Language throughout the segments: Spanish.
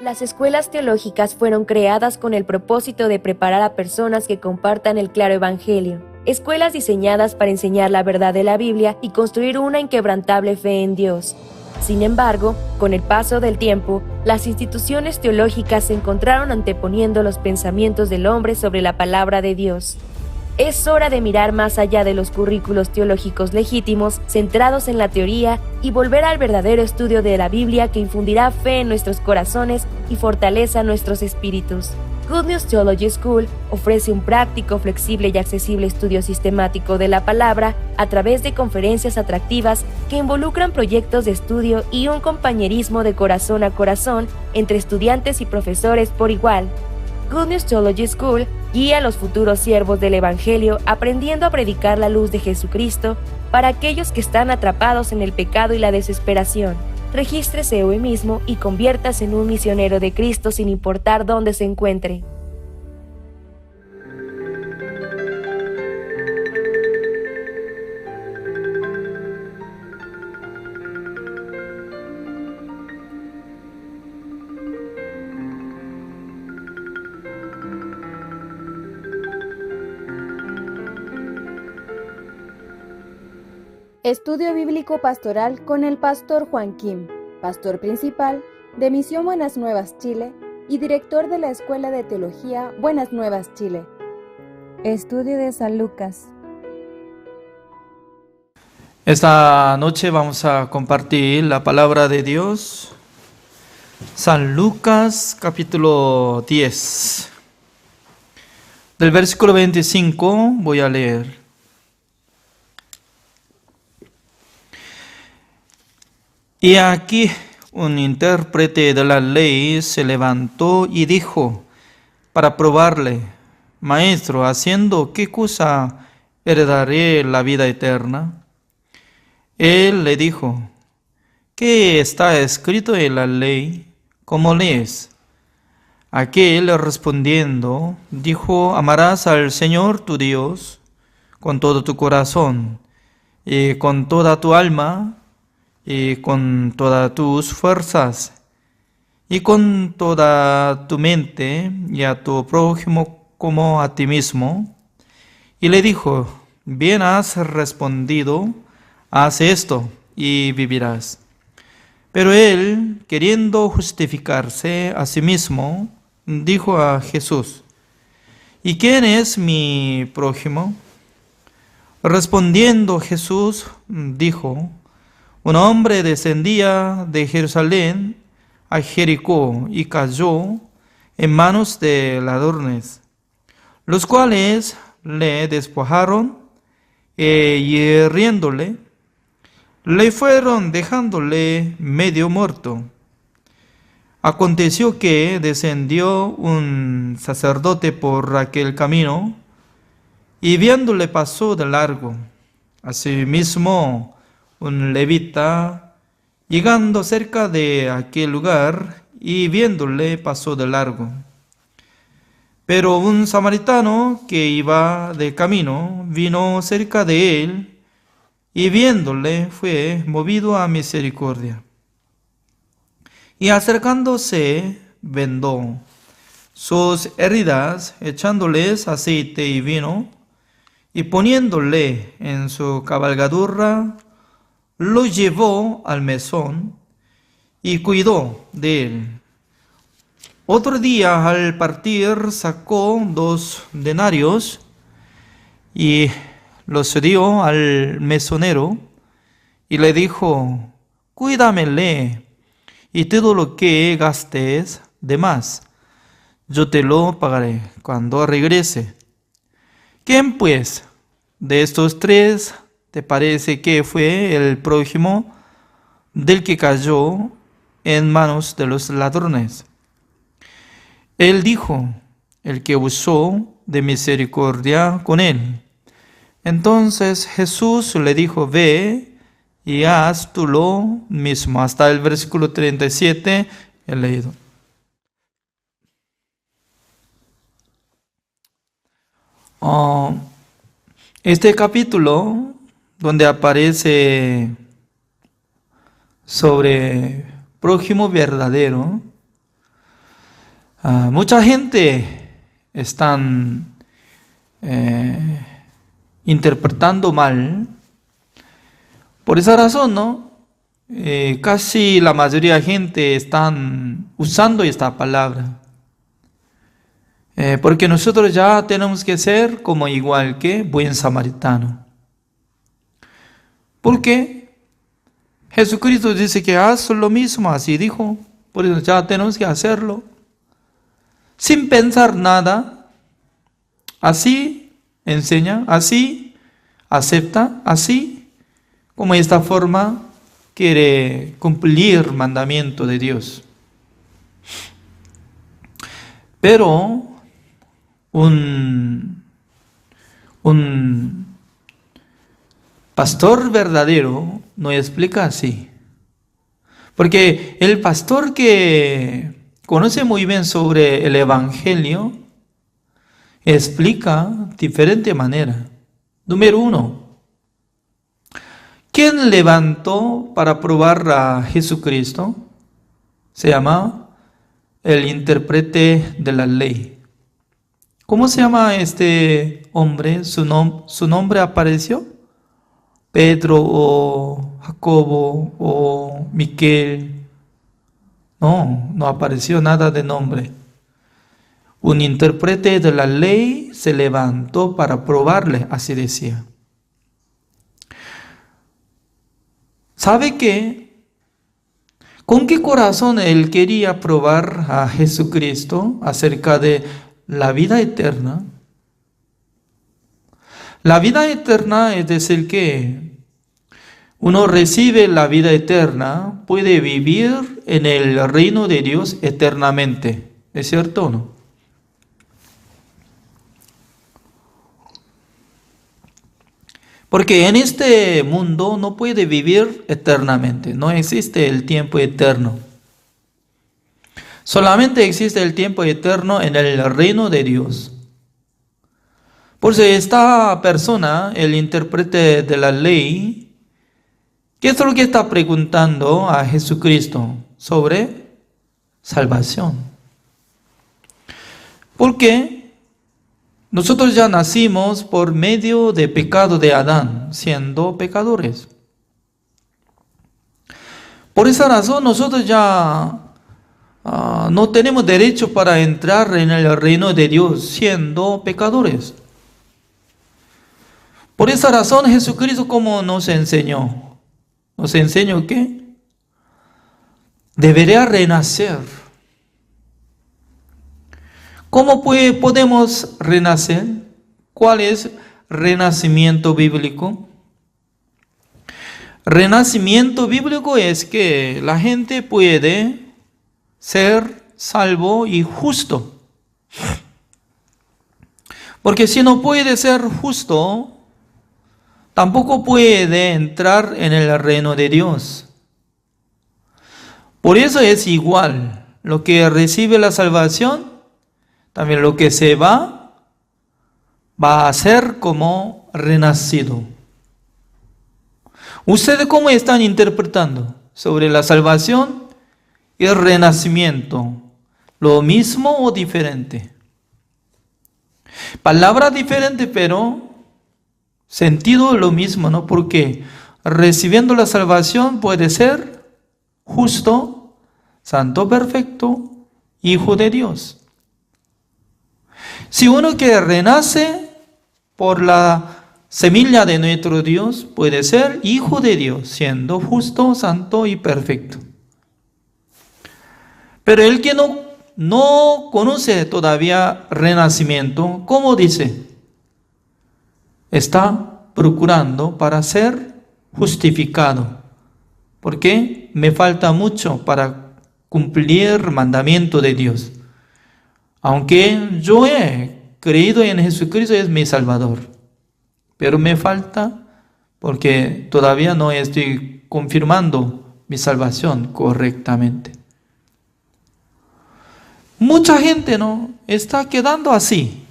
Las escuelas teológicas fueron creadas con el propósito de preparar a personas que compartan el claro evangelio. Escuelas diseñadas para enseñar la verdad de la Biblia y construir una inquebrantable fe en Dios. Sin embargo, con el paso del tiempo, las instituciones teológicas se encontraron anteponiendo los pensamientos del hombre sobre la palabra de Dios. Es hora de mirar más allá de los currículos teológicos legítimos, centrados en la teoría, y volver al verdadero estudio de la Biblia que infundirá fe en nuestros corazones y fortaleza nuestros espíritus. Good News Theology School ofrece un práctico, flexible y accesible estudio sistemático de la palabra a través de conferencias atractivas que involucran proyectos de estudio y un compañerismo de corazón a corazón entre estudiantes y profesores por igual. Good News Theology School guía a los futuros siervos del Evangelio aprendiendo a predicar la luz de Jesucristo para aquellos que están atrapados en el pecado y la desesperación. Regístrese hoy mismo y conviértase en un misionero de Cristo sin importar dónde se encuentre. Estudio Bíblico Pastoral con el Pastor Juan Kim, Pastor Principal de Misión Buenas Nuevas Chile y Director de la Escuela de Teología Buenas Nuevas Chile. Estudio de San Lucas. Esta noche vamos a compartir la palabra de Dios. San Lucas capítulo 10. Del versículo 25 voy a leer. Y aquí un intérprete de la ley se levantó y dijo, para probarle, Maestro, ¿haciendo qué cosa heredaré la vida eterna? Él le dijo, ¿qué está escrito en la ley? ¿Cómo lees? Aquel respondiendo, dijo, amarás al Señor tu Dios con todo tu corazón y con toda tu alma, y con todas tus fuerzas, y con toda tu mente, y a tu prójimo como a ti mismo. Y le dijo, bien has respondido, haz esto, y vivirás. Pero él, queriendo justificarse a sí mismo, dijo a Jesús, ¿y quién es mi prójimo? Respondiendo Jesús, dijo, un hombre descendía de Jerusalén a Jericó y cayó en manos de ladrones, los cuales le despojaron e hiriéndole, le fueron dejándole medio muerto. Aconteció que descendió un sacerdote por aquel camino y viéndole pasó de largo. Asimismo, un levita, llegando cerca de aquel lugar y viéndole, pasó de largo. Pero un samaritano que iba de camino vino cerca de él y viéndole fue movido a misericordia. Y acercándose, vendó sus heridas, echándoles aceite y vino, y poniéndole en su cabalgadura, lo llevó al mesón y cuidó de él. Otro día al partir sacó 2 denarios y los dio al mesonero y le dijo, cuídamele y todo lo que gastes de más, yo te lo pagaré cuando regrese. ¿Quién pues de estos 3 te parece que fue el prójimo del que cayó en manos de los ladrones? Él dijo, el que usó de misericordia con él. Entonces Jesús le dijo, ve y haz tú lo mismo. Hasta el versículo 37 he leído. Este capítulo, donde aparece sobre prójimo verdadero, Mucha gente están interpretando mal. Por esa razón, ¿no? Casi la mayoría de gente están usando esta palabra. Porque nosotros ya tenemos que ser como igual que buen samaritano. Porque Jesucristo dice que haz lo mismo, así dijo. Por eso ya tenemos que hacerlo. Sin pensar nada. Así enseña, así acepta, así como de esta forma quiere cumplir el mandamiento de Dios. Pero un pastor verdadero no explica así. Porque el pastor que conoce muy bien sobre el Evangelio explica diferente manera. Número 1. ¿Quién levantó para probar a Jesucristo? Se llama el intérprete de la ley. ¿Cómo se llama este hombre? ¿Su nombre apareció? Pedro o Jacobo o Miquel. No apareció nada de nombre. Un intérprete de la ley se levantó para probarle, así decía. ¿Sabe qué? ¿Con qué corazón él quería probar a Jesucristo acerca de la vida eterna? La vida eterna es decir que uno recibe la vida eterna, puede vivir en el reino de Dios eternamente. ¿Es cierto o no? Porque en este mundo no puede vivir eternamente, no existe el tiempo eterno. Solamente existe el tiempo eterno en el reino de Dios. Por eso esta persona, el intérprete de la ley, ¿qué es lo que está preguntando a Jesucristo? Sobre salvación. Porque nosotros ya nacimos por medio del pecado de Adán, siendo pecadores. Por esa razón nosotros ya no tenemos derecho para entrar en el reino de Dios, siendo pecadores. Por esa razón Jesucristo, ¿cómo nos enseñó? ¿Nos enseñó qué? Debería renacer. ¿Cómo podemos renacer? ¿Cuál es renacimiento bíblico? Renacimiento bíblico es que la gente puede ser salvo y justo. Porque si no puede ser justo, tampoco puede entrar en el reino de Dios. Por eso es igual. Lo que recibe la salvación, también lo que se va a ser como renacido. ¿Ustedes cómo están interpretando sobre la salvación y el renacimiento? ¿Lo mismo o diferente? Palabra diferente, pero sentido lo mismo, ¿no? Porque recibiendo la salvación puede ser justo, santo, perfecto, hijo de Dios. Si uno que renace por la semilla de nuestro Dios, puede ser hijo de Dios, siendo justo, santo y perfecto. Pero el que no conoce todavía renacimiento, ¿cómo dice? Está procurando para ser justificado. Porque me falta mucho para cumplir el mandamiento de Dios. Aunque yo he creído en Jesucristo, es mi Salvador. Pero me falta porque todavía no estoy confirmando mi salvación correctamente. Mucha gente no está quedando así.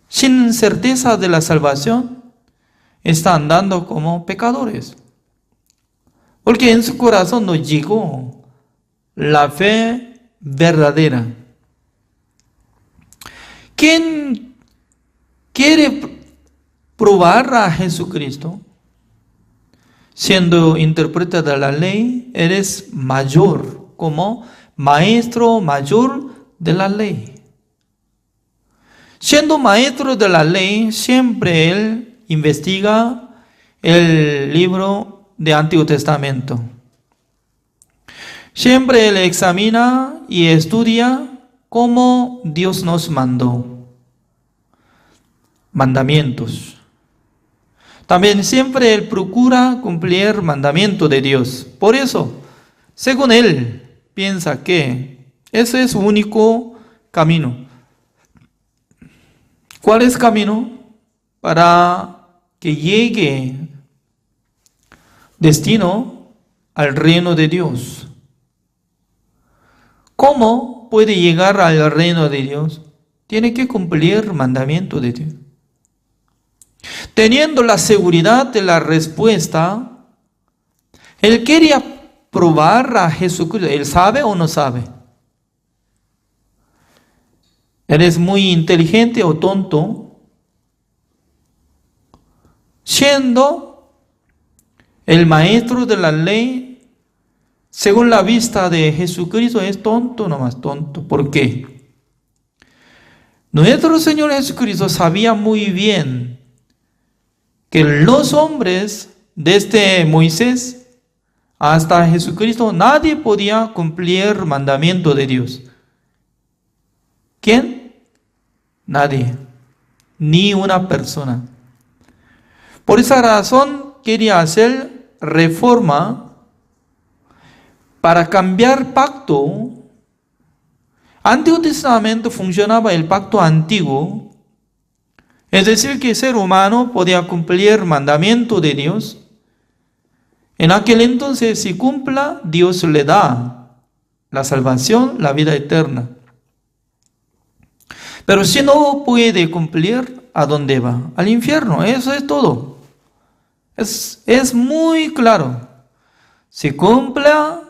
Sin certeza de la salvación, está andando como pecadores. Porque en su corazón no llegó la fe verdadera. ¿Quién quiere probar a Jesucristo? Siendo intérprete de la ley, eres mayor, como maestro mayor de la ley. Siendo maestro de la ley, siempre él investiga el libro de Antiguo Testamento. Siempre él examina y estudia cómo Dios nos mandó. Mandamientos. También siempre él procura cumplir el mandamiento de Dios. Por eso, según él, piensa que ese es su único camino. ¿Cuál es el camino? Para que llegue destino al reino de Dios. ¿Cómo puede llegar al reino de Dios? Tiene que cumplir el mandamiento de Dios. Teniendo la seguridad de la respuesta, él quería probar a Jesucristo. ¿Él sabe o no sabe? ¿Él es muy inteligente o tonto? Siendo el maestro de la ley, según la vista de Jesucristo, es tonto, nomás tonto. ¿Por qué? Nuestro Señor Jesucristo sabía muy bien que los hombres desde Moisés hasta Jesucristo, nadie podía cumplir el mandamiento de Dios. ¿Quién? Nadie. Ni una persona. Por esa razón quería hacer reforma para cambiar pacto. Antiguo Testamento funcionaba el pacto antiguo. Es decir, que el ser humano podía cumplir el mandamiento de Dios. En aquel entonces, si cumpla, Dios le da la salvación, la vida eterna. Pero si no puede cumplir, ¿a dónde va? Al infierno. Eso es todo. Es muy claro. Si cumpla,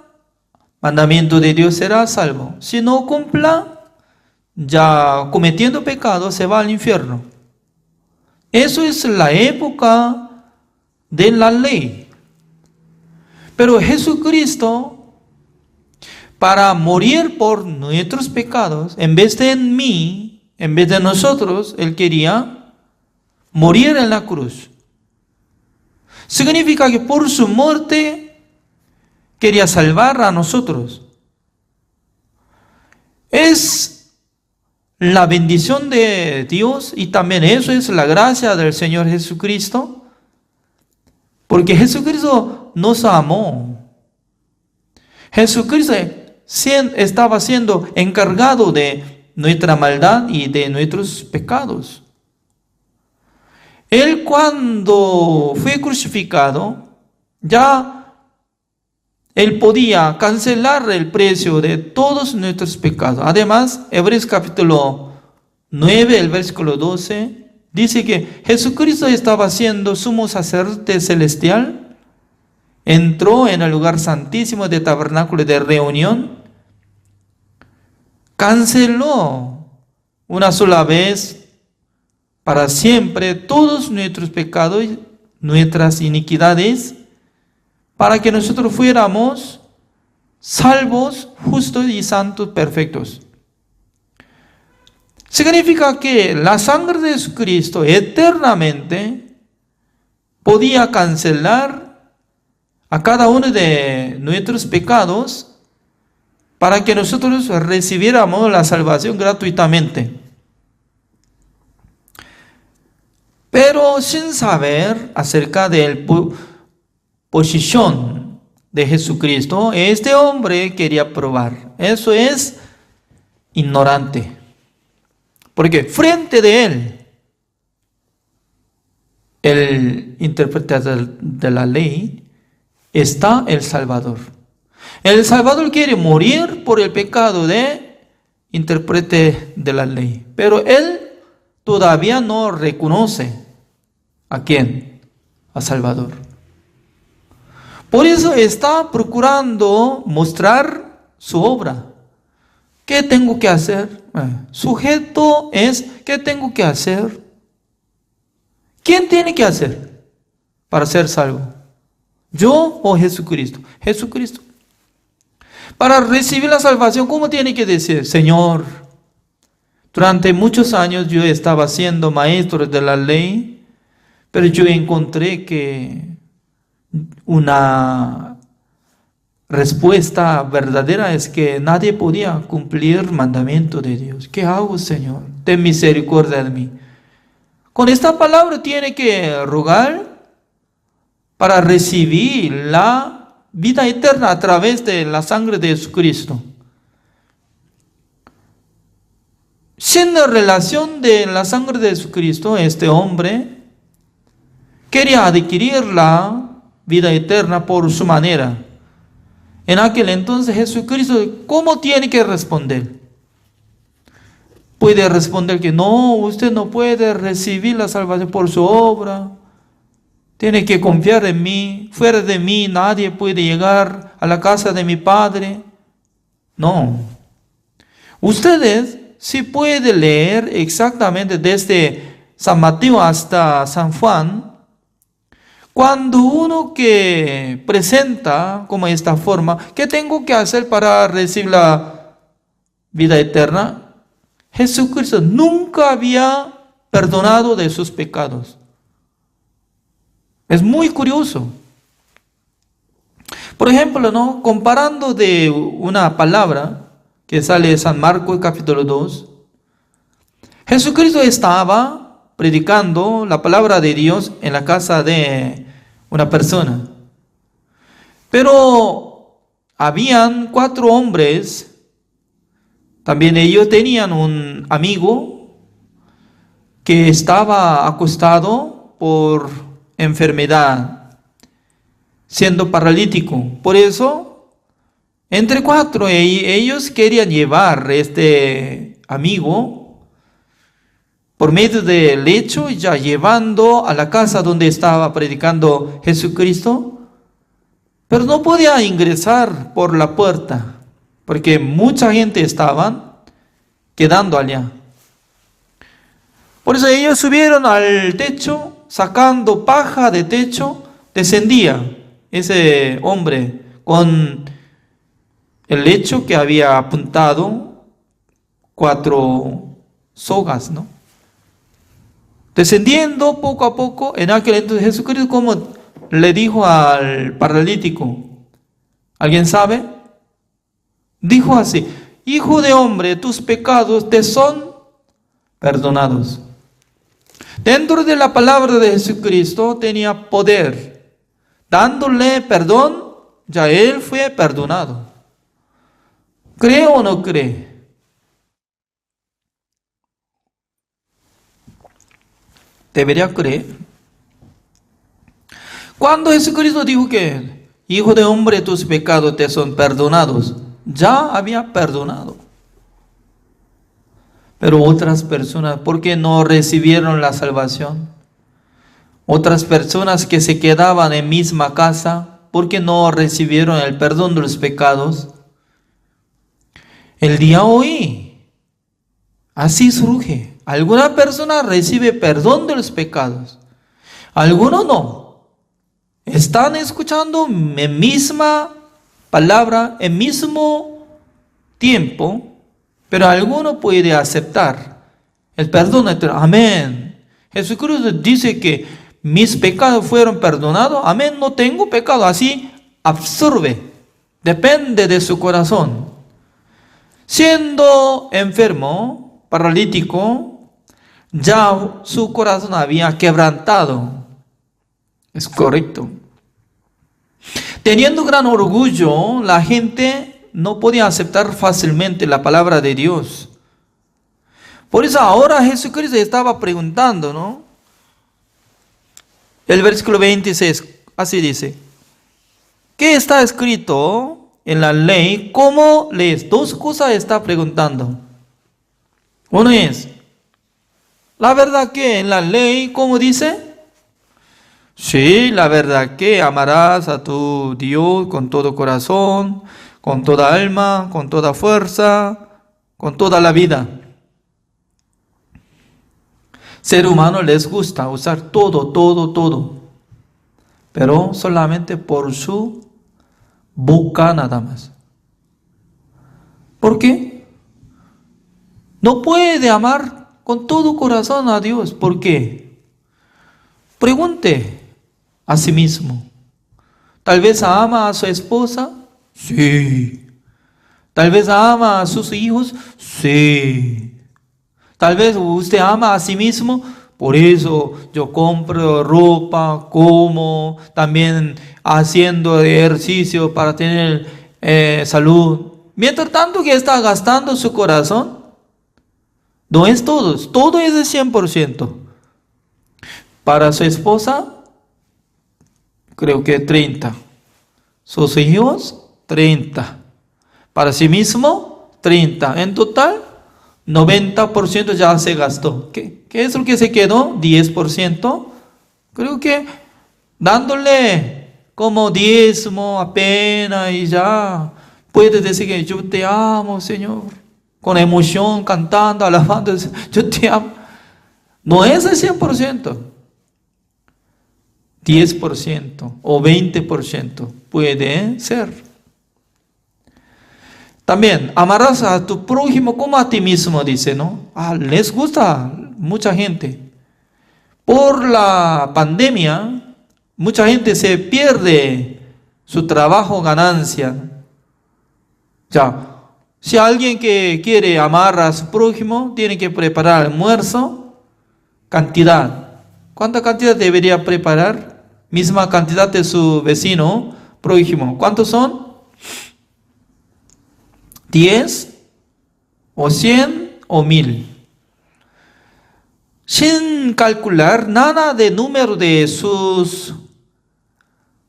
mandamiento de Dios será salvo. Si no cumpla, ya cometiendo pecado, se va al infierno. Eso es la época de la ley. Pero Jesucristo, para morir por nuestros pecados, en vez de en mí, en vez de nosotros, Él quería morir en la cruz. Significa que por su muerte quería salvar a nosotros. Es la bendición de Dios y también eso es la gracia del Señor Jesucristo. Porque Jesucristo nos amó. Jesucristo estaba siendo encargado de nuestra maldad y de nuestros pecados. Él cuando fue crucificado, ya Él podía cancelar el precio de todos nuestros pecados. Además, Hebreos capítulo 9, el versículo 12, dice que Jesucristo estaba siendo sumo sacerdote celestial, entró en el lugar santísimo del tabernáculo de reunión, canceló una sola vez para siempre todos nuestros pecados, nuestras iniquidades, para que nosotros fuéramos salvos, justos y santos, perfectos. Significa que la sangre de Jesucristo eternamente podía cancelar a cada uno de nuestros pecados para que nosotros recibiéramos la salvación gratuitamente. Pero sin saber acerca de la posición de Jesucristo, este hombre quería probar. Eso es ignorante. Porque frente de él, el intérprete de la ley, está el Salvador. El Salvador quiere morir por el pecado de intérprete de la ley. Pero él todavía no reconoce ¿a quién? A Salvador. Por eso está procurando mostrar su obra, ¿Qué tengo que hacer? Sujeto es, ¿qué tengo que hacer? ¿Quién tiene que hacer para ser salvo? ¿Yo o Jesucristo? Jesucristo. Para recibir la salvación, ¿cómo tiene que decir? Señor, durante muchos años yo estaba siendo maestro de la ley, pero yo encontré que una respuesta verdadera es que nadie podía cumplir el mandamiento de Dios. ¿Qué hago, Señor? Ten misericordia de mí. Con esta palabra tiene que rogar para recibir la vida eterna a través de la sangre de Jesucristo. Sin la relación de la sangre de Jesucristo, este hombre quería adquirir la vida eterna por su manera. En aquel entonces Jesucristo, ¿cómo tiene que responder? Puede responder que no, usted no puede recibir la salvación por su obra. Tiene que confiar en mí. Fuera de mí nadie puede llegar a la casa de mi Padre. No. Ustedes sí pueden leer exactamente desde San Mateo hasta San Juan. Cuando uno que presenta como esta forma, ¿qué tengo que hacer para recibir la vida eterna? Jesucristo nunca había perdonado de sus pecados. Es muy curioso. Por ejemplo, ¿no? Comparando de una palabra que sale de San Marcos capítulo 2, Jesucristo estaba predicando la palabra de Dios en la casa de una persona. Pero habían 4 hombres. También ellos tenían un amigo que estaba acostado por enfermedad, siendo paralítico. Por eso, entre 4 ellos querían llevar este amigo por medio del lecho, ya llevando a la casa donde estaba predicando Jesucristo, pero no podía ingresar por la puerta, porque mucha gente estaba quedando allá. Por eso ellos subieron al techo, sacando paja de techo, descendía ese hombre con el lecho que había apuntado 4 sogas, ¿no? Descendiendo poco a poco. En aquel entonces Jesucristo, como le dijo al paralítico, ¿alguien sabe? Dijo así: Hijo de hombre, tus pecados te son perdonados. Dentro de la palabra de Jesucristo tenía poder. Dándole perdón, ya él fue perdonado. ¿Cree o no cree? Debería creer. Cuando Jesucristo dijo que, Hijo de hombre, tus pecados te son perdonados, ya había perdonado. Pero otras personas, ¿por qué no recibieron la salvación? Otras personas que se quedaban en misma casa, ¿por qué no recibieron el perdón de los pecados? El día hoy, así surge. Alguna persona recibe perdón de los pecados, algunos no. Están escuchando en misma palabra, en mismo tiempo, pero alguno puede aceptar el perdón eterno. Amén. Jesucristo dice que mis pecados fueron perdonados. Amén, no tengo pecado. Así absorbe. Depende de su corazón. Siendo enfermo, paralítico, ya su corazón había quebrantado. Es correcto. Teniendo gran orgullo, la gente no podía aceptar fácilmente la palabra de Dios. Por eso ahora Jesucristo estaba preguntando, ¿no? El versículo 26, así dice: ¿qué está escrito en la ley? ¿Cómo lees? 2 cosas está preguntando. Uno es, la verdad que en la ley, ¿cómo dice? Sí, la verdad que amarás a tu Dios con todo corazón, con toda alma, con toda fuerza, con toda la vida. Ser humano les gusta usar todo, pero solamente por su boca nada más. ¿Por qué? No puede amar con todo corazón a Dios. ¿Por qué? Pregunte a sí mismo. Tal vez ama a su esposa. Sí. Tal vez ama a sus hijos. Sí. Tal vez usted ama a sí mismo. Por eso yo compro ropa, como, también haciendo ejercicio para tener salud. Mientras tanto que está gastando su corazón, no es todo es de 100%. Para su esposa, creo que 30. Sus hijos, 30. Para sí mismo, 30. En total, 90% ya se gastó. ¿Qué es lo que se quedó? 10%. Creo que dándole como diezmo apenas y ya puede decir que yo te amo, Señor. Con emoción, cantando, alabando, yo te amo. No es el 100%. 10% o 20% puede ser. También, amarás a tu prójimo como a ti mismo, dice, ¿no? Les gusta mucha gente. Por la pandemia, mucha gente se pierde su trabajo, ganancia. Ya, si alguien que quiere amar a su prójimo, tiene que preparar almuerzo, cantidad. ¿Cuánta cantidad debería preparar? Misma cantidad de su vecino, prójimo. ¿Cuántos son? 10 o 100 o 1000. Sin calcular nada de número de sus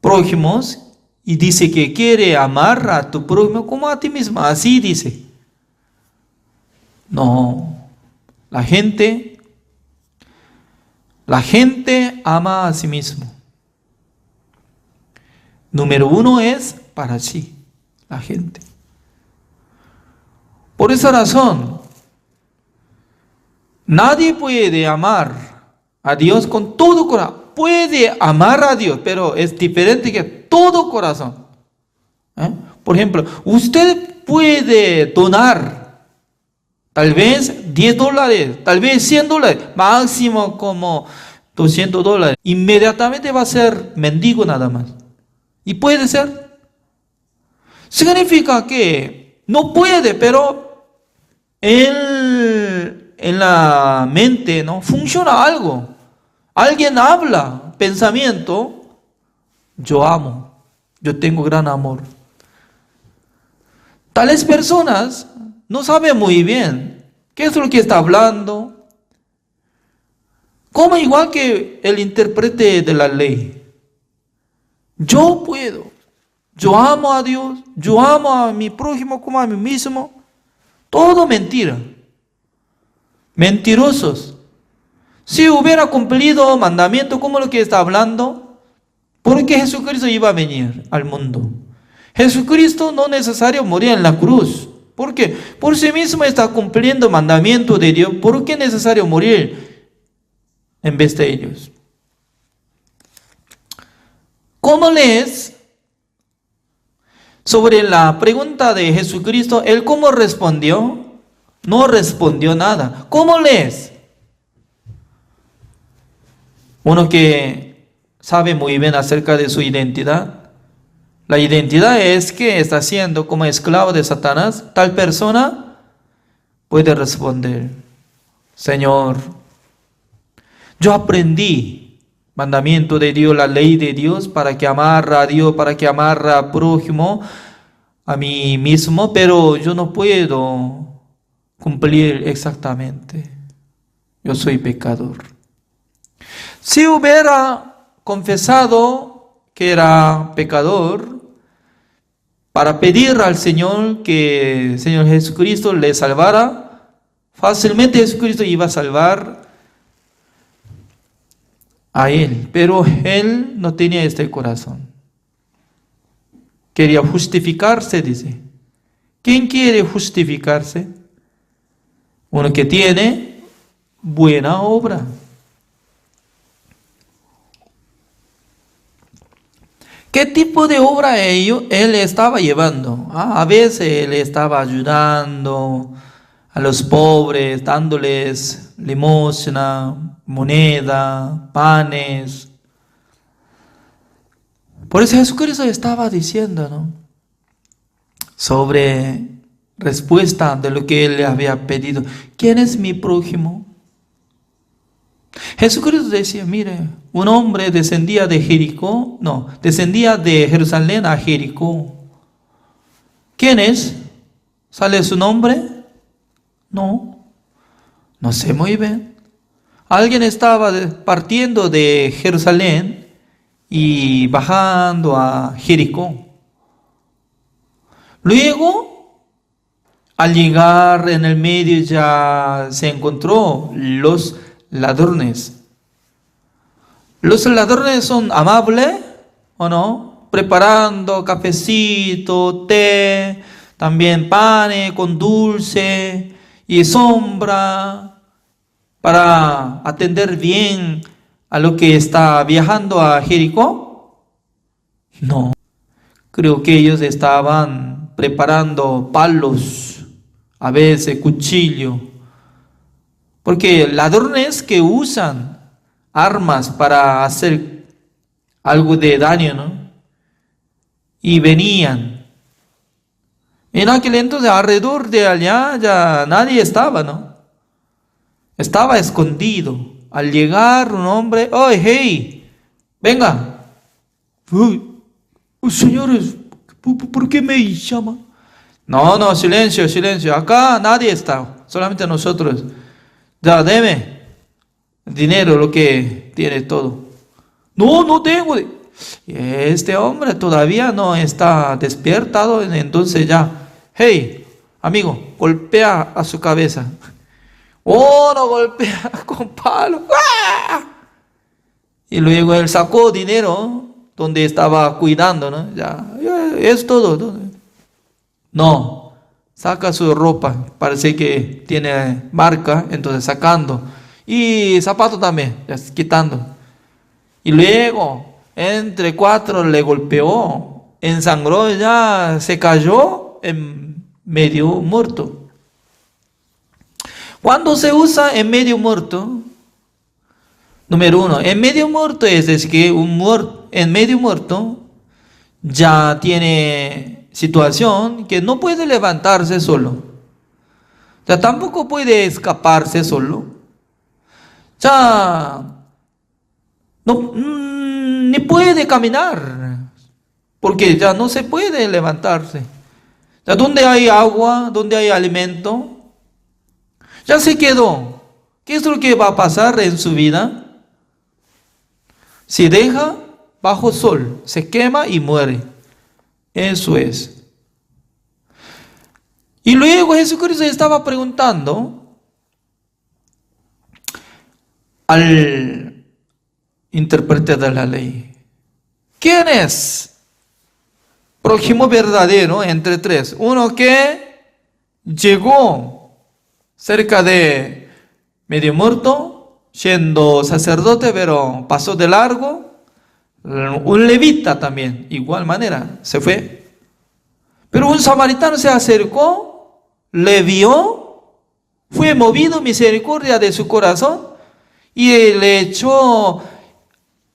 prójimos, y dice que quiere amar a tu prójimo como a ti mismo. Así dice. No, la gente ama a sí mismo. Número 1 es para sí, la gente. Por esa razón, nadie puede amar a Dios con todo corazón. Puede amar a Dios, pero es diferente que todo corazón. Por ejemplo, usted puede donar tal vez $10, tal vez $100, máximo como $200. Inmediatamente va a ser mendigo nada más. Y puede ser. Significa que no puede, pero en la mente, ¿no?, funciona algo. Alguien habla, pensamiento, yo amo, yo tengo gran amor. Tales personas no saben muy bien qué es lo que está hablando, como igual que el intérprete de la ley. Yo puedo, yo amo a Dios, yo amo a mi prójimo como a mí mismo. Todo mentira. Mentirosos. Si hubiera cumplido mandamiento como lo que está hablando, ¿por qué Jesucristo iba a venir al mundo? Jesucristo no es necesario morir en la cruz. ¿Por qué? Por sí mismo está cumpliendo mandamiento de Dios. ¿Por qué es necesario morir en vez de ellos? ¿Cómo lees sobre la pregunta de Jesucristo? ¿Él cómo respondió? No respondió nada. ¿Cómo lees? Uno que sabe muy bien acerca de su identidad. La identidad es que está siendo como esclavo de Satanás. Tal persona puede responder: Señor, yo aprendí mandamiento de Dios, la ley de Dios, para que amara a Dios, para que amara al prójimo, a mí mismo, pero yo no puedo cumplir exactamente. Yo soy pecador. Si hubiera confesado que era pecador, para pedir al Señor que el Señor Jesucristo le salvara, fácilmente Jesucristo iba a salvar a él, pero él no tenía este corazón. Quería justificarse, dice. ¿Quién quiere justificarse? uno que tiene buena obra. ¿Qué tipo de obra él estaba llevando? A veces él estaba ayudando a los pobres, dándoles limosna, moneda, panes. Por eso Jesucristo estaba diciendo, ¿no?, sobre respuesta de lo que él le había pedido. ¿Quién es mi prójimo? Jesucristo decía, mire, un hombre descendía de Jerusalén a Jericó. ¿Quién es? ¿Sale su nombre? No sé muy bien. Alguien estaba partiendo de Jerusalén y bajando a Jericó. Luego, al llegar en el medio ya se encontró los ladrones. Los ladrones son amables, ¿o no? Preparando cafecito, té, también panes con dulce y sombra para atender bien a lo que está viajando a Jericó. No, creo que ellos estaban preparando palos, a veces cuchillo, porque ladrones que usan armas para hacer algo de daño, ¿no? Y venían. En aquel entonces alrededor de allá ya nadie estaba, ¿no? Estaba escondido. Al llegar un hombre, ¡oh, hey! ¡Venga! Señores, ¿por qué me llama? No, silencio. Acá nadie está, solamente nosotros. Ya, deme dinero, lo que tiene todo. No tengo. Este hombre todavía no está despertado, entonces ya. Hey, amigo, golpea a su cabeza. Oh, no, golpea con palo. ¡Ah! Y luego él sacó dinero donde estaba cuidando, ¿no? Ya, es todo. No, saca su ropa, parece que tiene marca, entonces sacando. Y zapato también, ya quitando. Y luego, entre cuatro le golpeó, ensangró, ya se cayó en medio muerto. Cuando se usa en medio muerto, número uno, en medio muerto es decir, que en medio muerto ya tiene situación que no puede levantarse solo, ya tampoco puede escaparse solo, ya no, ni puede caminar, porque ya no se puede levantarse. Ya donde hay agua, donde hay alimento, ya se quedó. ¿Qué es lo que va a pasar en su vida? Si deja bajo sol, se quema y muere. Eso es. Y luego Jesucristo estaba preguntando al intérprete de la ley, ¿quién es prójimo verdadero entre tres? Uno que llegó cerca de medio muerto, siendo sacerdote, pero pasó de largo. Un levita también, igual manera, se fue. Pero un samaritano se acercó, le vio, fue movido misericordia de su corazón y le echó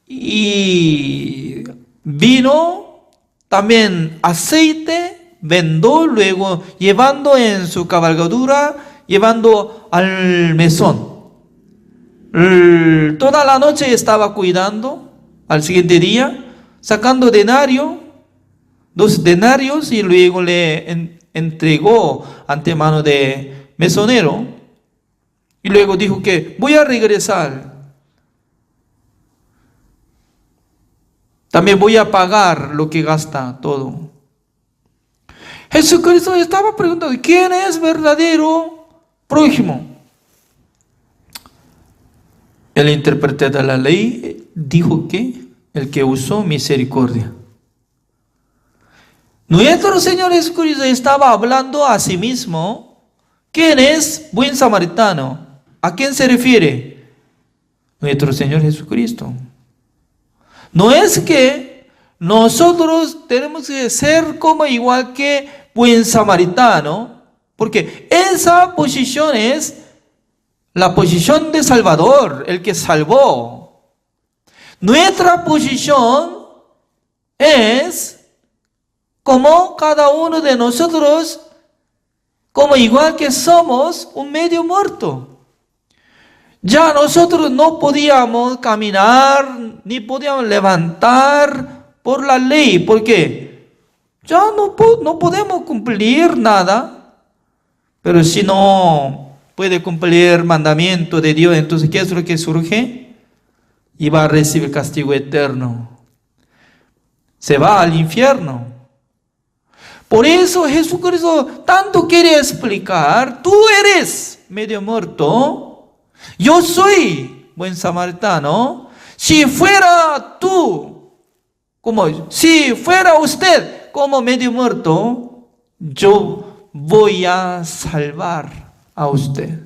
y vino, también aceite, vendó, luego llevando en su cabalgadura, llevando al mesón. Toda la noche estaba cuidando. Al siguiente día, sacando 2 denarios, y luego le entregó ante mano de mesonero. Y luego dijo que voy a regresar. También voy a pagar lo que gasta todo. Jesucristo estaba preguntando, ¿quién es verdadero prójimo? El intérprete de la ley dijo que el que usó misericordia. Nuestro Señor Jesucristo estaba hablando a sí mismo ¿Quién es buen samaritano? ¿A quién se refiere? Nuestro Señor Jesucristo. No es que nosotros tenemos que ser como igual que buen samaritano, porque esa posición es la posición de Salvador, el que salvó. Nuestra posición es como cada uno de nosotros, como igual que somos un medio muerto. Ya nosotros no podíamos caminar, ni podíamos levantar por la ley, porque ya no podemos cumplir nada. Pero si no puede cumplir el mandamiento de Dios, entonces ¿qué es lo que surge? Y va a recibir castigo eterno. Se va al infierno. Por eso Jesucristo tanto quiere explicar, tú eres medio muerto, yo soy buen samaritano. Si fuera si fuera usted como medio muerto, yo voy a salvar a usted.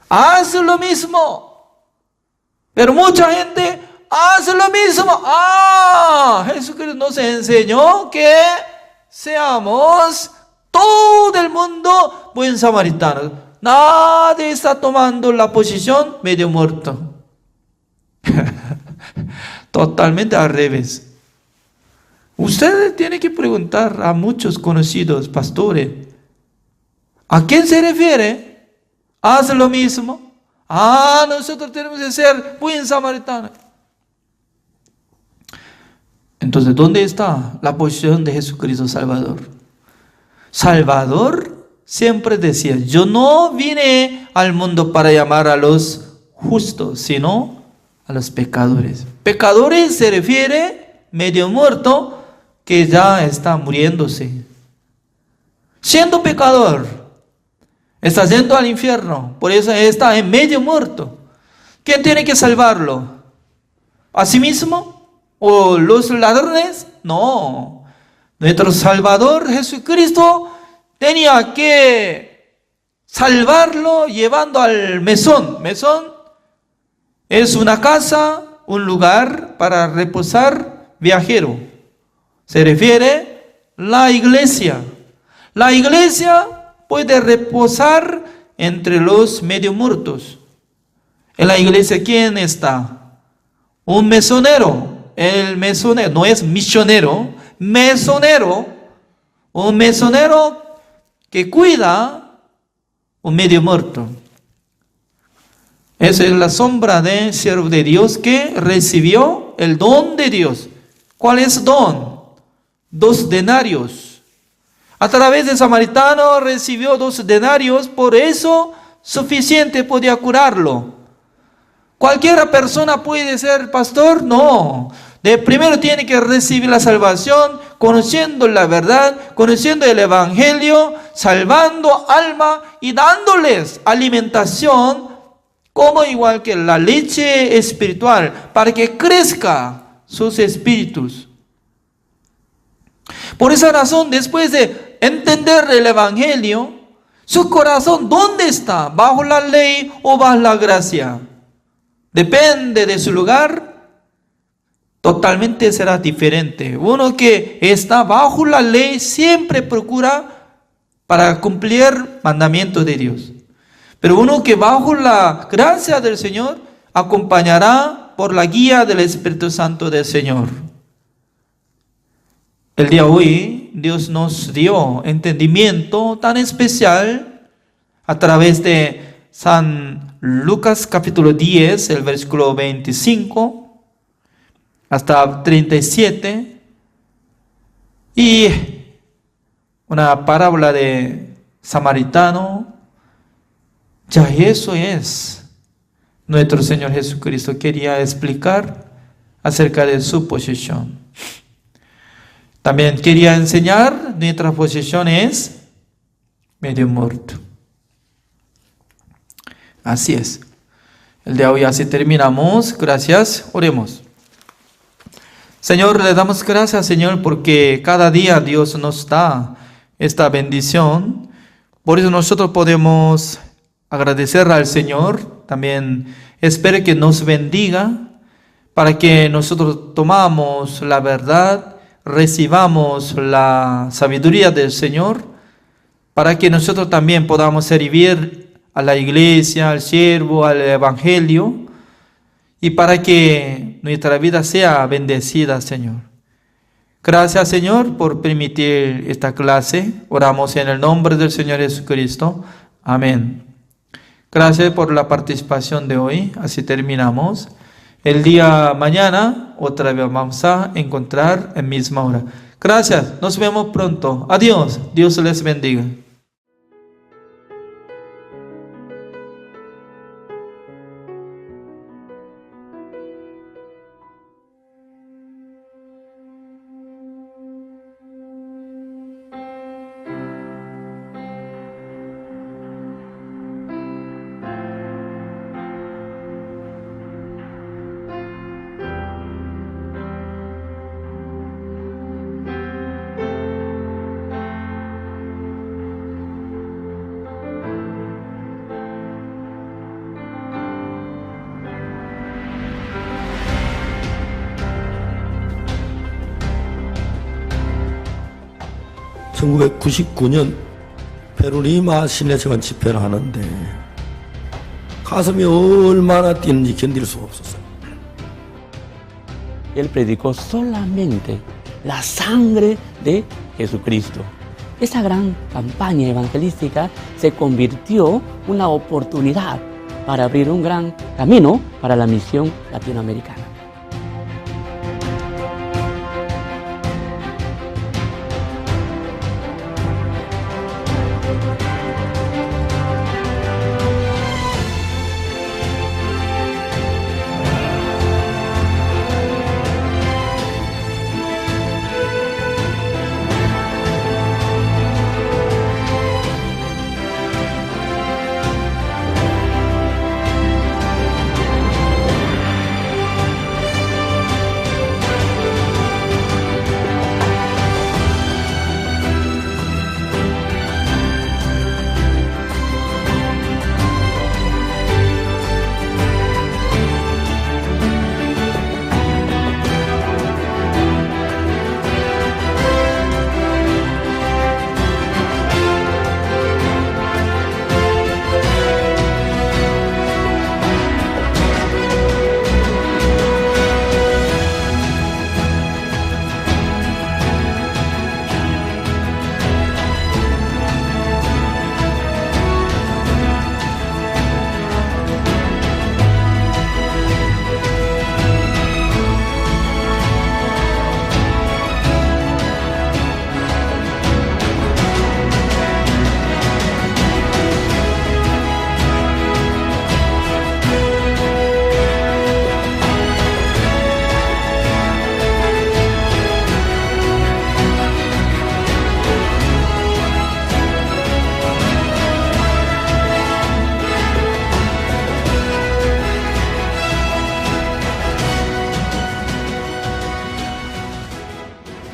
Haz lo mismo. Pero mucha gente hace lo mismo. Jesucristo nos enseñó que seamos todo el mundo buen samaritano. Nadie está tomando la posición medio muerto. Totalmente al revés. Usted tiene que preguntar a muchos conocidos pastores, ¿a quién se refiere? ¿Hace lo mismo? Nosotros tenemos que ser buen samaritano. Entonces, ¿dónde está la posición de Jesucristo Salvador? Salvador siempre decía, yo no vine al mundo para llamar a los justos, sino a los pecadores. Pecadores se refiere medio muerto que ya está muriéndose. Siendo pecador, está yendo al infierno, por eso está en medio muerto. ¿Quién tiene que salvarlo? ¿A sí mismo? ¿O los ladrones? No. Nuestro Salvador Jesucristo tenía que salvarlo llevando al mesón. Mesón es una casa, un lugar para reposar viajero. Se refiere a la iglesia. La iglesia puede reposar entre los medio muertos. En la iglesia, ¿quién está? Un mesonero. El mesonero no es misionero, mesonero. Un mesonero que cuida un medio muerto. Esa es la sombra del siervo de Dios que recibió el don de Dios. ¿Cuál es don? 2 denarios. A través de samaritano recibió 2 denarios, por eso suficiente podía curarlo. ¿Cualquier persona puede ser pastor? No. Primero tiene que recibir la salvación, conociendo la verdad, conociendo el evangelio, salvando alma y dándoles alimentación, como igual que la leche espiritual, para que crezca sus espíritus. Por esa razón, después de entender el evangelio, su corazón, ¿dónde está? ¿Bajo la ley o bajo la gracia? Depende de su lugar, totalmente será diferente. Uno que está bajo la ley siempre procura para cumplir mandamientos de Dios. Pero uno que bajo la gracia del Señor acompañará por la guía del Espíritu Santo del Señor. El día de hoy Dios nos dio entendimiento tan especial a través de San Lucas capítulo 10, el versículo 25 hasta 37, y una parábola de samaritano. Ya eso es nuestro Señor Jesucristo quería explicar acerca de su posición. También quería enseñar nuestra posición es medio muerto. Así es. El día de hoy así terminamos. Gracias. Oremos. Señor, le damos gracias, Señor, porque cada día Dios nos da esta bendición Por eso nosotros podemos agradecer al Señor. También espero que nos bendiga para que nosotros tomamos la verdad, recibamos la sabiduría del Señor, para que nosotros también podamos servir a la iglesia, al siervo, al evangelio, y para que nuestra vida sea bendecida, Señor. Gracias, Señor, por permitir esta clase. Oramos en el nombre del Señor Jesucristo. Amén. Gracias por la participación de hoy. Así terminamos. El día mañana otra vez vamos a encontrar en misma hora. Gracias. Nos vemos pronto. Adiós. Dios les bendiga. (1999년) 페루리마 신내성한 집회를 하는데 가슴이 얼마나 뛰는지 견딜 수가 없었어요. Él predicó solamente la sangre de Jesucristo. Esa gran campaña evangelística se convirtió en una oportunidad para abrir un gran camino para la misión latinoamericana.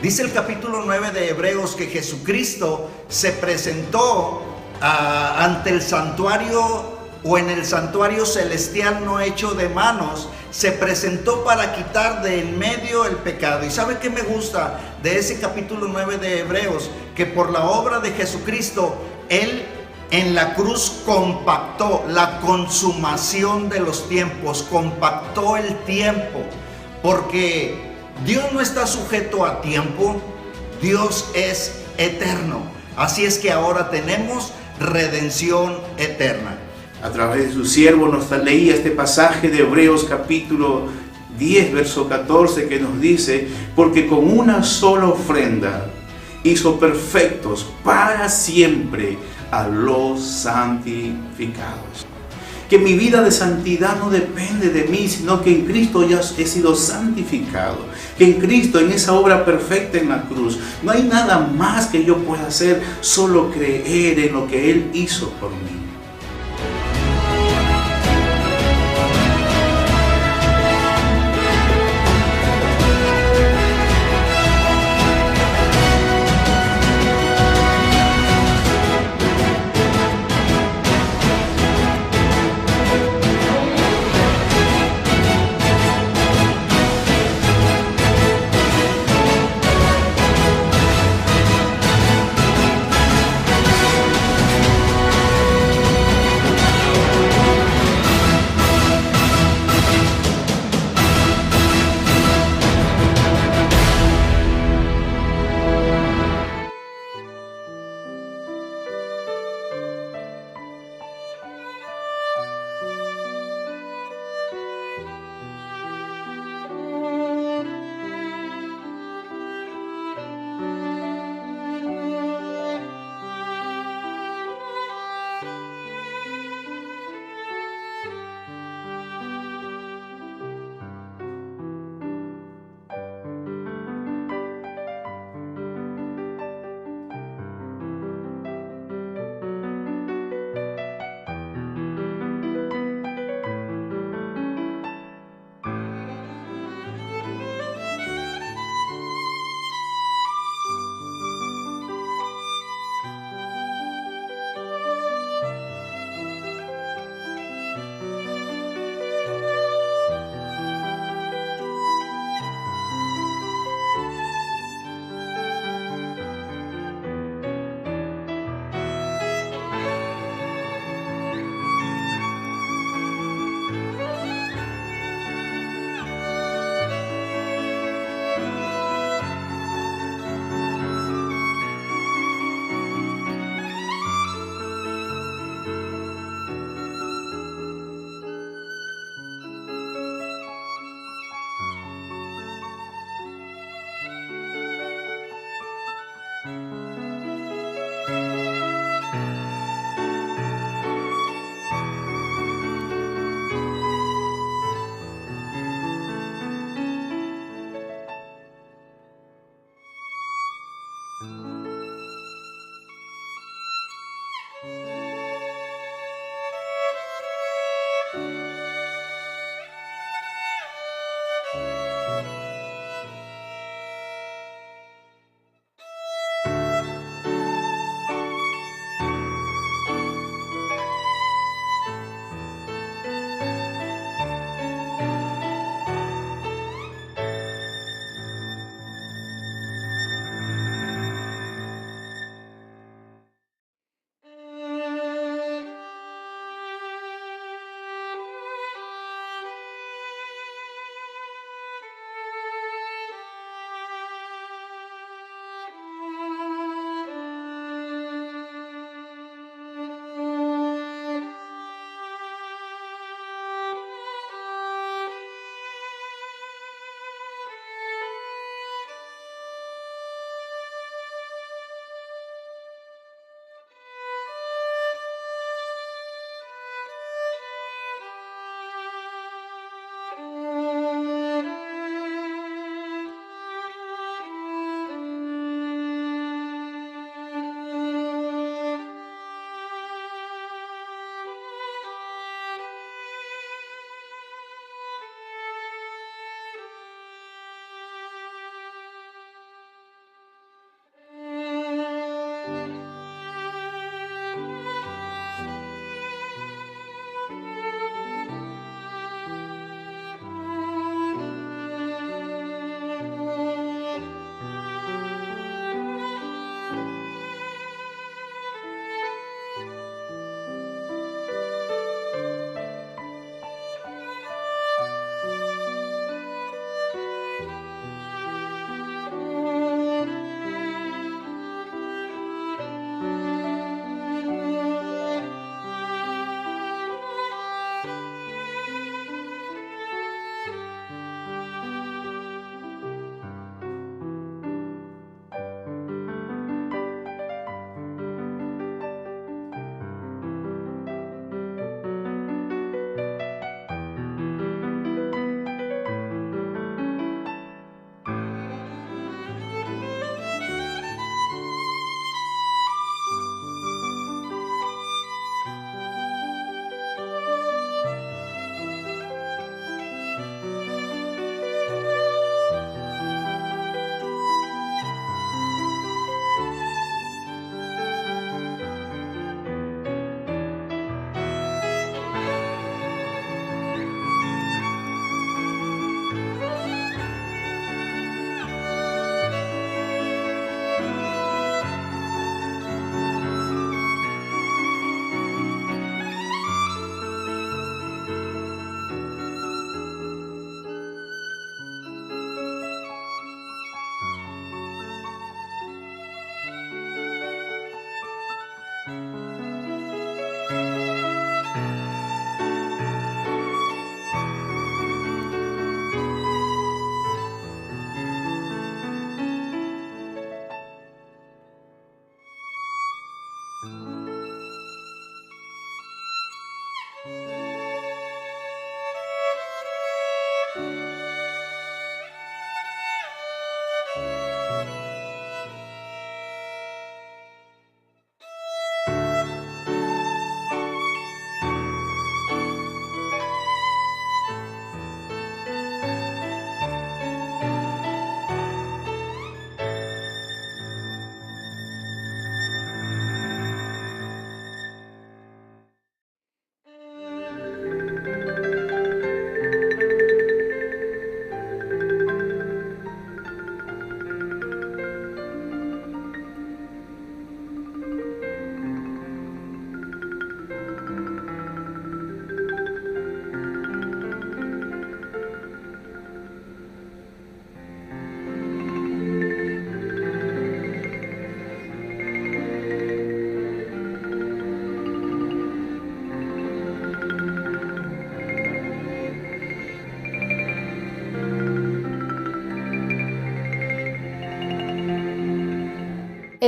Dice el capítulo 9 de Hebreos que Jesucristo se presentó ante el santuario o en el santuario celestial no hecho de manos. Se presentó para quitar de en medio el pecado. ¿Y sabe qué me gusta de ese capítulo 9 de Hebreos? Que por la obra de Jesucristo, Él en la cruz compactó la consumación de los tiempos, compactó el tiempo, porque Dios no está sujeto a tiempo, Dios es eterno. Así es que ahora tenemos redención eterna. A través de su siervo nos leía este pasaje de Hebreos capítulo 10, verso 14, que nos dice: porque con una sola ofrenda hizo perfectos para siempre a los santificados. Que mi vida de santidad no depende de mí, sino que en Cristo ya he sido santificado. Que en Cristo, en esa obra perfecta en la cruz, no hay nada más que yo pueda hacer, solo creer en lo que Él hizo por mí.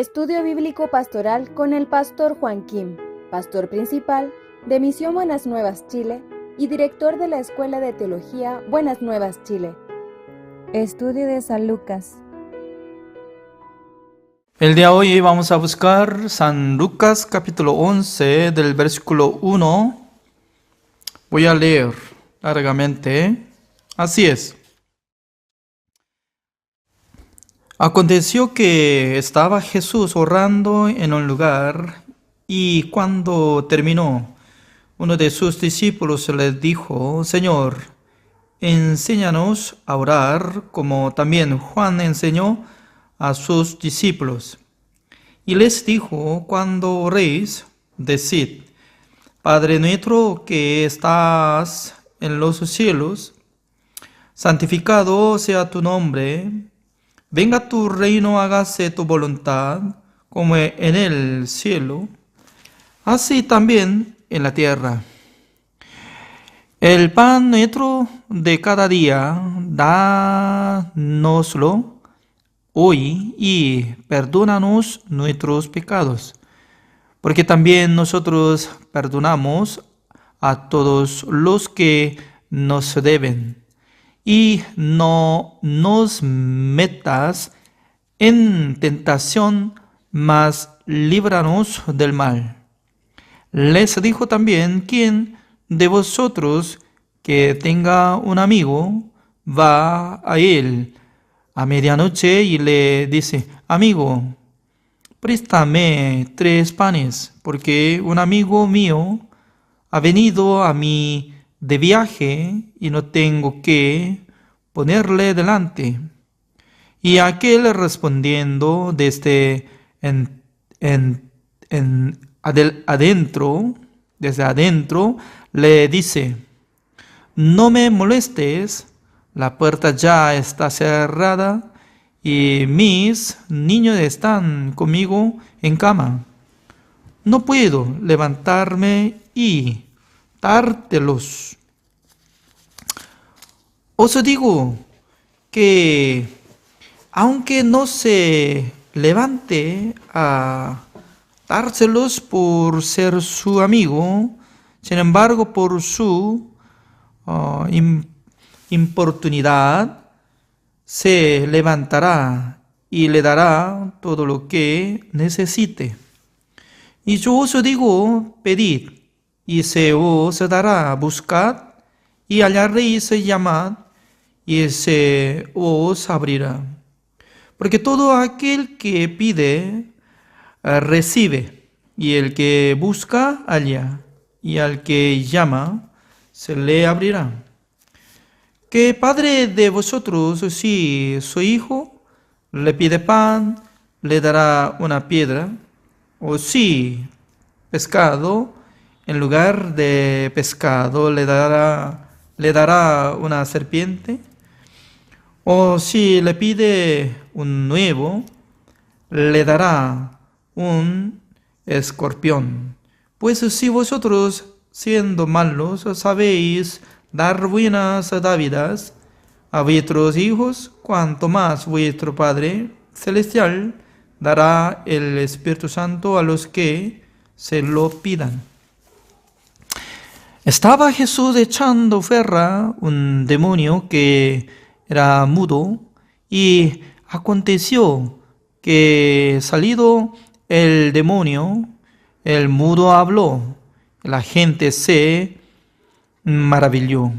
Estudio Bíblico Pastoral con el Pastor Juan Kim, Pastor Principal de Misión Buenas Nuevas Chile y Director de la Escuela de Teología Buenas Nuevas Chile. Estudio de San Lucas. El día de hoy vamos a buscar San Lucas capítulo 11 del versículo 1. Voy a leer largamente. Así es. Aconteció que estaba Jesús orando en un lugar y cuando terminó, uno de sus discípulos le dijo: Señor, enséñanos a orar como también Juan enseñó a sus discípulos. Y les dijo: cuando oréis, decid: Padre nuestro que estás en los cielos, santificado sea tu nombre, venga tu reino, hágase tu voluntad, como en el cielo, así también en la tierra. El pan nuestro de cada día, dánoslo hoy y perdónanos nuestros pecados, porque también nosotros perdonamos a todos los que nos deben. Y no nos metas en tentación, mas líbranos del mal. Les dijo también: ¿quién de vosotros que tenga un amigo va a él a medianoche y le dice: amigo, préstame 3 panes, porque un amigo mío ha venido a mí de viaje y no tengo que ponerle delante? Y aquel respondiendo desde adentro, le dice: no me molestes, la puerta ya está cerrada y mis niños están conmigo en cama. No puedo levantarme y dártelos. Os digo que aunque no se levante a dárselos por ser su amigo, sin embargo por su importunidad se levantará y le dará todo lo que necesite. Y yo os digo: pedid y se os dará, buscad y hallaréis, llamad y se os abrirá. Porque todo aquel que pide, recibe, y el que busca, halla, y al que llama, se le abrirá. ¿Qué padre de vosotros, si su hijo le pide pan, le dará una piedra? O si pescado, en lugar de pescado, le dará una serpiente? O si le pide un huevo, le dará un escorpión? Pues si vosotros, siendo malos, sabéis dar buenas dádivas a vuestros hijos, cuanto más vuestro Padre Celestial dará el Espíritu Santo a los que se lo pidan. Estaba Jesús echando fuera un demonio que era mudo, y aconteció que, salido el demonio, el mudo habló. La gente se maravilló.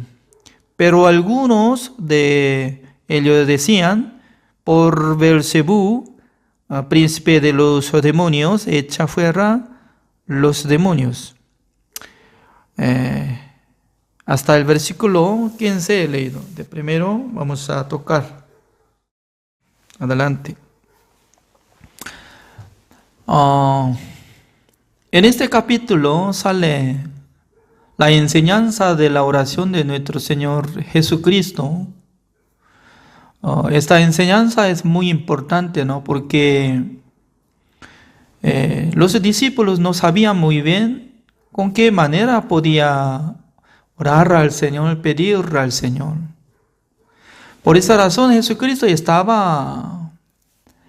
Pero algunos de ellos decían: por Beelzebú, príncipe de los demonios, echa fuera los demonios. Hasta el versículo 15 he leído. De primero vamos a tocar. Adelante. En este capítulo sale la enseñanza de la oración de nuestro Señor Jesucristo. Esta enseñanza es muy importante, ¿no? Porque los discípulos no sabían muy bien con qué manera podía orar al Señor, pedir al Señor. Por esa razón Jesucristo estaba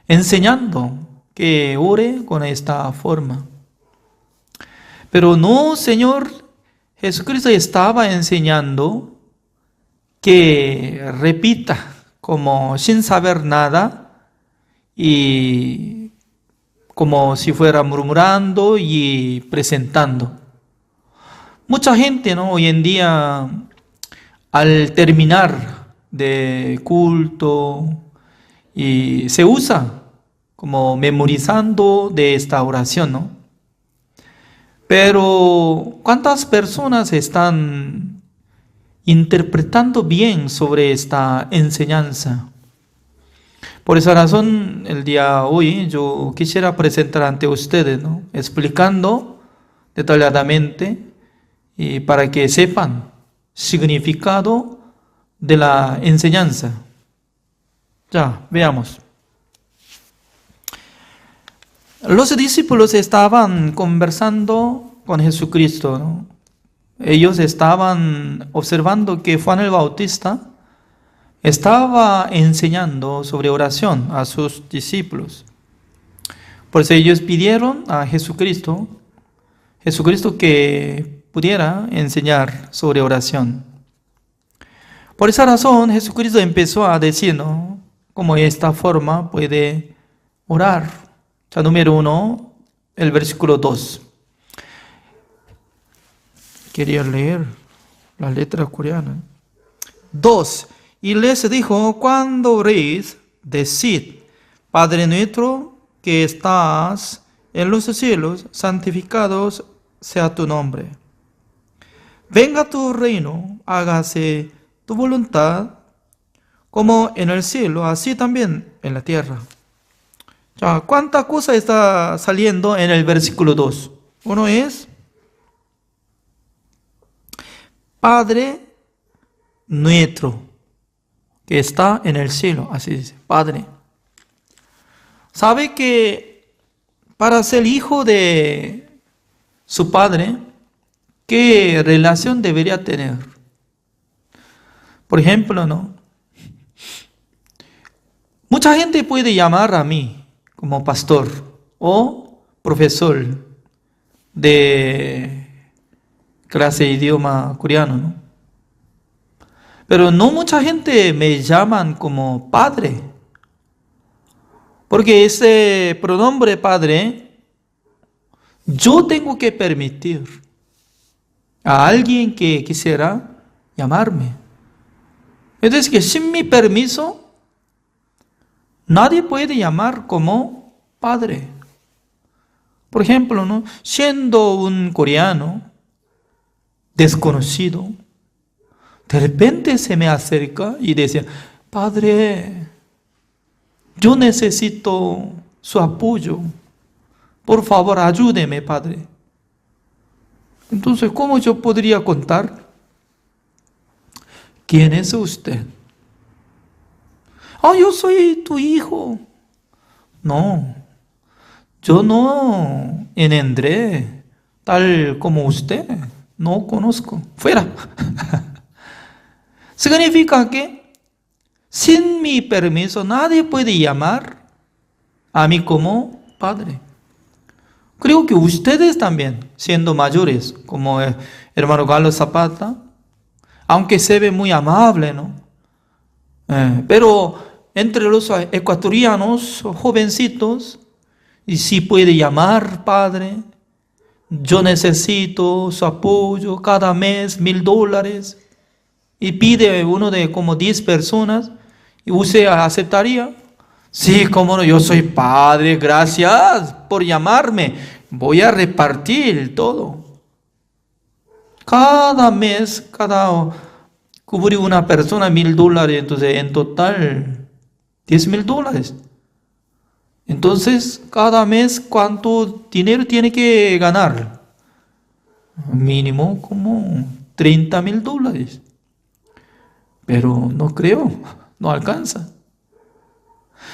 enseñando que ore con esta forma. Pero no, Señor, Jesucristo estaba enseñando que repita como sin saber nada y como si fuera murmurando y presentando. Mucha gente, ¿no?, hoy en día, al terminar de culto, y se usa como memorizando de esta oración, ¿no? Pero ¿cuántas personas están interpretando bien sobre esta enseñanza? Por esa razón, el día de hoy yo quisiera presentar ante ustedes, ¿no?, explicando detalladamente y para que sepan significado de la enseñanza. Ya, veamos. Los discípulos estaban conversando con Jesucristo, ¿no? Ellos estaban observando que Juan el Bautista estaba enseñando sobre oración a sus discípulos. Por eso ellos pidieron a Jesucristo que pudiera enseñar sobre oración. Por esa razón Jesucristo empezó a decir, ¿no?, cómo de esta forma puede orar. Ya, número 1, el versículo 2. Quería leer la letra coreana. 2. Y les dijo: cuando oréis, decid: Padre nuestro que estás en los cielos, santificado sea tu nombre. Venga tu reino, hágase tu voluntad, como en el cielo, así también en la tierra. Ya, ¿cuánta cosa está saliendo en el versículo 2? Uno es Padre nuestro que está en el cielo, así dice, Padre. ¿Sabe que para ser hijo de su padre, qué relación debería tener? Por ejemplo, ¿no?, mucha gente puede llamar a mí como pastor o profesor de clase de idioma coreano, ¿no? Pero no mucha gente me llaman como padre, porque ese pronombre padre yo tengo que permitir a alguien que quisiera llamarme. Es decir, que sin mi permiso nadie puede llamar como padre. Por ejemplo, ¿no?, siendo un coreano desconocido, de repente se me acerca y decía: Padre, yo necesito su apoyo, por favor ayúdeme, Padre. Entonces, ¿cómo yo podría contar? ¿Quién es usted? Yo soy tu hijo. No, yo no engendré tal como usted. No conozco. Fuera. Significa que sin mi permiso nadie puede llamar a mí como padre. Creo que ustedes también, siendo mayores, como el hermano Carlos Zapata, aunque se ve muy amable, ¿no? Pero entre los ecuatorianos jovencitos, y si puede llamar padre, yo necesito su apoyo cada mes, $1,000, y pide uno de como 10 personas, y usted aceptaría. Sí, cómo no, yo soy padre, gracias por llamarme, voy a repartir todo. Cada mes, cubre una persona $1,000, entonces en total $10,000. Entonces, cada mes, ¿cuánto dinero tiene que ganar? Mínimo como $30,000. Pero no creo, no alcanza.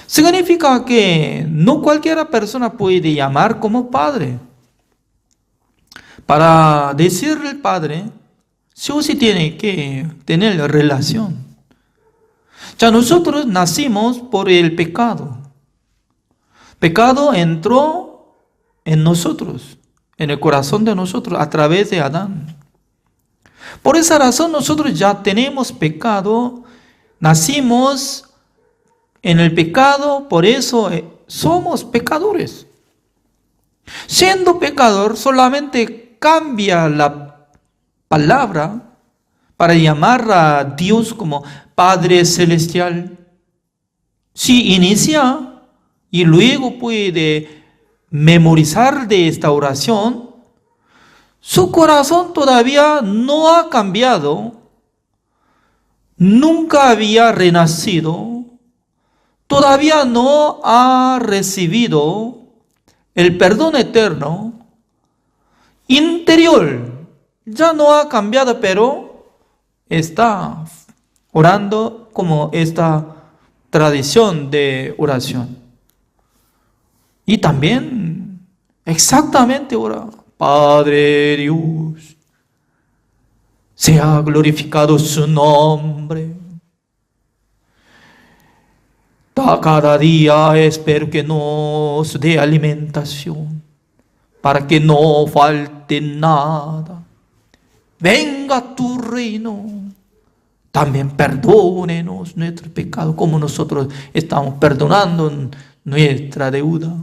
Significa que no cualquier persona puede llamar como padre. Para decirle padre, sí o sí tiene que tener relación. Ya nosotros nacimos por el pecado. Pecado entró en nosotros, en el corazón de nosotros, a través de Adán. Por esa razón nosotros ya tenemos pecado, nacimos en el pecado, por eso somos pecadores. Siendo pecador, solamente cambia la palabra para llamar a Dios como Padre Celestial. Si inicia y luego puede memorizar de esta oración, su corazón todavía no ha cambiado, nunca había renacido, todavía no ha recibido el perdón eterno interior. Ya no ha cambiado, pero está orando como esta tradición de oración. Y también exactamente ora: Padre Dios, sea glorificado su nombre. Cada día espero que nos dé alimentación, para que no falte nada. Venga tu reino. También perdónenos nuestro pecado, como nosotros estamos perdonando nuestra deuda.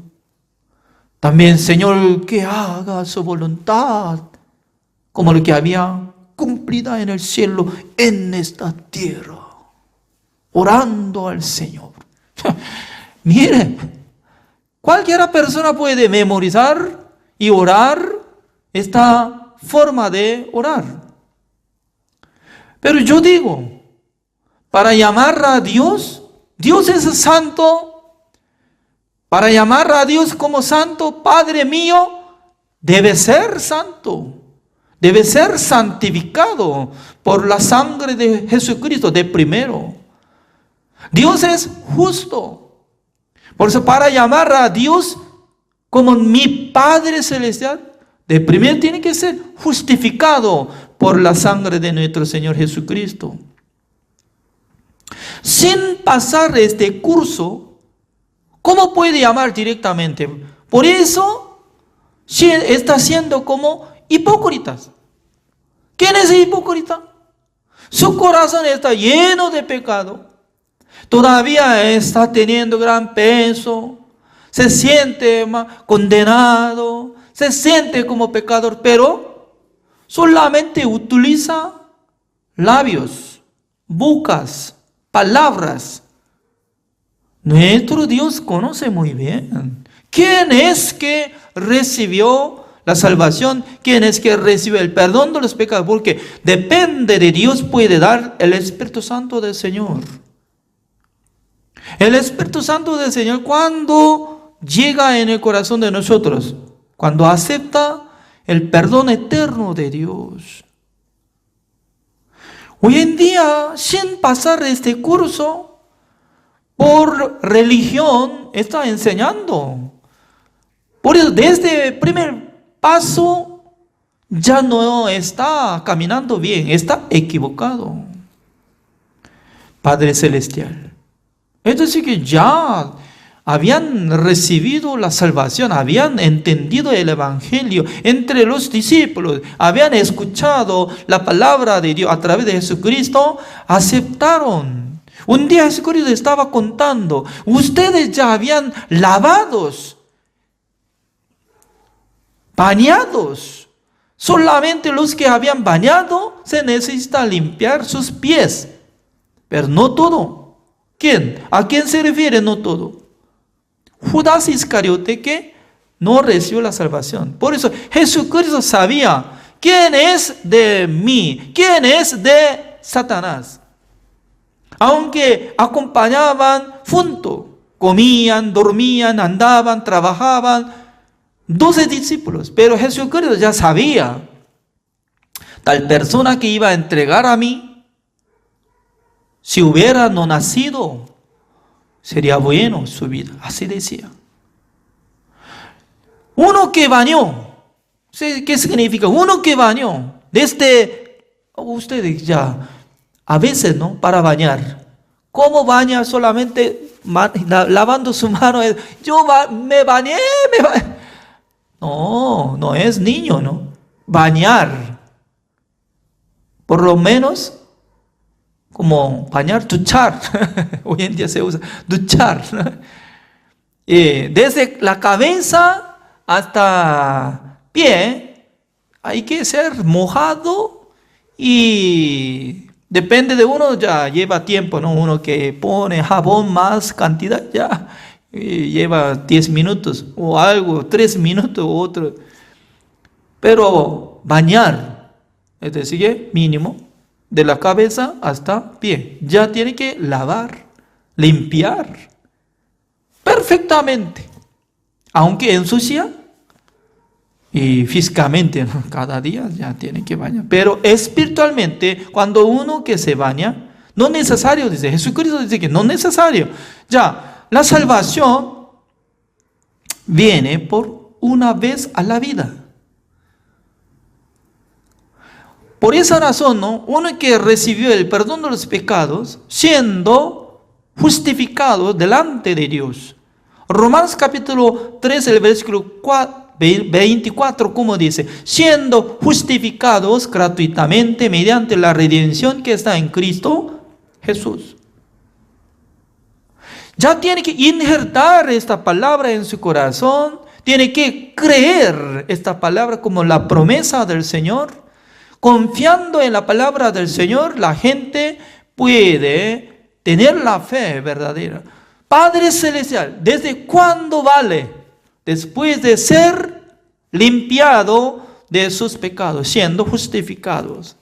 También, Señor, que haga su voluntad, como lo que había cumplida en el cielo, en esta tierra. Orando al Señor. Mire, cualquiera persona puede memorizar y orar esta forma de orar. Pero yo digo, para llamar a Dios, Dios es santo. Para llamar a Dios como santo, Padre mío, debe ser santo. Debe ser santificado por la sangre de Jesucristo de primero. Dios es justo. Por eso, para llamar a Dios como mi Padre Celestial, de primero tiene que ser justificado por la sangre de nuestro Señor Jesucristo. Sin pasar este curso, ¿cómo puede llamar directamente? Por eso está siendo como hipócritas. ¿Quién es hipócrita? Su corazón está lleno de pecado. Todavía está teniendo gran peso. Se siente condenado. Se siente como pecador, pero solamente utiliza labios, bocas, palabras. Nuestro Dios conoce muy bien quién es que recibió la salvación, quién es que recibe el perdón de los pecados, porque depende de Dios, puede dar el Espíritu Santo del Señor. El Espíritu Santo del Señor, cuando llega en el corazón de nosotros, cuando acepta el perdón eterno de Dios. Hoy en día, sin pasar este curso, por religión, está enseñando. Por eso, desde el primer paso, ya no está caminando bien, está equivocado. Padre Celestial. Es decir, que ya habían recibido la salvación, habían entendido el Evangelio entre los discípulos, habían escuchado la palabra de Dios a través de Jesucristo, aceptaron. Un día Jesucristo estaba contando, ustedes ya habían lavados, bañados. Solamente los que habían bañado se necesita limpiar sus pies, pero no todo. ¿Quién? ¿A quién se refiere no todo? Judas Iscariote, que no recibió la salvación. Por eso Jesucristo sabía quién es de mí, quién es de Satanás. Aunque acompañaban juntos, comían, dormían, andaban, trabajaban, 12 discípulos. Pero Jesucristo ya sabía, tal persona que iba a entregar a mí, si hubiera no nacido, sería bueno su vida. Así decía. Uno que bañó. ¿Qué significa? Uno que bañó. Desde ustedes ya, a veces, ¿no? Para bañar, ¿Cómo baña solamente lavando su mano? Me bañé. No, no es niño, ¿no? Bañar. Por lo menos, como bañar, duchar. Hoy en día se usa duchar. Desde la cabeza hasta pie, hay que ser mojado y depende de uno, ya lleva tiempo, ¿no? Uno que pone jabón más cantidad, ya lleva 10 minutos o algo, 3 minutos o otro. Pero bañar, es decir, mínimo, de la cabeza hasta pie, ya tiene que lavar, limpiar perfectamente, aunque ensucia y físicamente, ¿no? Cada día ya tiene que bañar, pero espiritualmente, cuando uno que se baña, no es necesario, dice Jesucristo, dice que no es necesario. Ya, la salvación viene por una vez a la vida. Por esa razón, ¿no? Uno que recibió el perdón de los pecados, siendo justificado delante de Dios. Romanos capítulo 3, el versículo 24, como dice, siendo justificados gratuitamente mediante la redención que está en Cristo Jesús. Ya tiene que injertar esta palabra en su corazón, tiene que creer esta palabra como la promesa del Señor. Confiando en la palabra del Señor, la gente puede tener la fe verdadera. Padre Celestial, ¿desde cuándo vale? Después de ser limpiado de sus pecados, siendo justificados.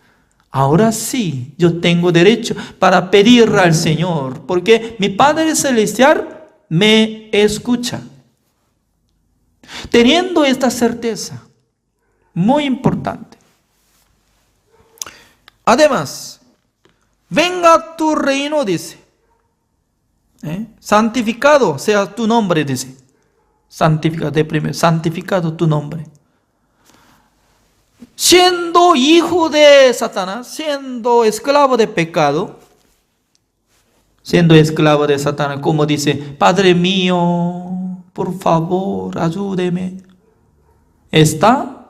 Ahora sí, yo tengo derecho para pedir al Señor, porque mi Padre Celestial me escucha. Teniendo esta certeza, muy importante. Además, venga tu reino, dice. Santificado sea tu nombre, dice. Santificado tu nombre. Siendo hijo de Satanás, siendo esclavo de pecado, siendo esclavo de Satanás, como dice, Padre mío, por favor, ayúdeme. Está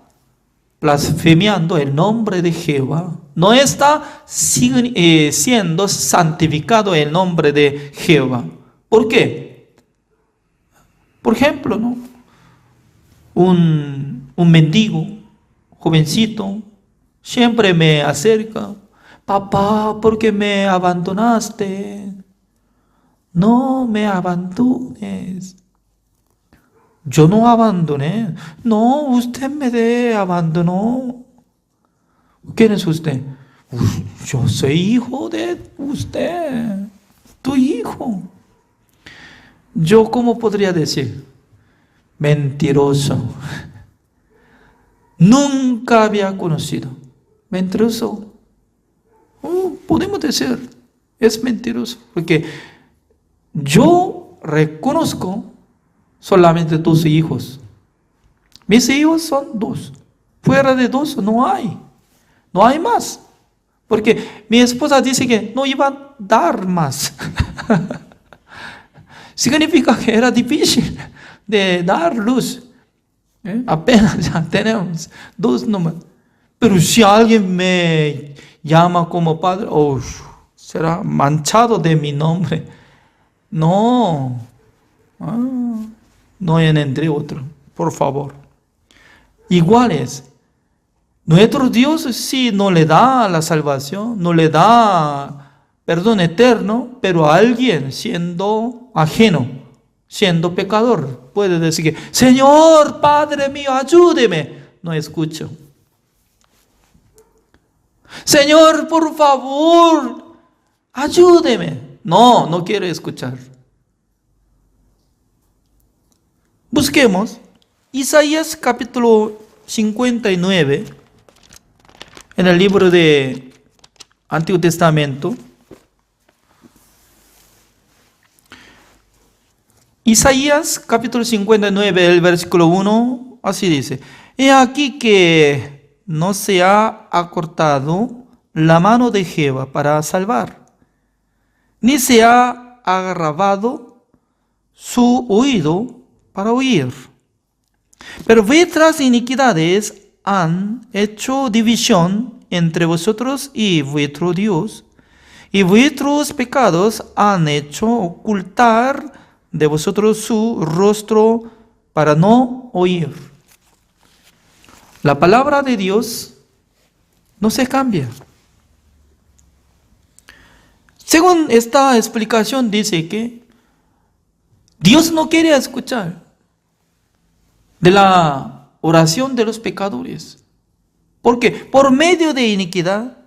blasfemiando el nombre de Jehová. No está siendo santificado el nombre de Jehová. ¿Por qué? Por ejemplo, ¿no? Un mendigo, jovencito, siempre me acerca. Papá, ¿por qué me abandonaste? No me abandones. Yo no abandoné. No, usted me abandonó. ¿Quién es usted? Yo soy hijo de usted, tu hijo. Yo, ¿cómo podría decir? Mentiroso. Nunca había conocido. Mentiroso. Podemos decir, es mentiroso. Porque yo reconozco solamente 2 hijos. Mis hijos son 2. Fuera de 2 no hay. No hay más. Porque mi esposa dice que no iba a dar más. Significa que era difícil de dar luz. Apenas ya tenemos 2 nomás. Pero si alguien me llama como padre, será manchado de mi nombre. No. No entre otro, por favor. Igual es. Nuestro Dios sí no le da la salvación, no le da perdón eterno, pero a alguien siendo ajeno, siendo pecador, puede decir que, Señor, Padre mío, ayúdeme. No escucho. Señor, por favor, ayúdeme. No quiero escuchar. Busquemos Isaías capítulo 59, en el libro de Antiguo Testamento. Isaías capítulo 59, el versículo 1, así dice: He aquí que no se ha acortado la mano de Jehová para salvar, ni se ha agravado su oído para oír. Pero vuestras iniquidades han hecho división entre vosotros y vuestro Dios, y vuestros pecados han hecho ocultar de vosotros su rostro para no oír. La palabra de Dios no se cambia. Según esta explicación dice que Dios no quiere escuchar de la oración de los pecadores. Porque por medio de iniquidad,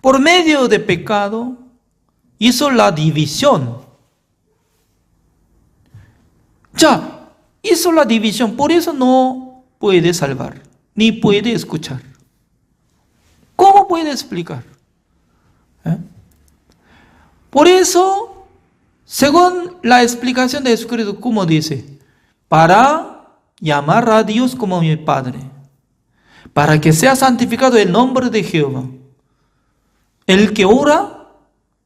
por medio de pecado, hizo la división. Ya, hizo la división, por eso no puede salvar, ni puede escuchar. ¿Cómo puede explicar? Por eso, según la explicación de Jesucristo, ¿cómo dice? Para llamar a Dios como mi Padre, para que sea santificado el nombre de Jehová. El que ora,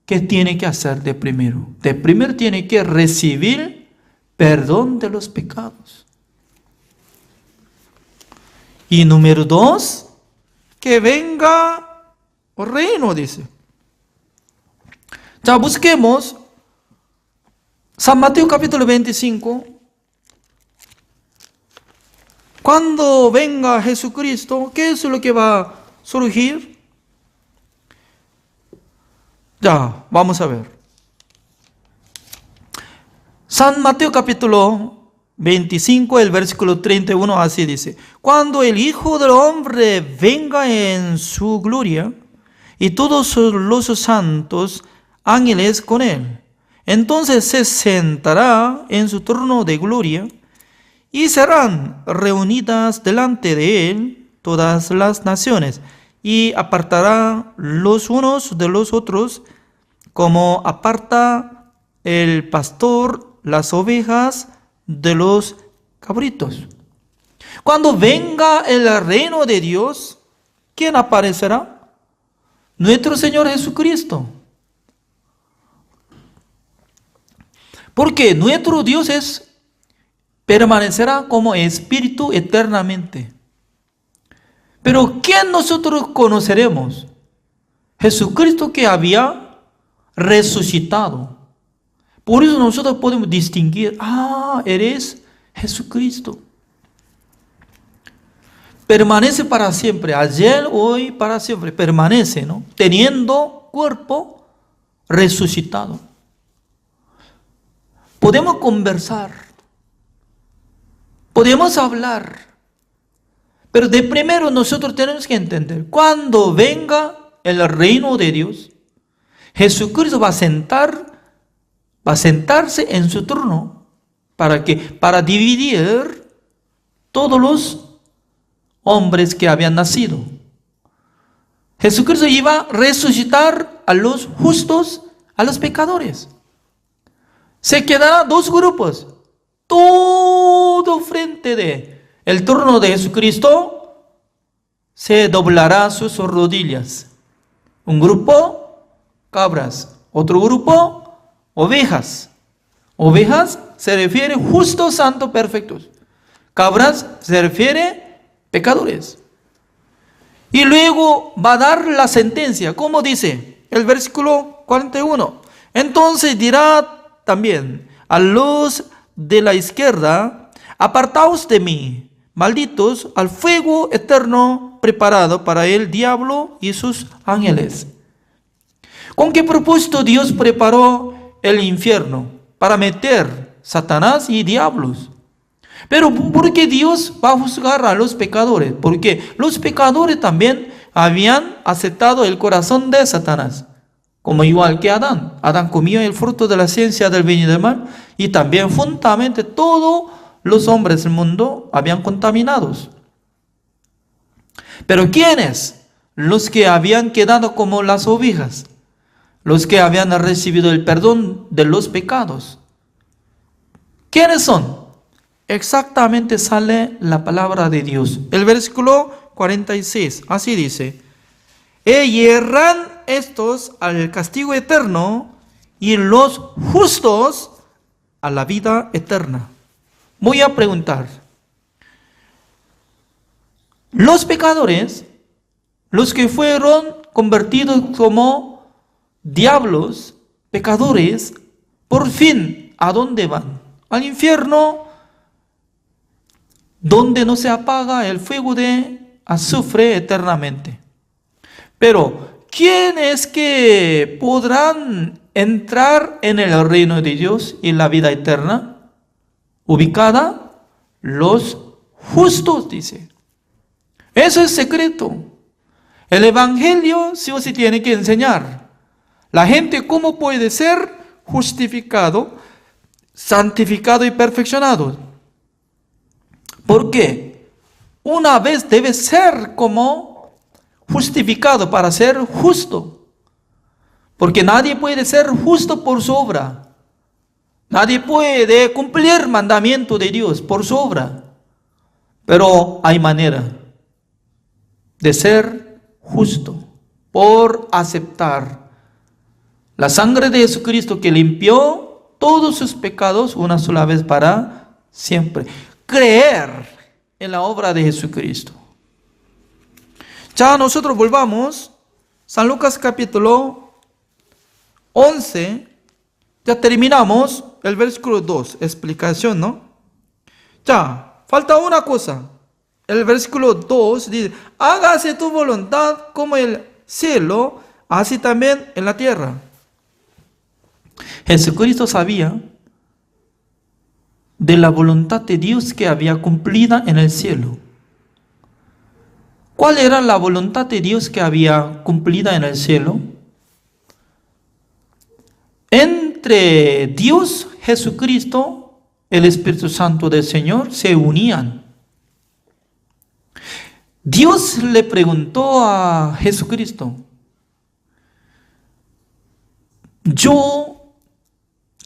¿qué tiene que hacer de primero? De primero tiene que recibir perdón de los pecados. Y número 2, que venga el reino, dice. Ya busquemos San Mateo capítulo 25. Cuando venga Jesucristo, ¿qué es lo que va a surgir? Ya, vamos a ver. San Mateo capítulo 25, el versículo 31, así dice: cuando el Hijo del Hombre venga en su gloria, y todos los santos ángeles con él, entonces se sentará en su trono de gloria, y serán reunidas delante de él todas las naciones, y apartará los unos de los otros, como aparta el pastor las ovejas de los cabritos. Cuando venga el reino de Dios, ¿quién aparecerá? Nuestro Señor Jesucristo. Porque nuestro Dios permanecerá como espíritu eternamente. Pero ¿quién nosotros conoceremos? Jesucristo, que había resucitado. Por eso nosotros podemos distinguir: eres Jesucristo. Permanece para siempre, ayer, hoy, para siempre, permanece, ¿no? Teniendo cuerpo resucitado. Podemos conversar, podemos hablar, pero de primero nosotros tenemos que entender: cuando venga el reino de Dios, Jesucristo va a sentarse en su trono. ¿Para qué? Para dividir todos los hombres que habían nacido. Jesucristo iba a resucitar a los justos, a los pecadores. Se quedarán dos grupos. Todo frente de el trono de Jesucristo se doblará sus rodillas. Un grupo, cabras. Otro grupo, ovejas. Ovejas se refiere justos, santos, perfectos. Cabras se refiere pecadores. Y luego va a dar la sentencia. ¿Cómo dice? El versículo 41. Entonces dirá también a los de la izquierda: apartaos de mí, malditos, al fuego eterno preparado para el diablo y sus ángeles. ¿Con qué propósito Dios preparó el infierno? Para meter Satanás y diablos. Pero ¿por qué Dios va a juzgar a los pecadores? Porque los pecadores también habían aceptado el corazón de Satanás, como igual que Adán. Adán comió el fruto de la ciencia del bien y del mal, y también juntamente todos los hombres del mundo habían contaminados. Pero ¿quiénes? Los que habían quedado como las ovejas, los que habían recibido el perdón de los pecados. ¿Quiénes son? Exactamente sale la palabra de Dios. El versículo 46, así dice: y llegarán estos al castigo eterno, y los justos a la vida eterna. Voy a preguntar, los pecadores, los que fueron convertidos como diablos, pecadores, por fin, ¿a dónde van? Al infierno, donde no se apaga el fuego de azufre eternamente. Pero, ¿quiénes que podrán entrar en el reino de Dios y la vida eterna? Ubicada, los justos, dice. Eso es secreto. El Evangelio sí o sí tiene que enseñar. La gente cómo puede ser justificado, santificado y perfeccionado. ¿Por qué? Una vez debe ser como justificado para ser justo. Porque nadie puede ser justo por su obra. Nadie puede cumplir el mandamiento de Dios por su obra. Pero hay manera de ser justo por aceptar la sangre de Jesucristo que limpió todos sus pecados una sola vez para siempre. Creer en la obra de Jesucristo. Ya nosotros volvamos. San Lucas capítulo 11. Ya terminamos el versículo 2. Explicación, ¿no? Ya, falta una cosa. El versículo 2 dice: hágase tu voluntad como el cielo, así también en la tierra. Jesucristo sabía de la voluntad de Dios que había cumplida en el cielo. ¿Cuál era la voluntad de Dios que había cumplida en el cielo? Entre Dios, Jesucristo, el Espíritu Santo del Señor se unían. Dios le preguntó a Jesucristo: yo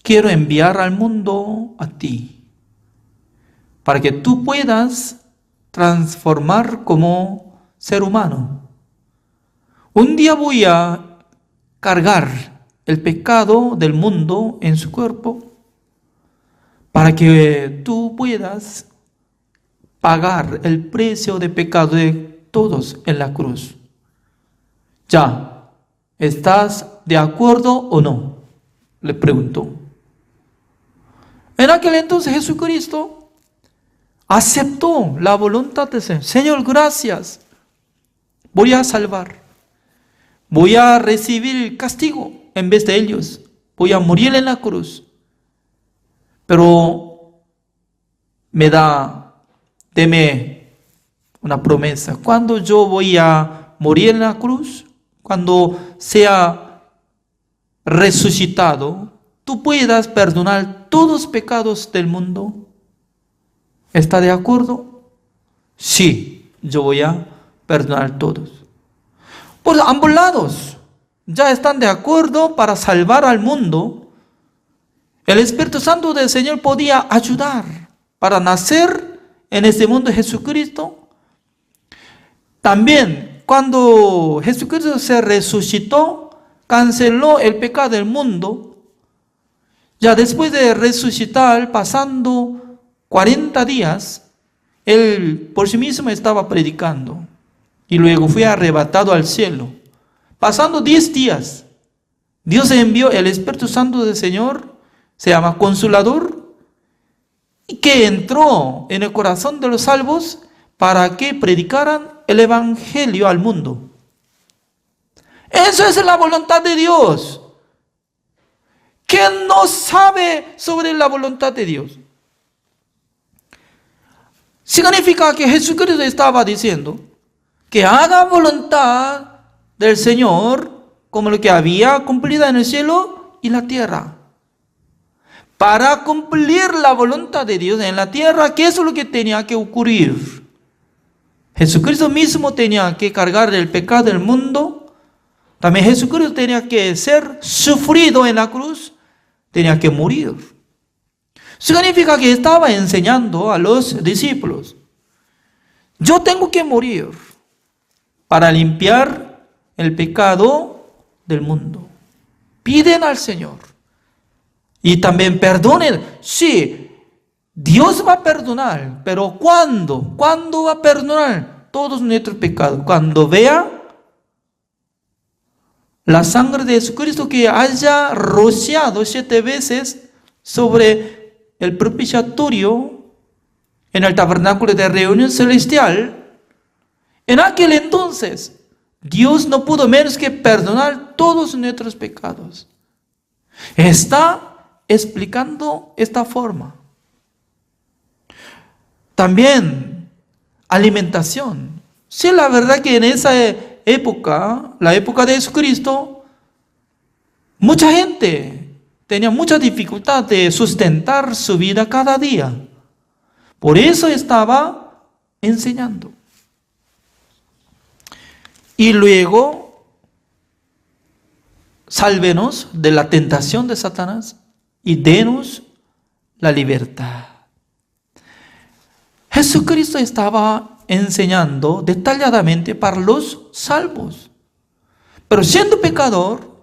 quiero enviar al mundo a ti, para que tú puedas transformar como ser humano. Un día voy a cargar el pecado del mundo en su cuerpo, para que tú puedas pagar el precio de pecado de todos en la cruz. Ya, ¿estás de acuerdo o no?, le preguntó. En aquel entonces Jesucristo aceptó la voluntad de Señor. Señor, gracias. Voy a salvar. Voy a recibir el castigo en vez de ellos. Voy a morir en la cruz. Pero deme una promesa. Cuando yo voy a morir en la cruz, cuando sea resucitado, tú puedas perdonar todos los pecados del mundo. ¿Está de acuerdo? Sí, yo voy a perdonar todos. Por ambos lados ya están de acuerdo para salvar al mundo. El Espíritu Santo del Señor podía ayudar para nacer en este mundo de Jesucristo. También cuando Jesucristo se resucitó, canceló el pecado del mundo. Ya después de resucitar, pasando 40 días, Él por sí mismo estaba predicando. Y luego fue arrebatado al cielo. Pasando 10 días, Dios envió el Espíritu Santo del Señor, se llama Consolador, y que entró en el corazón de los salvos para que predicaran el Evangelio al mundo. Eso es la voluntad de Dios. ¿Quién no sabe sobre la voluntad de Dios? Significa que Jesucristo estaba diciendo que haga voluntad del Señor como lo que había cumplido en el cielo y la tierra. Para cumplir la voluntad de Dios en la tierra, ¿qué es lo que tenía que ocurrir? Jesucristo mismo tenía que cargar el pecado del mundo. También Jesucristo tenía que ser sufrido en la cruz. Tenía que morir. Significa que estaba enseñando a los discípulos: yo tengo que morir para limpiar el pecado del mundo. Piden al Señor: Y también perdonen. Sí, Dios va a perdonar, pero ¿cuándo? ¿Cuándo va a perdonar todos nuestros pecados? Cuando vea la sangre de Jesucristo que haya rociado 7 veces sobre el propiciatorio en el tabernáculo de reunión celestial. En aquel entonces, Dios no pudo menos que perdonar todos nuestros pecados. Está explicando esta forma. También alimentación. Sí, la verdad que en esa época, la época de Jesucristo, mucha gente tenía mucha dificultad de sustentar su vida cada día. Por eso estaba enseñando. Y luego, sálvenos de la tentación de Satanás y denos la libertad. Jesucristo estaba enseñando detalladamente para los salvos. Pero siendo pecador,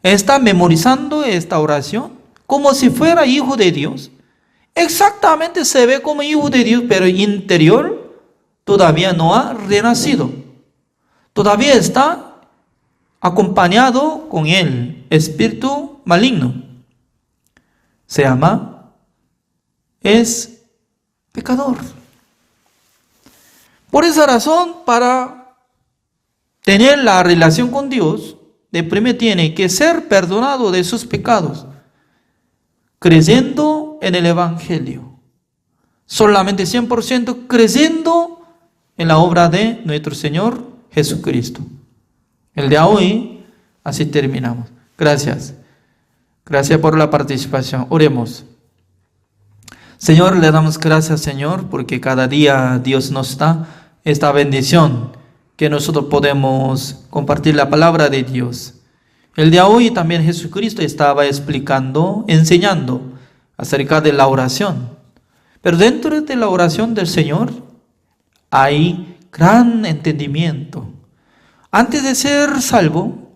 está memorizando esta oración como si fuera hijo de Dios. Exactamente se ve como hijo de Dios, pero interior todavía no ha renacido. Todavía está acompañado con el espíritu maligno. Es pecador. Por esa razón, para tener la relación con Dios, de primero tiene que ser perdonado de sus pecados, creyendo en el Evangelio. Solamente 100% creyendo en la obra de nuestro Señor Jesucristo. El día de hoy, así terminamos. Gracias. Gracias por la participación. Oremos. Señor, le damos gracias, Señor, porque cada día Dios nos da esta bendición, que nosotros podemos compartir la palabra de Dios. El día de hoy también Jesucristo estaba explicando, enseñando acerca de la oración. Pero dentro de la oración del Señor hay gran entendimiento. Antes de ser salvo,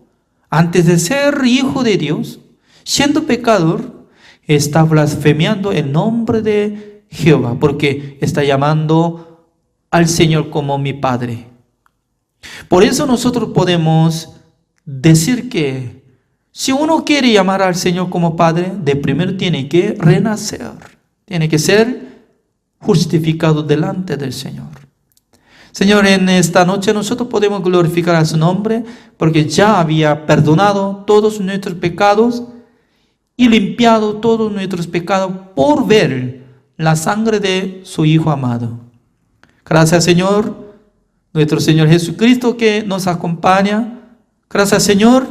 antes de ser hijo de Dios, siendo pecador, está blasfemiando el nombre de Jehová, porque está llamando al Señor como mi Padre. Por eso nosotros podemos decir que si uno quiere llamar al Señor como Padre, de primero tiene que renacer, tiene que ser justificado delante del Señor. Señor, en esta noche nosotros podemos glorificar a su nombre, porque ya había perdonado todos nuestros pecados y limpiado todos nuestros pecados por ver la sangre de su Hijo amado. Gracias, Señor, nuestro Señor Jesucristo que nos acompaña. Gracias, Señor,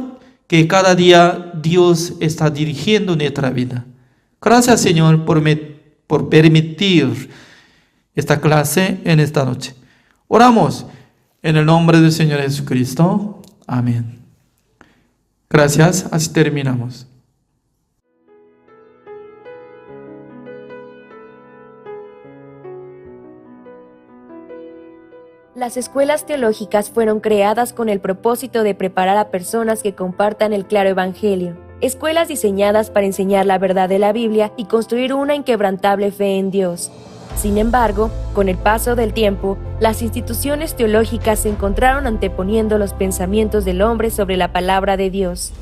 que cada día Dios está dirigiendo nuestra vida. Gracias, Señor, por permitir esta clase en esta noche. Oramos en el nombre del Señor Jesucristo. Amén. Gracias, así terminamos. Las escuelas teológicas fueron creadas con el propósito de preparar a personas que compartan el claro evangelio. Escuelas diseñadas para enseñar la verdad de la Biblia y construir una inquebrantable fe en Dios. Sin embargo, con el paso del tiempo, las instituciones teológicas se encontraron anteponiendo los pensamientos del hombre sobre la palabra de Dios.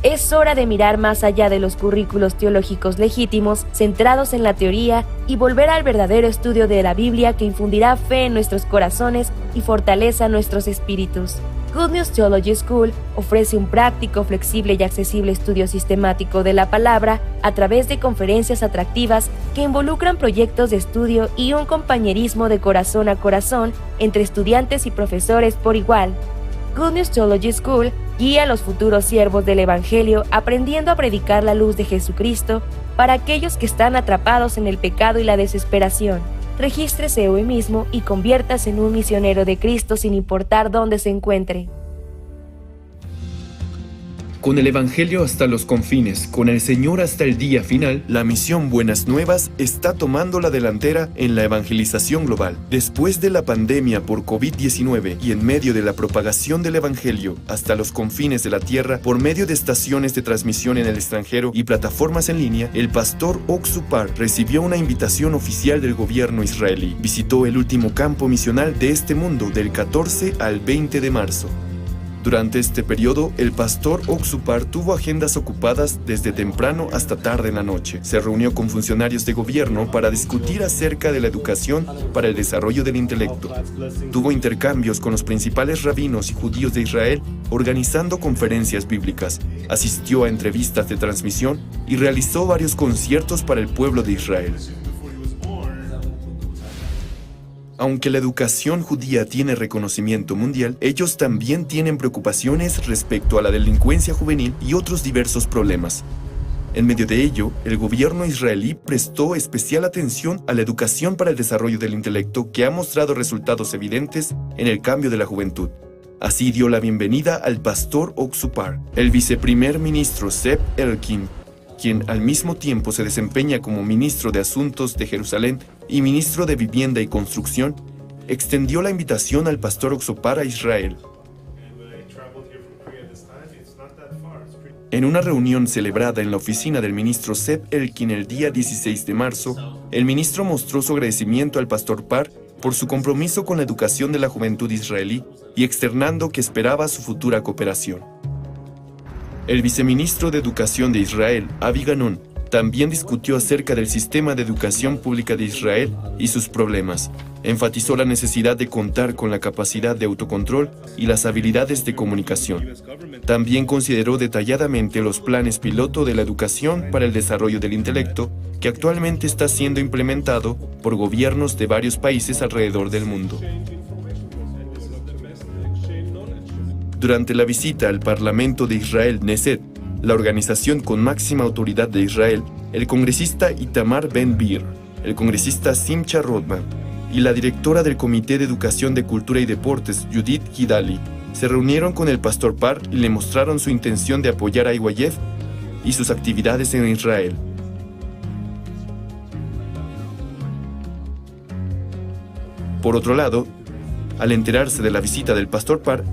Es hora de mirar más allá de los currículos teológicos legítimos, centrados en la teoría, y volver al verdadero estudio de la Biblia que infundirá fe en nuestros corazones y fortaleza nuestros espíritus. Good News Theology School ofrece un práctico, flexible y accesible estudio sistemático de la palabra a través de conferencias atractivas que involucran proyectos de estudio y un compañerismo de corazón a corazón entre estudiantes y profesores por igual. Good News Theology School guía a los futuros siervos del Evangelio aprendiendo a predicar la luz de Jesucristo para aquellos que están atrapados en el pecado y la desesperación. Regístrese hoy mismo y conviértase en un misionero de Cristo sin importar dónde se encuentre. Con el Evangelio hasta los confines, con el Señor hasta el día final, la misión Buenas Nuevas está tomando la delantera en la evangelización global. Después de la pandemia por COVID-19 y en medio de la propagación del Evangelio hasta los confines de la tierra por medio de estaciones de transmisión en el extranjero y plataformas en línea, el pastor Oxupar recibió una invitación oficial del gobierno israelí. Visitó el último campo misional de este mundo del 14 al 20 de marzo. Durante este periodo, el pastor Oxupar tuvo agendas ocupadas desde temprano hasta tarde en la noche. Se reunió con funcionarios de gobierno para discutir acerca de la educación para el desarrollo del intelecto. Tuvo intercambios con los principales rabinos y judíos de Israel, organizando conferencias bíblicas. Asistió a entrevistas de transmisión y realizó varios conciertos para el pueblo de Israel. Aunque la educación judía tiene reconocimiento mundial, ellos también tienen preocupaciones respecto a la delincuencia juvenil y otros diversos problemas. En medio de ello, el gobierno israelí prestó especial atención a la educación para el desarrollo del intelecto, que ha mostrado resultados evidentes en el cambio de la juventud. Así dio la bienvenida al pastor Oxupar. El viceprimer ministro Zeev Elkin, quien al mismo tiempo se desempeña como ministro de Asuntos de Jerusalén y ministro de Vivienda y Construcción, extendió la invitación al pastor Oxupar a Israel. En una reunión celebrada en la oficina del ministro Zeev Elkin el día 16 de marzo, el ministro mostró su agradecimiento al pastor Par por su compromiso con la educación de la juventud israelí y externando que esperaba su futura cooperación. El viceministro de Educación de Israel, Avi Ganon, también discutió acerca del sistema de educación pública de Israel y sus problemas. Enfatizó la necesidad de contar con la capacidad de autocontrol y las habilidades de comunicación. También consideró detalladamente los planes piloto de la educación para el desarrollo del intelecto, que actualmente está siendo implementado por gobiernos de varios países alrededor del mundo. Durante la visita al Parlamento de Israel, Knesset, la organización con máxima autoridad de Israel, el congresista Itamar Ben-Gvir, el congresista Simcha Rodman y la directora del Comité de Educación de Cultura y Deportes, Judith Gidali, se reunieron con el pastor Par y le mostraron su intención de apoyar a IYF y sus actividades en Israel. Por otro lado, al enterarse de la visita del pastor Par,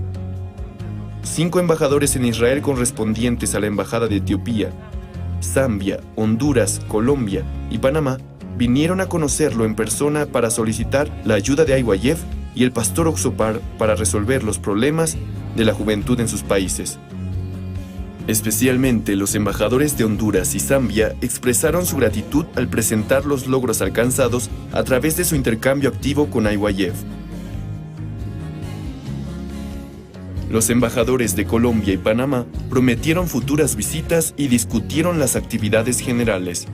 5 embajadores en Israel correspondientes a la Embajada de Etiopía, Zambia, Honduras, Colombia y Panamá vinieron a conocerlo en persona para solicitar la ayuda de IYF y el pastor Oxupar para resolver los problemas de la juventud en sus países. Especialmente los embajadores de Honduras y Zambia expresaron su gratitud al presentar los logros alcanzados a través de su intercambio activo con IYF. Los embajadores de Colombia y Panamá prometieron futuras visitas y discutieron las actividades generales.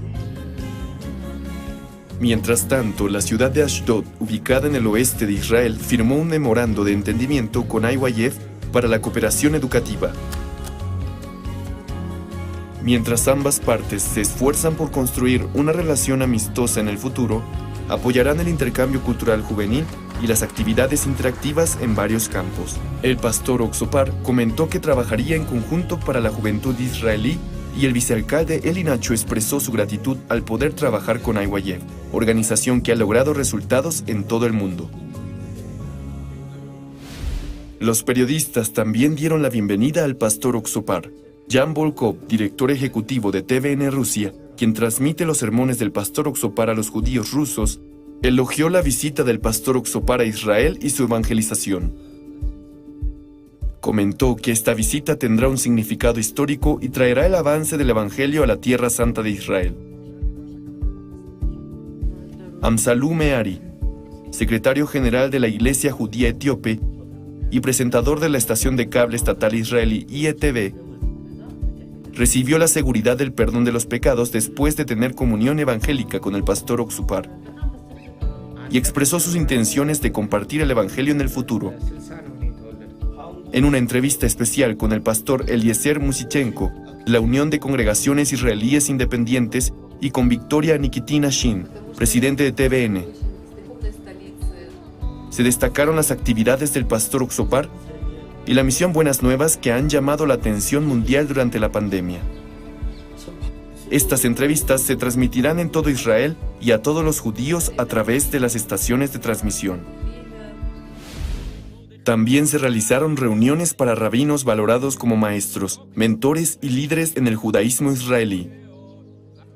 Mientras tanto, la ciudad de Ashdod, ubicada en el oeste de Israel, firmó un memorando de entendimiento con IYF para la cooperación educativa. Mientras ambas partes se esfuerzan por construir una relación amistosa en el futuro, apoyarán el intercambio cultural juvenil y las actividades interactivas en varios campos. El pastor Oxupar comentó que trabajaría en conjunto para la juventud israelí y el vicealcalde Eli Nacho expresó su gratitud al poder trabajar con IYF, organización que ha logrado resultados en todo el mundo. Los periodistas también dieron la bienvenida al pastor Oxupar. Jan Volkov, director ejecutivo de TVN Rusia, quien transmite los sermones del pastor Oxupar a los judíos rusos, elogió la visita del pastor Oxupar a Israel y su evangelización. Comentó que esta visita tendrá un significado histórico y traerá el avance del Evangelio a la Tierra Santa de Israel. Amsalú Meari, secretario general de la Iglesia Judía Etíope y presentador de la estación de cable estatal israelí IETV, recibió la seguridad del perdón de los pecados después de tener comunión evangélica con el pastor Oxupar y expresó sus intenciones de compartir el Evangelio en el futuro. En una entrevista especial con el pastor Eliezer Musichenko, la Unión de Congregaciones Israelíes Independientes, y con Victoria Nikitina Shin, presidente de TVN, se destacaron las actividades del pastor Oxupar y la misión Buenas Nuevas que han llamado la atención mundial durante la pandemia. Estas entrevistas se transmitirán en todo Israel y a todos los judíos a través de las estaciones de transmisión. También se realizaron reuniones para rabinos valorados como maestros, mentores y líderes en el judaísmo israelí.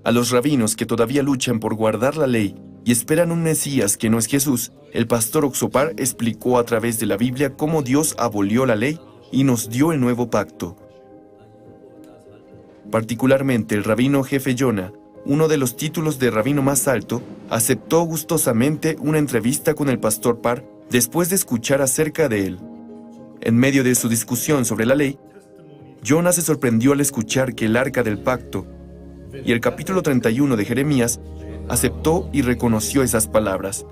A los rabinos que todavía luchan por guardar la ley y esperan un Mesías que no es Jesús, el pastor Oxopar explicó a través de la Biblia cómo Dios abolió la ley y nos dio el nuevo pacto. Particularmente el rabino jefe Yona, uno de los títulos de rabino más alto, aceptó gustosamente una entrevista con el pastor Parr después de escuchar acerca de él. En medio de su discusión sobre la ley, Yona se sorprendió al escuchar que el arca del pacto y el capítulo 31 de Jeremías aceptó y reconoció esas palabras.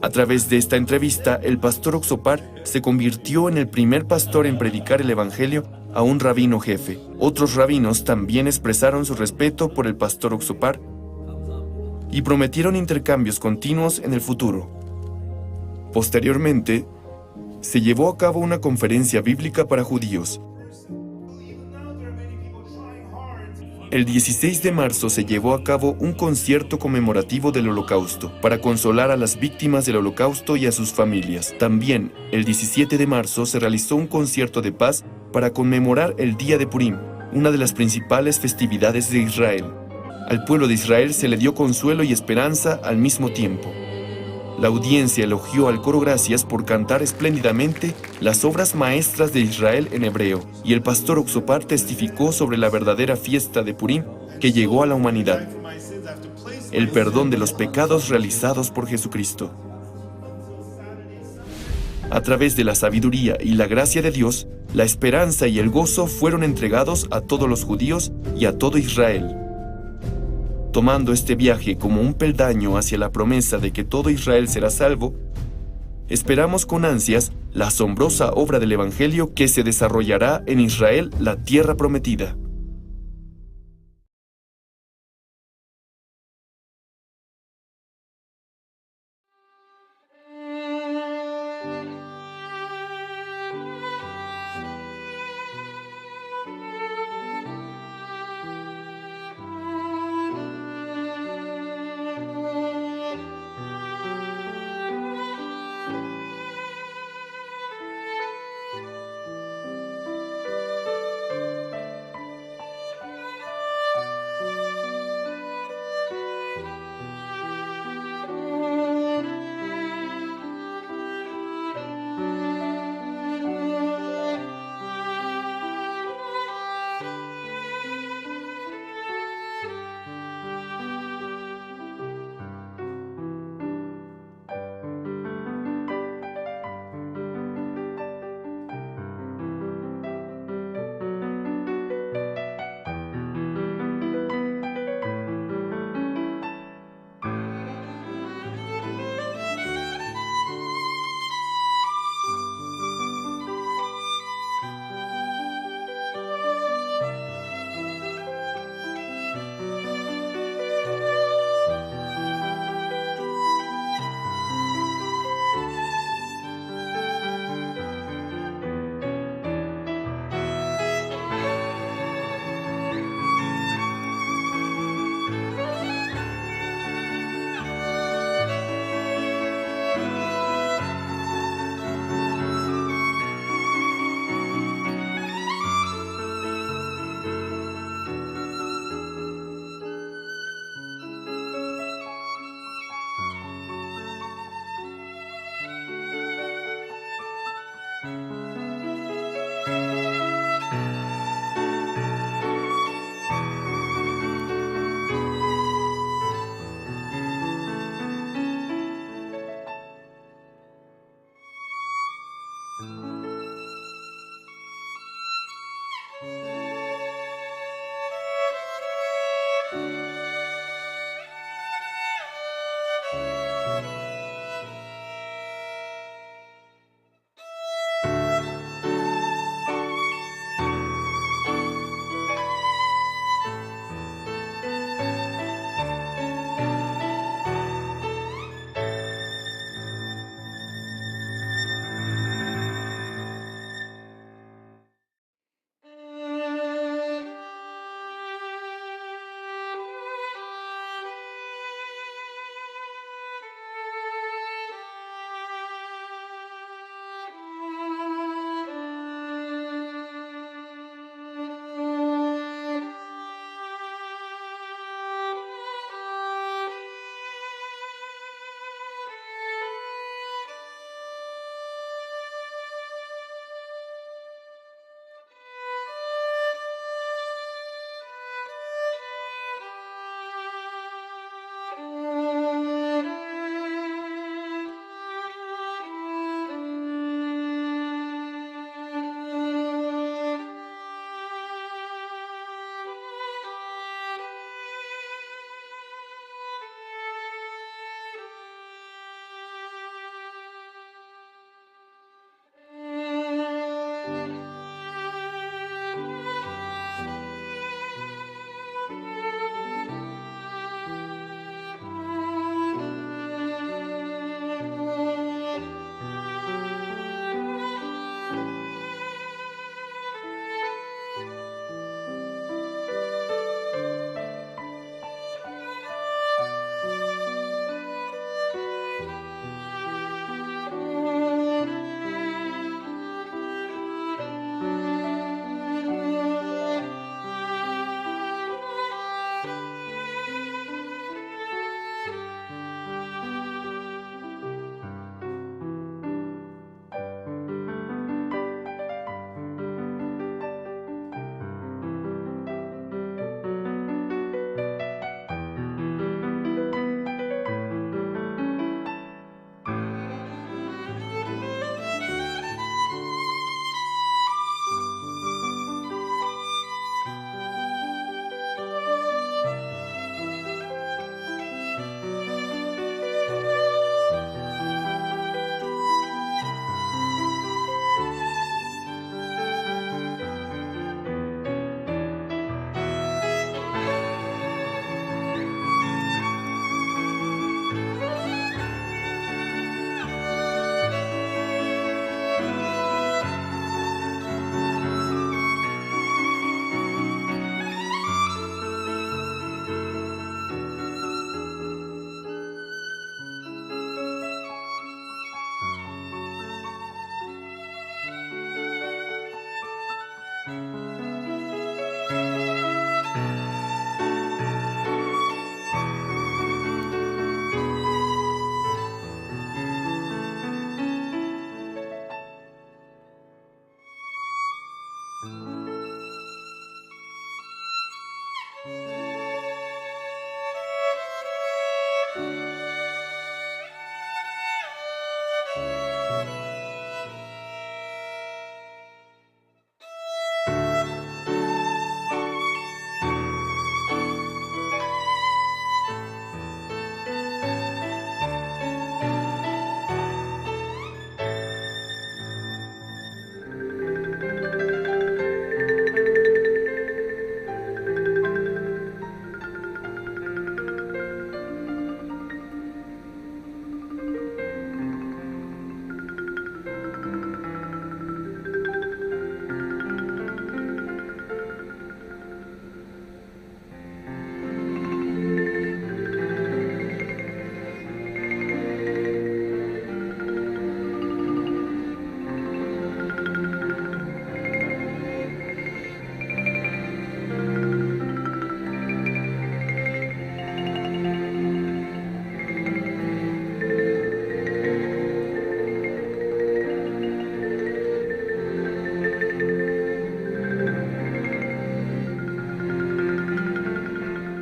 A través de esta entrevista, el pastor Oxopar se convirtió en el primer pastor en predicar el evangelio a un rabino jefe. Otros rabinos también expresaron su respeto por el pastor Oxopar y prometieron intercambios continuos en el futuro. Posteriormente, se llevó a cabo una conferencia bíblica para judíos. El 16 de marzo se llevó a cabo un concierto conmemorativo del Holocausto para consolar a las víctimas del Holocausto y a sus familias. También, el 17 de marzo se realizó un concierto de paz para conmemorar el Día de Purim, una de las principales festividades de Israel. Al pueblo de Israel se le dio consuelo y esperanza al mismo tiempo. La audiencia elogió al coro Gracias por cantar espléndidamente las obras maestras de Israel en hebreo, y el pastor Oxopar testificó sobre la verdadera fiesta de Purim que llegó a la humanidad, el perdón de los pecados realizados por Jesucristo. A través de la sabiduría y la gracia de Dios, la esperanza y el gozo fueron entregados a todos los judíos y a todo Israel. Tomando este viaje como un peldaño hacia la promesa de que todo Israel será salvo, esperamos con ansias la asombrosa obra del Evangelio que se desarrollará en Israel, la tierra prometida.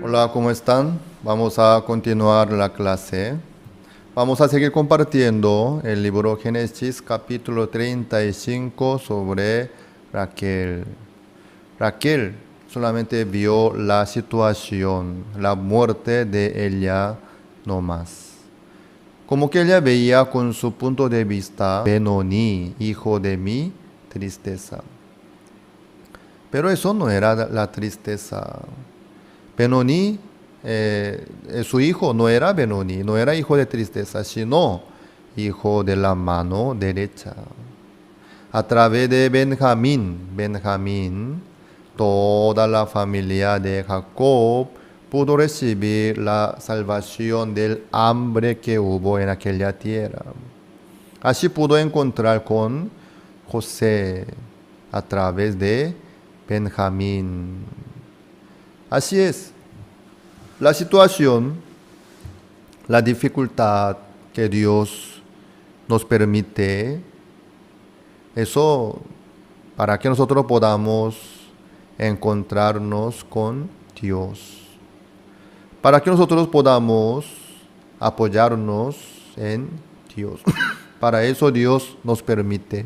Hola, ¿cómo están? Vamos a continuar la clase. Vamos a seguir compartiendo el libro Génesis capítulo 35 sobre Raquel. Raquel solamente vio la situación, la muerte de ella no más. Como que ella veía con su punto de vista, Benoni, hijo de mi tristeza. Pero eso no era la tristeza. Benoni, su hijo no era Benoni, no era hijo de tristeza, sino hijo de la mano derecha. A través de Benjamín, toda la familia de Jacob pudo recibir la salvación del hambre que hubo en aquella tierra. Así pudo encontrar con José a través de Benjamín. Así es, la situación, la dificultad que Dios nos permite, eso para que nosotros podamos encontrarnos con Dios, para que nosotros podamos apoyarnos en Dios. Para eso Dios nos permite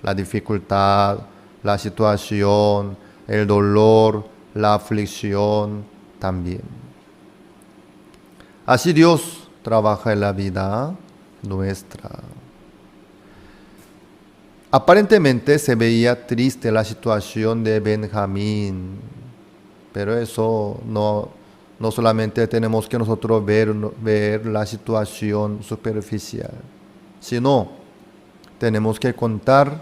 la dificultad, la situación, el dolor, la aflicción también. Así Dios trabaja en la vida nuestra. Aparentemente se veía triste la situación de Benjamín, pero eso no solamente tenemos que nosotros ver la situación superficial, sino tenemos que contar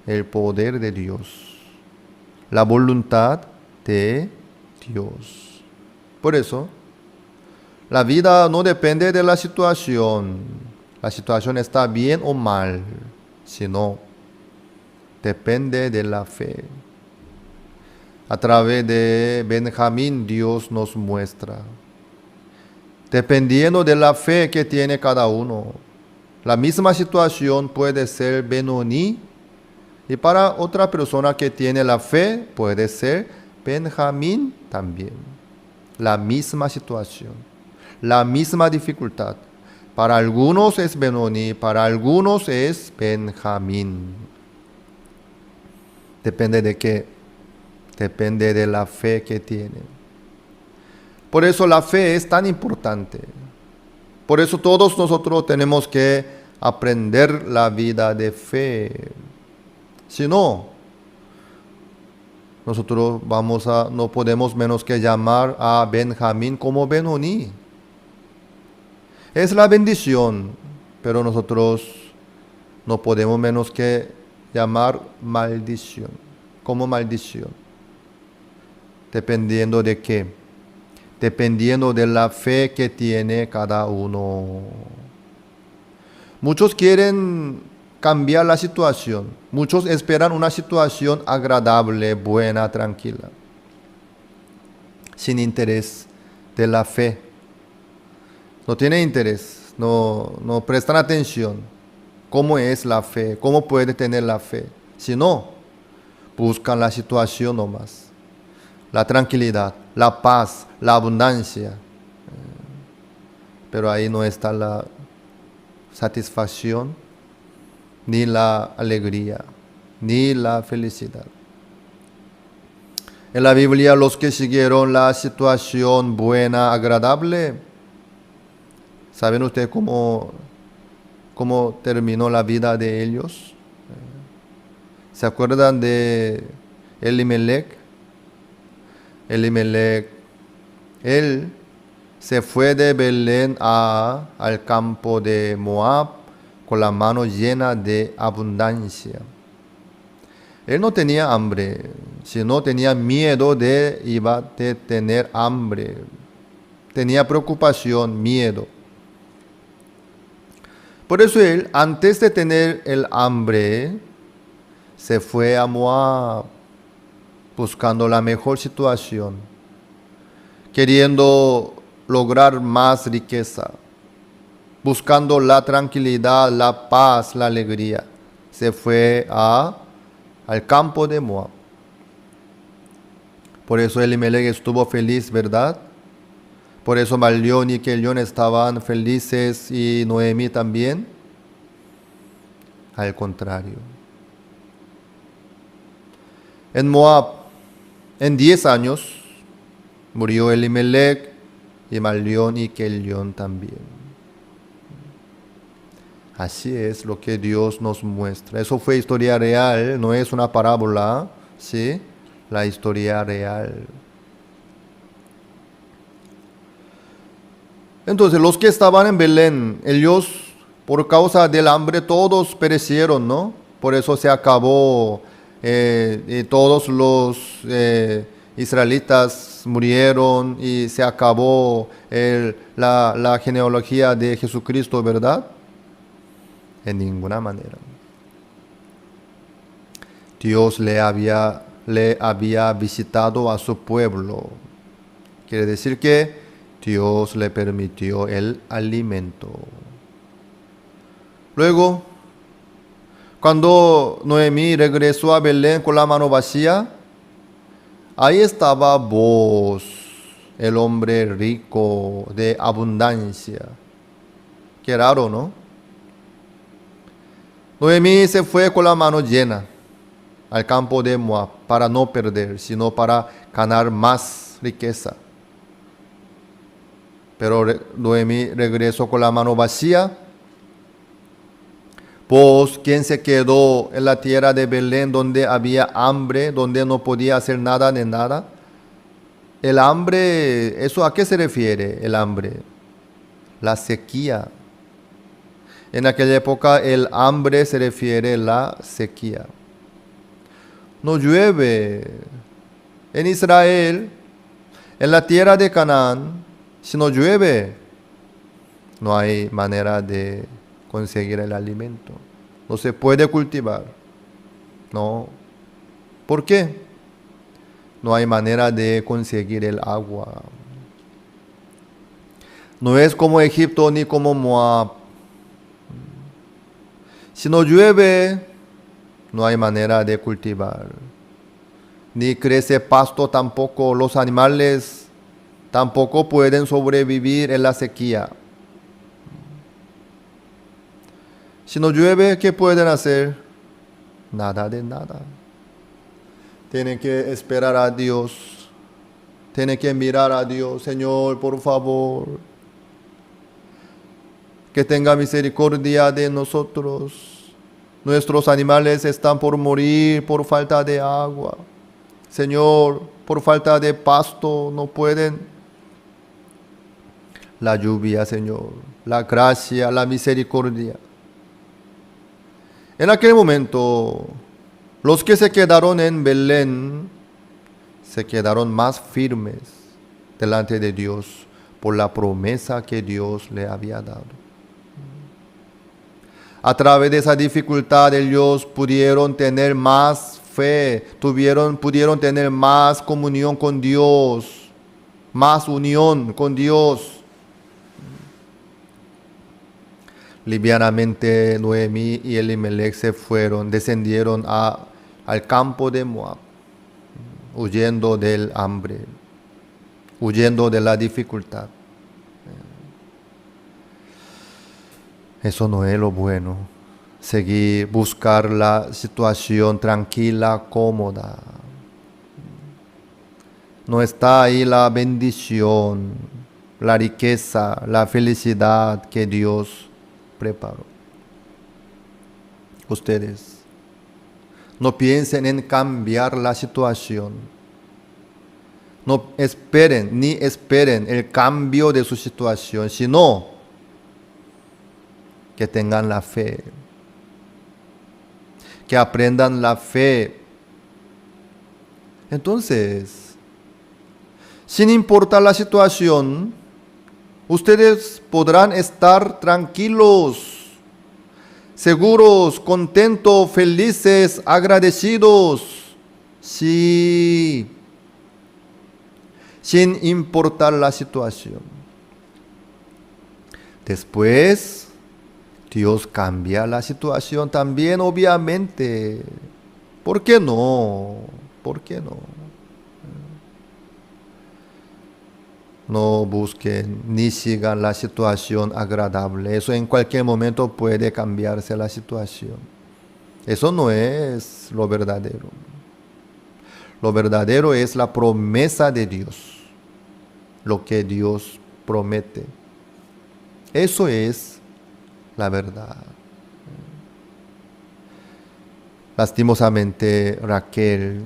el poder de Dios, la voluntad de Dios. Por eso, la vida no depende de la situación está bien o mal, sino depende de la fe. A través de Benjamín, Dios nos muestra, dependiendo de la fe que tiene cada uno. La misma situación puede ser Benoni, y para otra persona que tiene la fe puede ser Benjamín también. La misma situación, la misma dificultad. Para algunos es Benoni, para algunos es Benjamín. Depende de qué. Depende de la fe que tiene. Por eso la fe es tan importante. Por eso todos nosotros tenemos que aprender la vida de fe. Si no, nosotros no podemos menos que llamar a Benjamín como Benoni. Es la bendición, pero nosotros no podemos menos que llamar maldición, como maldición. ¿Dependiendo de qué? Dependiendo de la fe que tiene cada uno. Muchos quieren cambiar la situación. Muchos esperan una situación agradable, buena, tranquila, sin interés de la fe. No tiene interés, no prestan atención. ¿Cómo es la fe? ¿Cómo puede tener la fe? Si no, buscan la situación nomás, la tranquilidad, la paz, la abundancia. Pero ahí no está la satisfacción, ni la alegría, ni la felicidad. En la Biblia, los que siguieron la situación buena, agradable, ¿saben ustedes cómo terminó la vida de ellos? ¿Se acuerdan de Elimelech? Elimelech, él se fue de Belén al campo de Moab con la mano llena de abundancia. Él no tenía hambre, sino tenía miedo iba a tener hambre. Tenía preocupación, miedo. Por eso él, antes de tener el hambre, se fue a Moab, buscando la mejor situación, queriendo lograr más riqueza, buscando la tranquilidad, la paz, la alegría. Se fue al campo de Moab. Por eso Elimelech estuvo feliz, ¿verdad? Por eso Malión y Kelión estaban felices y Noemí también. Al contrario. En Moab, en 10 años, murió Elimelech y Malión y Kelión también. Así es lo que Dios nos muestra. Eso fue historia real, no es una parábola, ¿sí? La historia real. Entonces, los que estaban en Belén, ellos, por causa del hambre, todos perecieron, ¿no? Por eso se acabó, y todos los israelitas murieron y se acabó la genealogía de Jesucristo, ¿verdad? En ninguna manera. Dios le había visitado a su pueblo. Quiere decir que Dios le permitió el alimento. Luego, cuando Noemí regresó a Belén con la mano vacía, ahí estaba Boaz, el hombre rico de abundancia. Qué raro, ¿no? Noemí se fue con la mano llena al campo de Moab para no perder, sino para ganar más riqueza. Pero Noemí regresó con la mano vacía. Pues quien se quedó en la tierra de Belén donde había hambre, donde no podía hacer nada de nada. El hambre, ¿eso a qué se refiere el hambre? La sequía. En aquella época el hambre se refiere a la sequía. No llueve en Israel, en la tierra de Canaán. Si no llueve, no hay manera de conseguir el alimento. No se puede cultivar. No. ¿Por qué? No hay manera de conseguir el agua. No es como Egipto ni como Moab. Si no llueve, no hay manera de cultivar. Ni crece pasto tampoco. Los animales tampoco pueden sobrevivir en la sequía. Si no llueve, ¿qué pueden hacer? Nada de nada. Tienen que esperar a Dios. Tienen que mirar a Dios. Señor, por favor, que tenga misericordia de nosotros. Nuestros animales están por morir por falta de agua. Señor, por falta de pasto no pueden. La lluvia, Señor, la gracia, la misericordia. En aquel momento, los que se quedaron en Belén se quedaron más firmes delante de Dios por la promesa que Dios le había dado. A través de esa dificultad ellos pudieron tener más fe, pudieron tener más comunión con Dios, más unión con Dios. Livianamente Noemí y Elimelech descendieron a al campo de Moab, huyendo del hambre, huyendo de la dificultad. Eso no es lo bueno. Seguir, buscar la situación tranquila, cómoda. No está ahí la bendición, la riqueza, la felicidad que Dios preparó. Ustedes no piensen en cambiar la situación. No esperen, ni esperen el cambio de su situación, sino que tengan la fe, que aprendan la fe. Entonces, sin importar la situación, ustedes podrán estar tranquilos, seguros, contentos, felices, agradecidos, sí, sin importar la situación. Después, Dios cambia la situación también, obviamente. ¿Por qué no? ¿Por qué no? No busquen ni sigan la situación agradable. Eso en cualquier momento puede cambiarse la situación. Eso no es lo verdadero. Lo verdadero es la promesa de Dios. Lo que Dios promete. Eso es la verdad. Lastimosamente, Raquel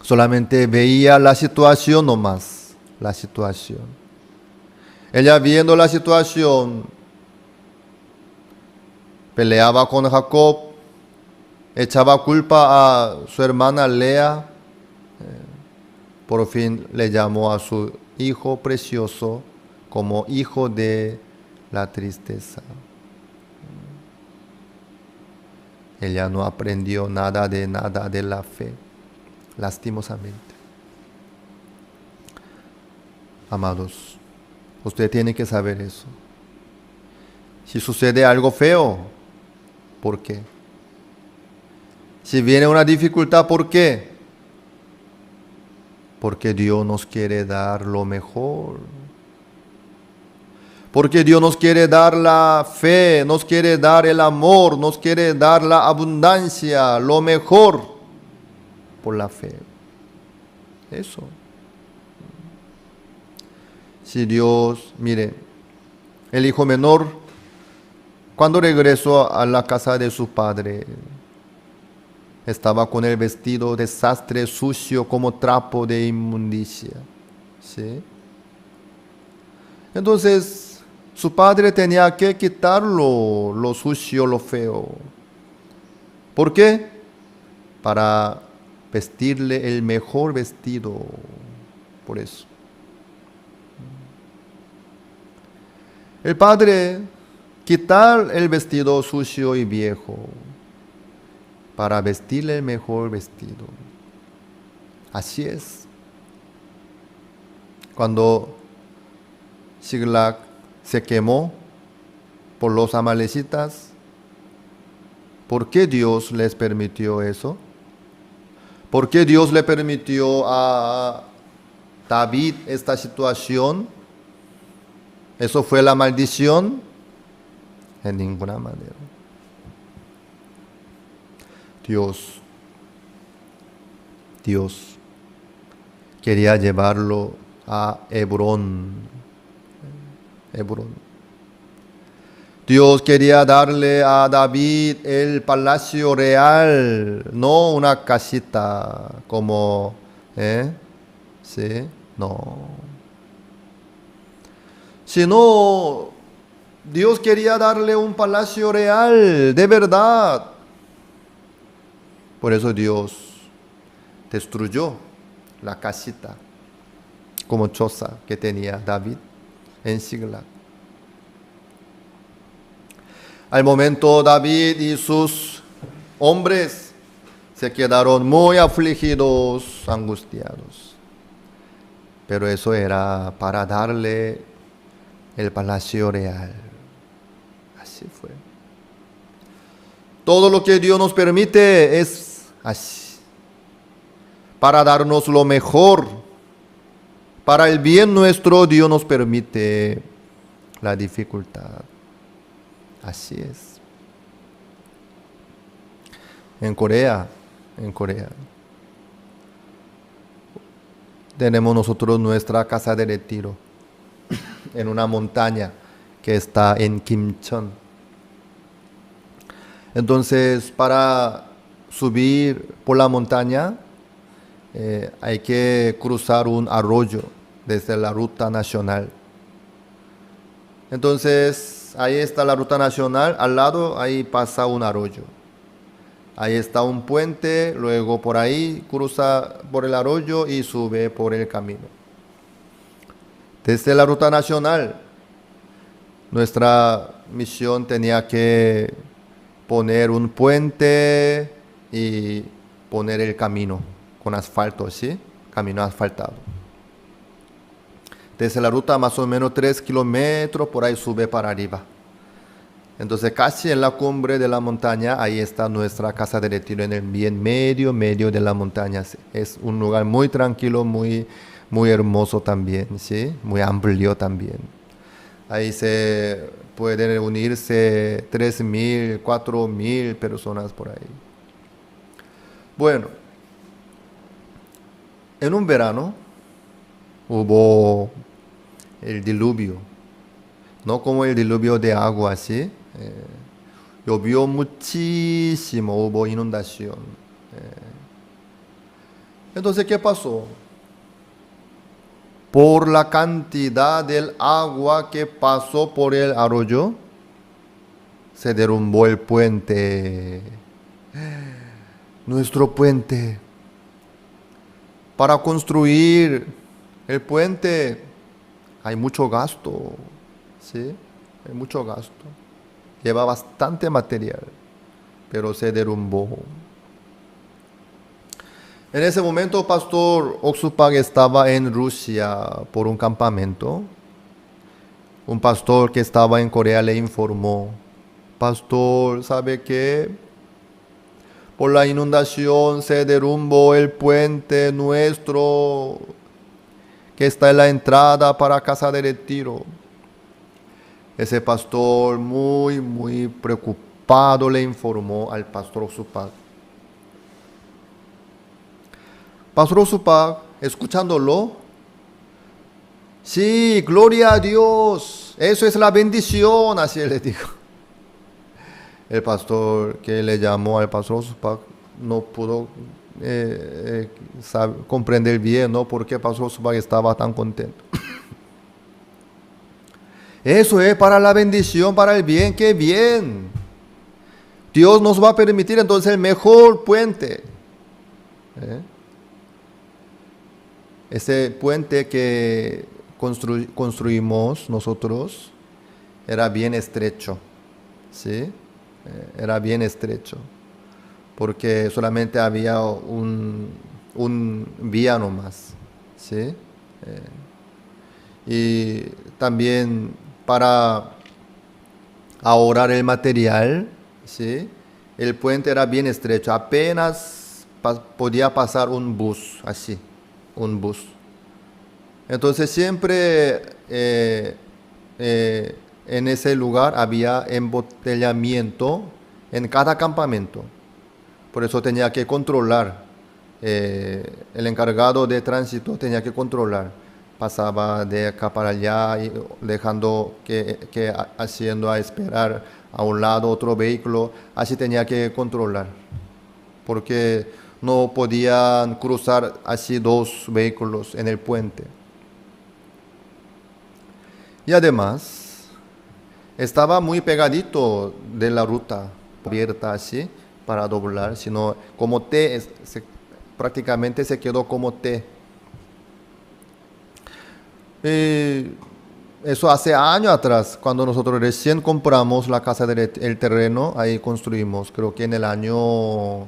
solamente veía la situación nomás. La situación. Ella viendo la situación, peleaba con Jacob, echaba culpa a su hermana Lea, por fin le llamó a su hijo precioso como hijo de la tristeza. Ella no aprendió nada de la fe, lastimosamente. Amados, usted tiene que saber eso. Si sucede algo feo, ¿por qué? Si viene una dificultad, ¿por qué? Porque Dios nos quiere dar lo mejor. Porque Dios nos quiere dar la fe, nos quiere dar el amor, nos quiere dar la abundancia, lo mejor por la fe. Eso. Si Dios, mire, el hijo menor, cuando regresó a la casa de su padre, estaba con el vestido desastre, sucio, como trapo de inmundicia. ¿Sí? Entonces, su padre tenía que quitarlo, lo sucio, lo feo. ¿Por qué? Para vestirle el mejor vestido. Por eso. El padre quitar el vestido sucio y viejo para vestirle el mejor vestido. Así es. Cuando Siglag se quemó por los amalecitas, ¿por qué Dios les permitió eso? ¿Por qué Dios le permitió a David esta situación? ¿Eso fue la maldición? En ninguna manera. Dios quería llevarlo a Hebrón. Dios quería darle a David el palacio real, no una casita como, ¿sí? No. Sino, Dios quería darle un palacio real, de verdad. Por eso Dios destruyó la casita como choza que tenía David en Siglag. Al momento David y sus hombres se quedaron muy afligidos, angustiados. Pero eso era para darle el palacio real. Así fue. Todo lo que Dios nos permite es así, para darnos lo mejor. Para el bien nuestro, Dios nos permite la dificultad. Así es. En Corea, tenemos nosotros nuestra casa de retiro en una montaña que está en Kimcheon. Entonces, para subir por la montaña, hay que cruzar un arroyo desde la ruta nacional. Entonces, ahí está la ruta nacional, al lado ahí pasa un arroyo. Ahí está un puente, luego por ahí cruza por el arroyo y sube por el camino. Desde la ruta nacional, nuestra misión tenía que poner un puente y poner el camino con asfalto, ¿sí? Camino asfaltado. Desde la ruta más o menos 3 kilómetros, por ahí sube para arriba. Entonces casi en la cumbre de la montaña, ahí está nuestra casa de retiro en el bien medio de la montaña. Es un lugar muy tranquilo, muy hermoso también, ¿sí? Muy amplio también. Ahí se pueden reunirse 3,000, 4,000 personas por ahí. Bueno, en un verano hubo el diluvio, no como el diluvio de agua, ¿sí? Llovió muchísimo, hubo inundación. Entonces, ¿qué pasó? Por la cantidad del agua que pasó por el arroyo, se derrumbó el puente. Nuestro puente. Para construir el puente hay mucho gasto, ¿sí? Hay mucho gasto. Lleva bastante material, pero se derrumbó. En ese momento, Pastor Oksupak estaba en Rusia por un campamento. Un pastor que estaba en Corea le informó: Pastor, ¿sabe qué? Por la inundación se derrumbó el puente nuestro que está en la entrada para casa de retiro. Ese pastor muy preocupado le informó al pastor Oksupak. Pastor Oksupak, escuchándolo: sí, gloria a Dios, eso es la bendición, así le dijo. El pastor que le llamó al pastor Oksupak no pudo comprender bien, ¿no? Por qué el pastor Oksupak estaba tan contento. Eso es para la bendición, para el bien, qué bien. Dios nos va a permitir entonces el mejor puente. Ese puente que construimos nosotros era bien estrecho, ¿sí? Era bien estrecho, porque solamente había un vía nomás, ¿sí? Y también para ahorrar el material, ¿sí? El puente era bien estrecho, apenas podía pasar un bus, así, un bus. Entonces siempre en ese lugar había embotellamiento en cada campamento. Por eso tenía que controlar, el encargado de tránsito tenía que controlar. Pasaba de acá para allá, y dejando haciendo a esperar a un lado otro vehículo. Así tenía que controlar, porque no podían cruzar así 2 vehículos en el puente. Y además, estaba muy pegadito de la ruta abierta así para doblar, sino como T, prácticamente se quedó como T. Eso hace años atrás, cuando nosotros recién compramos la casa el terreno, ahí construimos, creo que en el año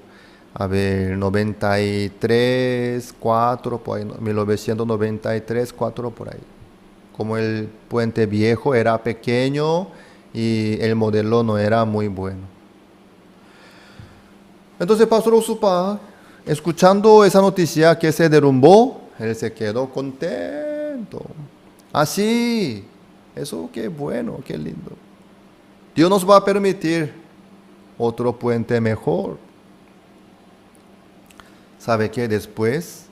93, 4, por ahí, 1993, 4, por ahí. Como el puente viejo era pequeño y el modelo no era muy bueno. Entonces Pastor Oksupak escuchando esa noticia que se derrumbó, él se quedó contento. Así, eso qué bueno, qué lindo. Dios nos va a permitir otro puente mejor. ¿Sabe qué? Después,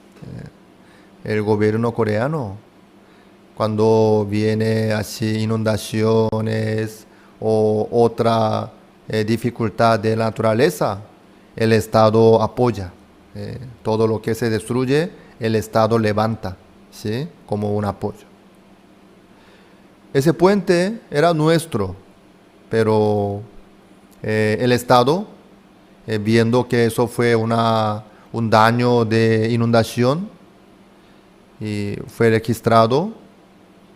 el gobierno coreano, cuando viene así inundaciones o otra dificultad de la naturaleza, el Estado apoya. Todo lo que se destruye, el Estado levanta, ¿sí? Como un apoyo. Ese puente era nuestro, pero el Estado, viendo que eso fue un daño de inundación, y fue registrado,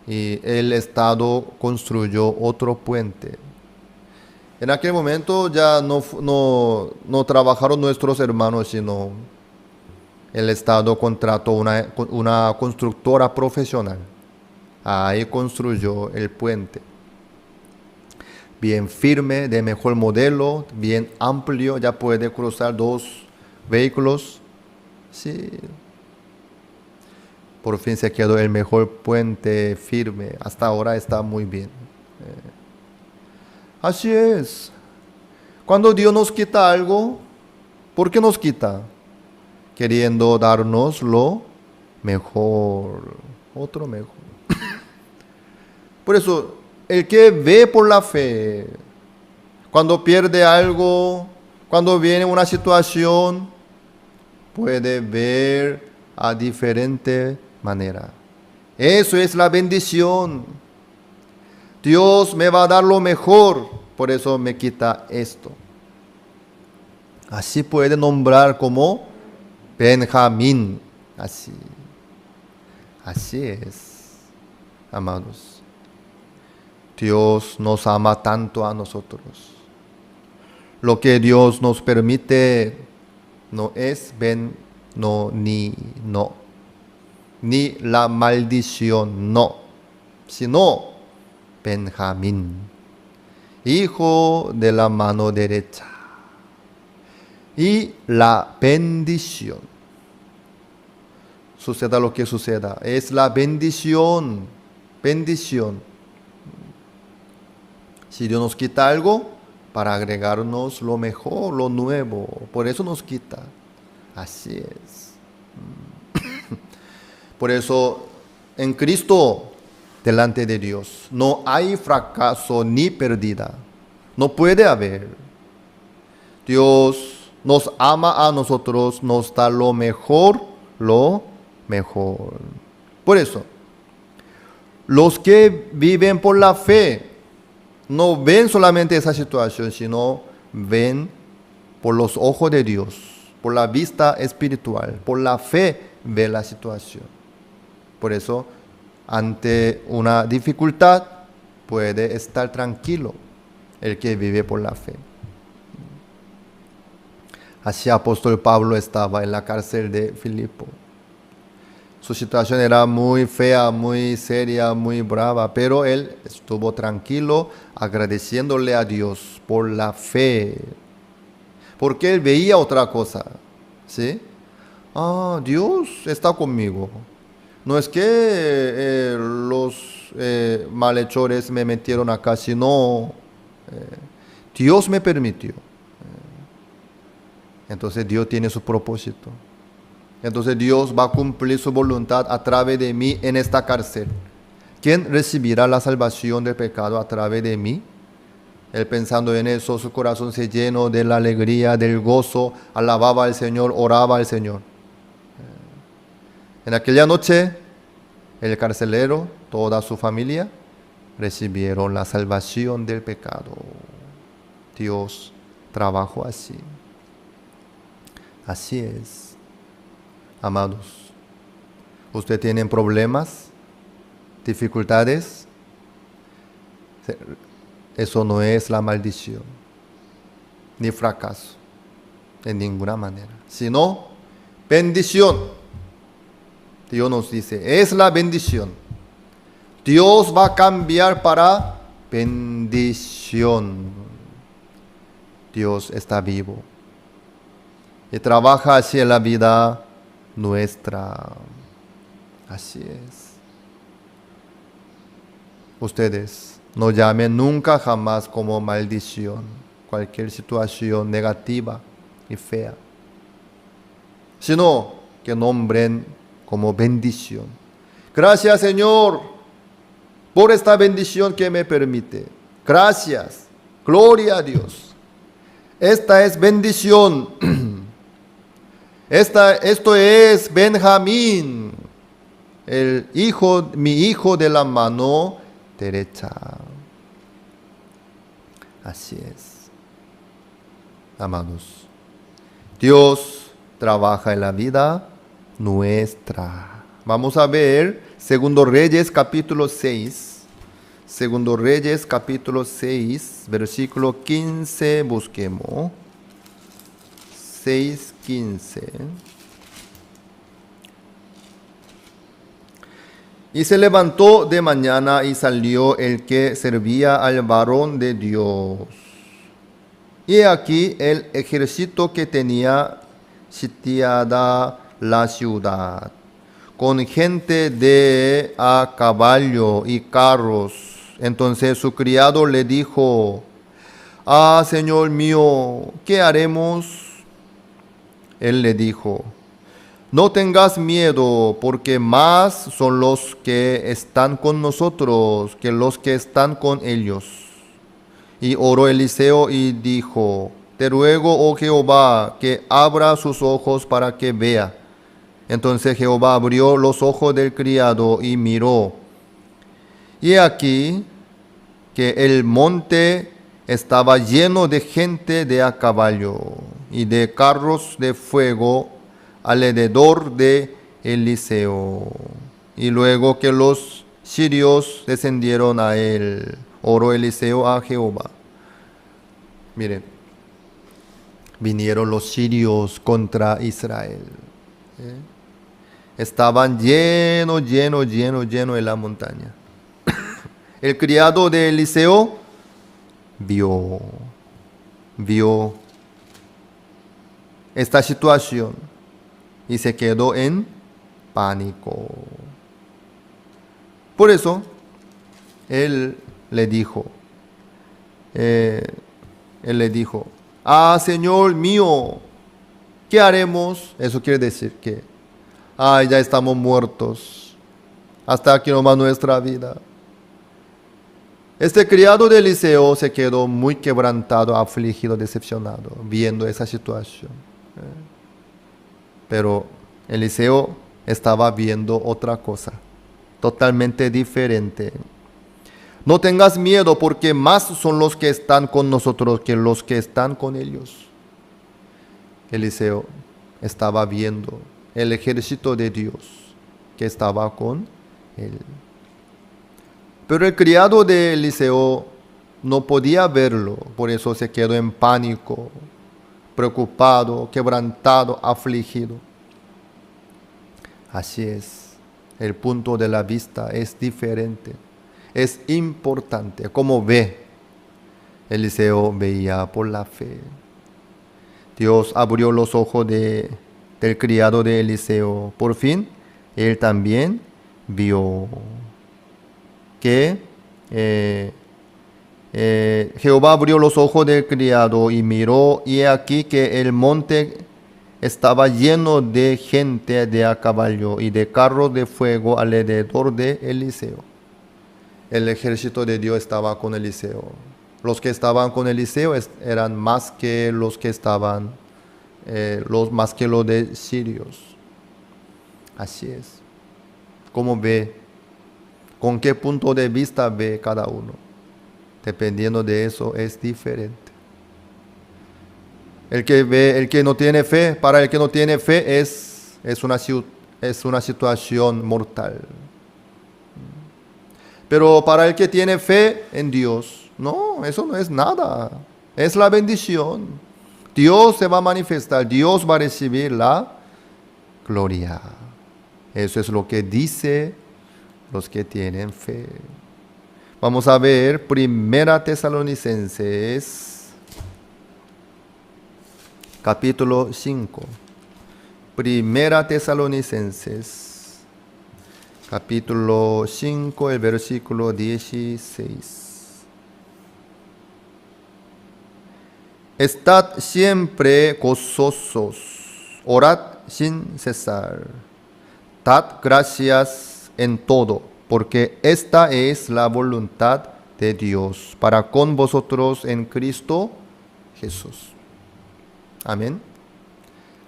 y el Estado construyó otro puente. En aquel momento ya no trabajaron nuestros hermanos, sino el Estado contrató una constructora profesional. Ahí construyó el puente. Bien firme, de mejor modelo, bien amplio, ya puede cruzar 2 vehículos. Sí. Por fin se quedó el mejor puente firme. Hasta ahora está muy bien. Así es. Cuando Dios nos quita algo, ¿por qué nos quita? Queriendo darnos lo mejor, otro mejor. Por eso, el que ve por la fe, cuando pierde algo, cuando viene una situación, puede ver a diferente manera. Eso es la bendición. Dios me va a dar lo mejor, por eso me quita esto. Así puede nombrar como Benjamín. Así es, amados. Dios nos ama tanto a nosotros. Lo que Dios nos permite no es ni la maldición, no, sino Benjamín, hijo de la mano derecha, y la bendición. Suceda lo que suceda, es la bendición. Si Dios nos quita algo, para agregarnos lo mejor, lo nuevo, por eso nos quita. Así es. Por eso, en Cristo, delante de Dios, no hay fracaso ni pérdida. No puede haber. Dios nos ama a nosotros, nos da lo mejor. Por eso, los que viven por la fe, no ven solamente esa situación, sino ven por los ojos de Dios, por la vista espiritual, por la fe ve la situación. Por eso, ante una dificultad, puede estar tranquilo el que vive por la fe. Así apóstol Pablo estaba en la cárcel de Filipo. Su situación era muy fea, muy seria, muy brava, pero él estuvo tranquilo agradeciéndole a Dios por la fe. Porque él veía otra cosa, ¿sí? Dios está conmigo. No es que los malhechores me metieron acá, sino Dios me permitió. Entonces Dios tiene su propósito. Entonces Dios va a cumplir su voluntad a través de mí en esta cárcel. ¿Quién recibirá la salvación del pecado a través de mí? Él pensando en eso, su corazón se llenó de la alegría, del gozo, alababa al Señor, oraba al Señor. En aquella noche, el carcelero, toda su familia, recibieron la salvación del pecado. Dios trabajó así. Así es. Amados, ¿usted tiene problemas, dificultades? Eso no es la maldición, ni fracaso, en ninguna manera, sino bendición. Dios nos dice, es la bendición. Dios va a cambiar para bendición. Dios está vivo. y trabaja hacia la vida nuestra. Así es. Ustedes no llamen nunca jamás como maldición cualquier situación negativa y fea, sino que nombren como bendición. Gracias, Señor, por esta bendición que me permite. Gracias. Gloria a Dios. Esta es bendición. Esto es Benjamín, mi hijo de la mano derecha. Así es. Amados, Dios trabaja en la vida nuestra. Vamos a ver Segundo Reyes capítulo 6. Segundo Reyes capítulo 6, versículo 15, busquemos. 6:15. Y se levantó de mañana y salió el que servía al varón de Dios. Y aquí el ejército que tenía sitiada la ciudad, con gente de a caballo y carros. Entonces su criado le dijo: «Ah, Señor mío, ¿qué haremos?» Él le dijo: «No tengas miedo, porque más son los que están con nosotros que los que están con ellos». Y oró Eliseo y dijo: «Te ruego, oh Jehová, que abra sus ojos para que vea». Entonces Jehová abrió los ojos del criado y miró. Y aquí que el monte estaba lleno de gente de a caballo y de carros de fuego alrededor de Eliseo. Y luego que los sirios descendieron a él, oró Eliseo a Jehová. Miren, vinieron los sirios contra Israel. Estaban lleno en la montaña. El criado de Eliseo vio esta situación y se quedó en pánico. Por eso, él le dijo, «Ah, Señor mío, ¿qué haremos?» Eso quiere decir que, ya estamos muertos. Hasta aquí nomás nuestra vida. Este criado de Eliseo se quedó muy quebrantado, afligido, decepcionado, viendo esa situación. Pero Eliseo estaba viendo otra cosa, totalmente diferente. «No tengas miedo, porque más son los que están con nosotros que los que están con ellos». Eliseo estaba viendo el ejército de Dios que estaba con él. Pero el criado de Eliseo no podía verlo, por eso se quedó en pánico, preocupado, quebrantado, afligido. Así es, el punto de la vista es diferente, es importante. Como ve, Eliseo veía por la fe. Dios abrió los ojos del criado de Eliseo. Por fin, él también vio que Jehová abrió los ojos del criado y miró, y aquí que el monte estaba lleno de gente de a caballo y de carros de fuego alrededor de Eliseo. El ejército de Dios estaba con Eliseo. Los que estaban con Eliseo eran más que los que estaban, más que los de sirios. Así es. ¿Cómo ve? ¿Con qué punto de vista ve cada uno? Dependiendo de eso es diferente. El que no tiene fe, para el que no tiene fe es una situación mortal. Pero para el que tiene fe en Dios, no, eso no es nada. Es la bendición. Dios se va a manifestar, Dios va a recibir la gloria. Eso es lo que dice los que tienen fe. Vamos a ver 1 Tesalonicenses capítulo 5. Primera Tesalonicenses, capítulo 5, el versículo 16. Estad siempre gozosos, orad sin cesar, dad gracias en todo, porque esta es la voluntad de Dios para con vosotros en Cristo Jesús. Amén.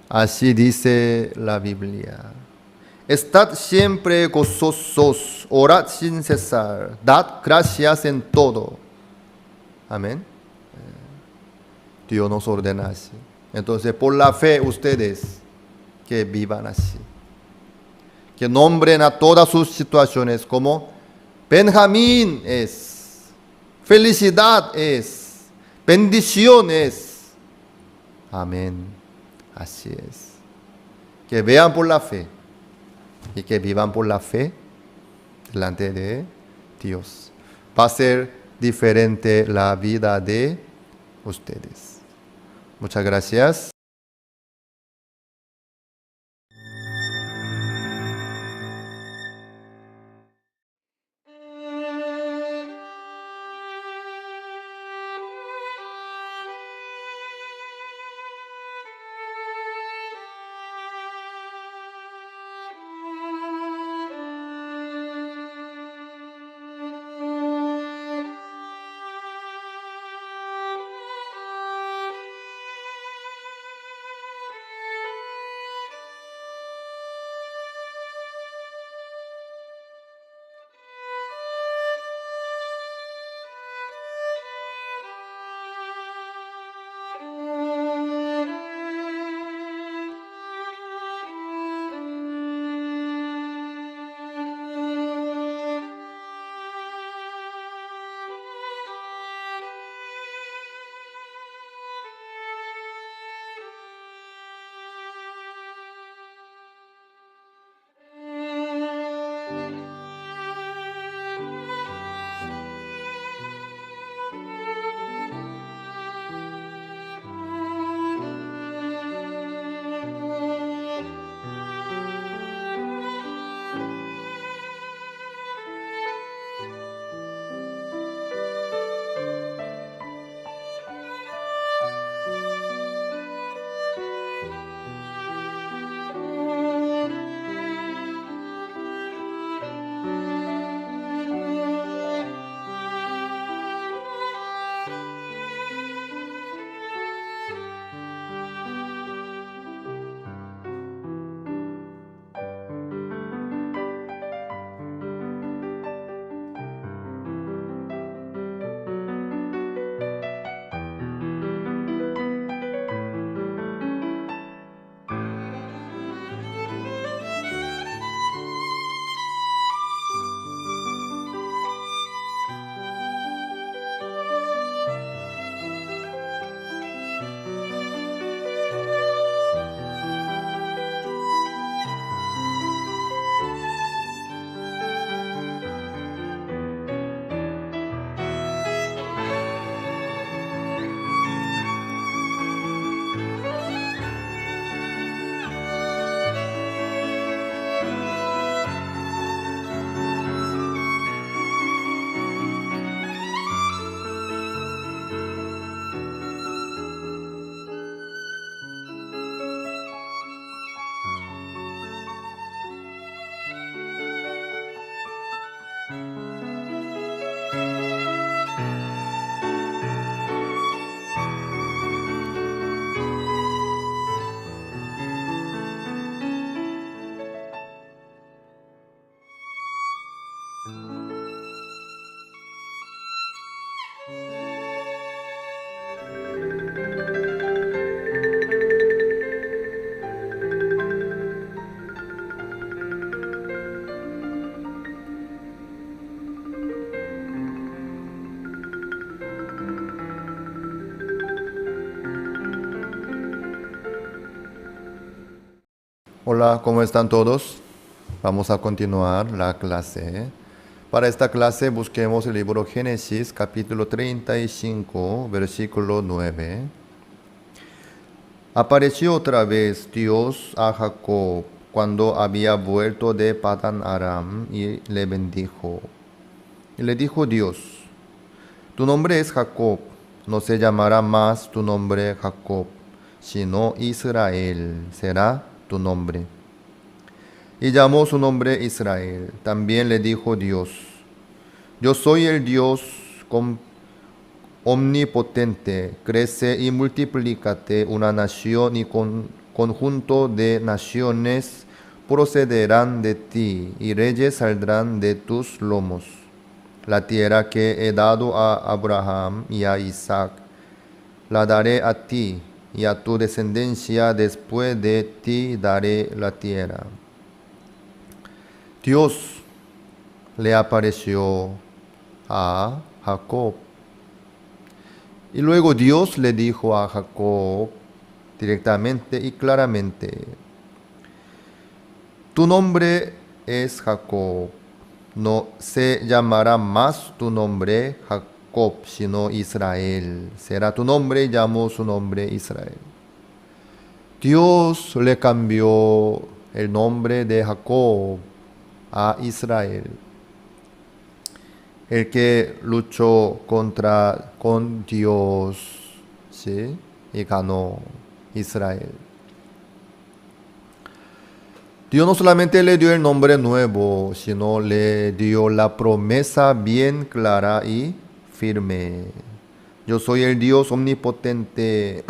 Así dice la Biblia. Estad siempre gozosos, orad sin cesar, dad gracias en todo. Amén. Dios nos ordena así. Entonces, por la fe, ustedes que vivan así. Que nombren a todas sus situaciones como Benjamín es, felicidad es, bendición es. Amén. Así es. Que vean por la fe y que vivan por la fe delante de Dios. Va a ser diferente la vida de ustedes. Muchas gracias. Hola, ¿cómo están todos? Vamos a continuar la clase. Para esta clase busquemos el libro Génesis, capítulo 35, versículo 9. Apareció otra vez Dios a Jacob cuando había vuelto de Padán Aram y le bendijo. Y le dijo Dios: tu nombre es Jacob, no se llamará más tu nombre Jacob, sino Israel será tu nombre. Y llamó su nombre Israel. También le dijo Dios: yo soy el Dios omnipotente, crece y multiplícate, una nación y conjunto de naciones procederán de ti, y reyes saldrán de tus lomos. La tierra que he dado a Abraham y a Isaac, la daré a ti, y a tu descendencia después de ti daré la tierra. Dios le apareció a Jacob. Y luego Dios le dijo a Jacob directamente y claramente: tu nombre es Jacob, no se llamará más tu nombre Jacob, sino Israel será tu nombre, y llamó su nombre Israel. Dios le cambió el nombre de Jacob a Israel. El que luchó con Dios, ¿sí? Y ganó Israel. Dios no solamente le dio el nombre nuevo, sino le dio la promesa bien clara y firme. Yo soy el Dios omnipotente.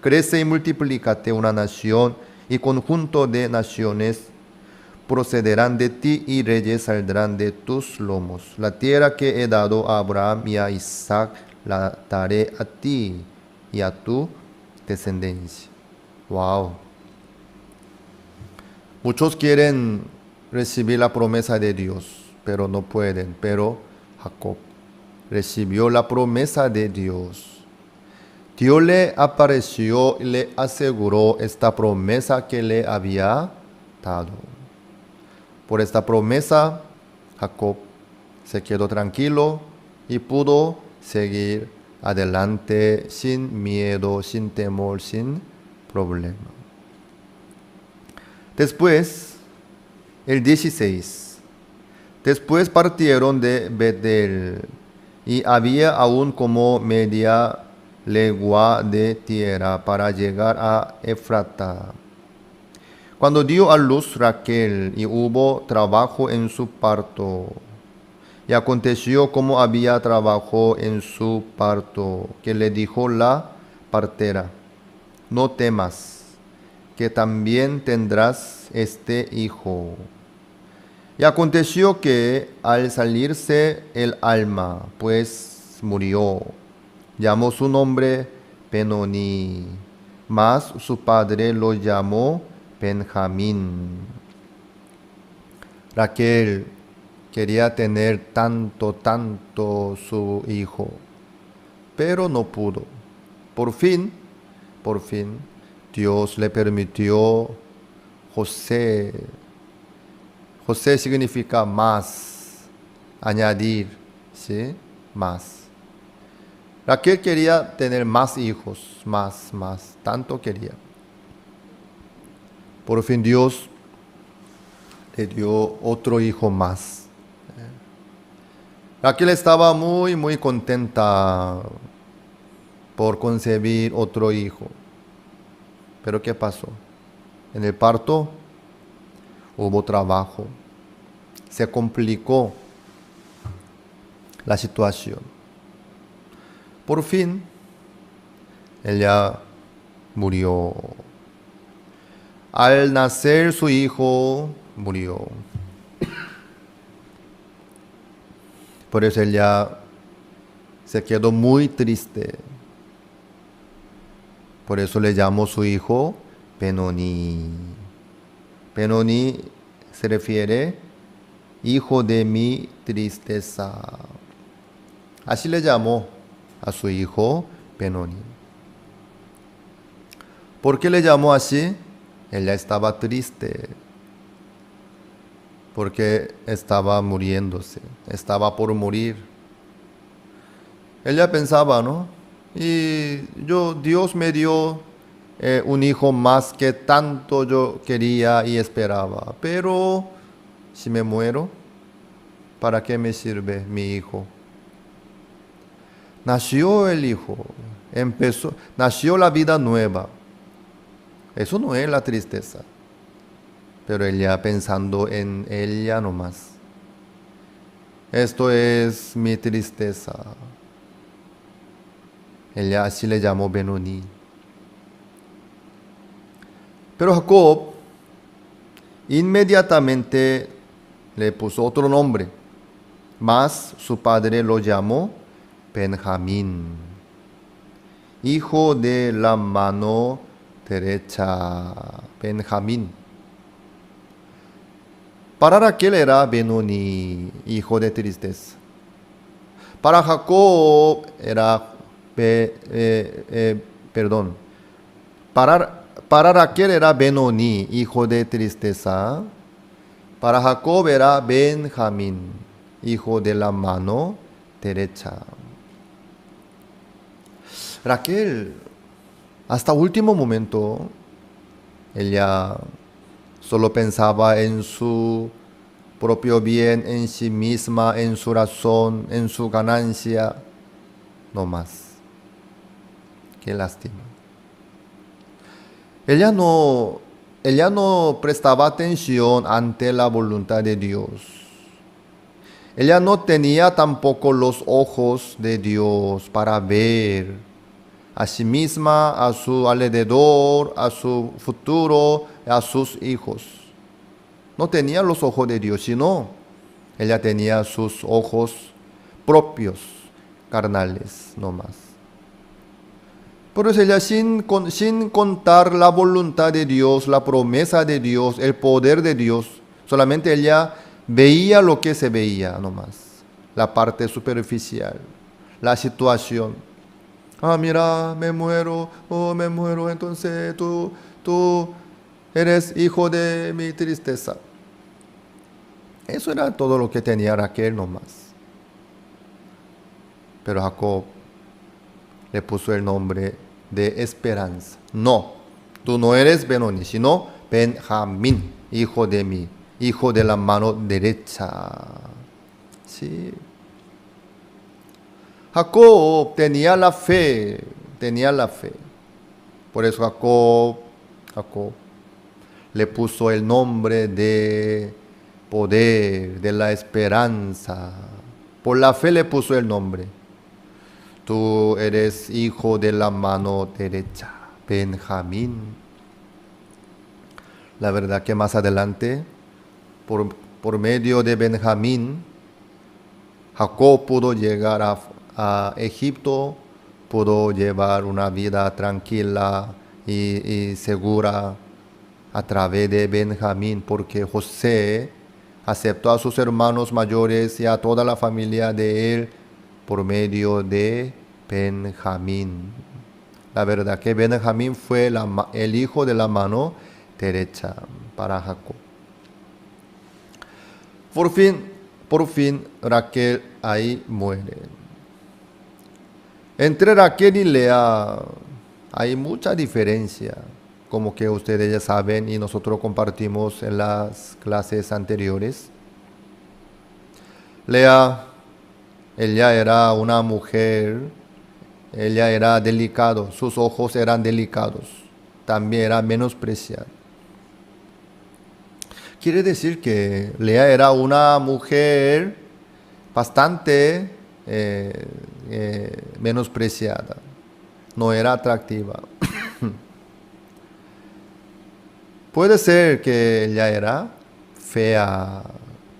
Crece y multiplícate, una nación y conjunto de naciones procederán de ti, y reyes saldrán de tus lomos. La tierra que he dado a Abraham y a Isaac la daré a ti y a tu descendencia. Wow. Muchos quieren recibir la promesa de Dios, pero no pueden. Pero Jacob recibió la promesa de Dios. Dios le apareció y le aseguró esta promesa que le había dado. Por esta promesa, Jacob se quedó tranquilo y pudo seguir adelante sin miedo, sin temor, sin problema. Después, el 16. Después partieron de Betel, y había aún como media legua de tierra para llegar a Efrata. Cuando dio a luz Raquel, y hubo trabajo en su parto. Y aconteció como había trabajo en su parto, que le dijo la partera: no temas, que también tendrás este hijo. Y aconteció que al salirse el alma, pues murió, llamó su nombre Benoni, mas su padre lo llamó Benjamín. Raquel quería tener tanto su hijo, pero no pudo. Por fin, Dios le permitió José. José significa más, añadir, ¿sí? Más. Raquel quería tener más hijos, más, tanto quería. Por fin Dios le dio otro hijo más. Raquel estaba muy contenta por concebir otro hijo. Pero ¿qué pasó? En el parto hubo trabajo. Se complicó la situación. Por fin, ella murió. Al nacer su hijo, murió. Por eso ella se quedó muy triste. Por eso le llamó su hijo Benoni. Benoni se refiere hijo de mi tristeza. Así le llamó a su hijo Benoni. ¿Por qué le llamó así? Ella estaba triste, porque estaba muriéndose, estaba por morir. Ella pensaba, ¿no? Y Dios me dio un hijo más que tanto yo quería y esperaba. Pero si me muero, ¿para qué me sirve mi hijo? Nació el hijo, nació la vida nueva. Eso no es la tristeza, pero ella pensando en ella nomás. Esto es mi tristeza. Ella así le llamó Benoni. Pero Jacob inmediatamente le puso otro nombre, mas su padre lo llamó Benjamín, hijo de la mano derecha. Benjamín. Para Raquel era Benoni, hijo de tristeza. Para Jacob era Para Raquel era Benoni, hijo de tristeza. Para Jacob era Benjamín, hijo de la mano derecha. Raquel, hasta último momento, ella solo pensaba en su propio bien, en sí misma, en su razón, en su ganancia, no más. Qué lástima. Ella no prestaba atención ante la voluntad de Dios. Ella no tenía tampoco los ojos de Dios para ver a sí misma, a su alrededor, a su futuro, a sus hijos. No tenía los ojos de Dios, sino ella tenía sus ojos propios, carnales, no más. Por eso ella sin contar la voluntad de Dios, la promesa de Dios, el poder de Dios, solamente ella veía lo que se veía nomás, la parte superficial, la situación. Mira, me muero, entonces tú eres hijo de mi tristeza. Eso era todo lo que tenía Raquel nomás. Pero Jacob le puso el nombre de esperanza. No, tú no eres Benoni, sino Benjamín, hijo de mí, hijo de la mano derecha. Sí. Jacob tenía la fe. Por eso Jacob le puso el nombre de poder, de la esperanza. Por la fe le puso el nombre. Tú eres hijo de la mano derecha, Benjamín. La verdad que más adelante, por medio de Benjamín, Jacob pudo llegar a Egipto, pudo llevar una vida tranquila y segura a través de Benjamín, porque José aceptó a sus hermanos mayores y a toda la familia de él por medio de Benjamín. La verdad que Benjamín fue el hijo de la mano derecha para Jacob. Por fin Raquel ahí muere. Entre Raquel y Lea hay mucha diferencia, como que ustedes ya saben y nosotros compartimos en las clases anteriores. Lea, ella era una mujer, ella era delicada, sus ojos eran delicados, también era menospreciada. Quiere decir que Lea era una mujer bastante menospreciada, no era atractiva. Puede ser que ella era fea,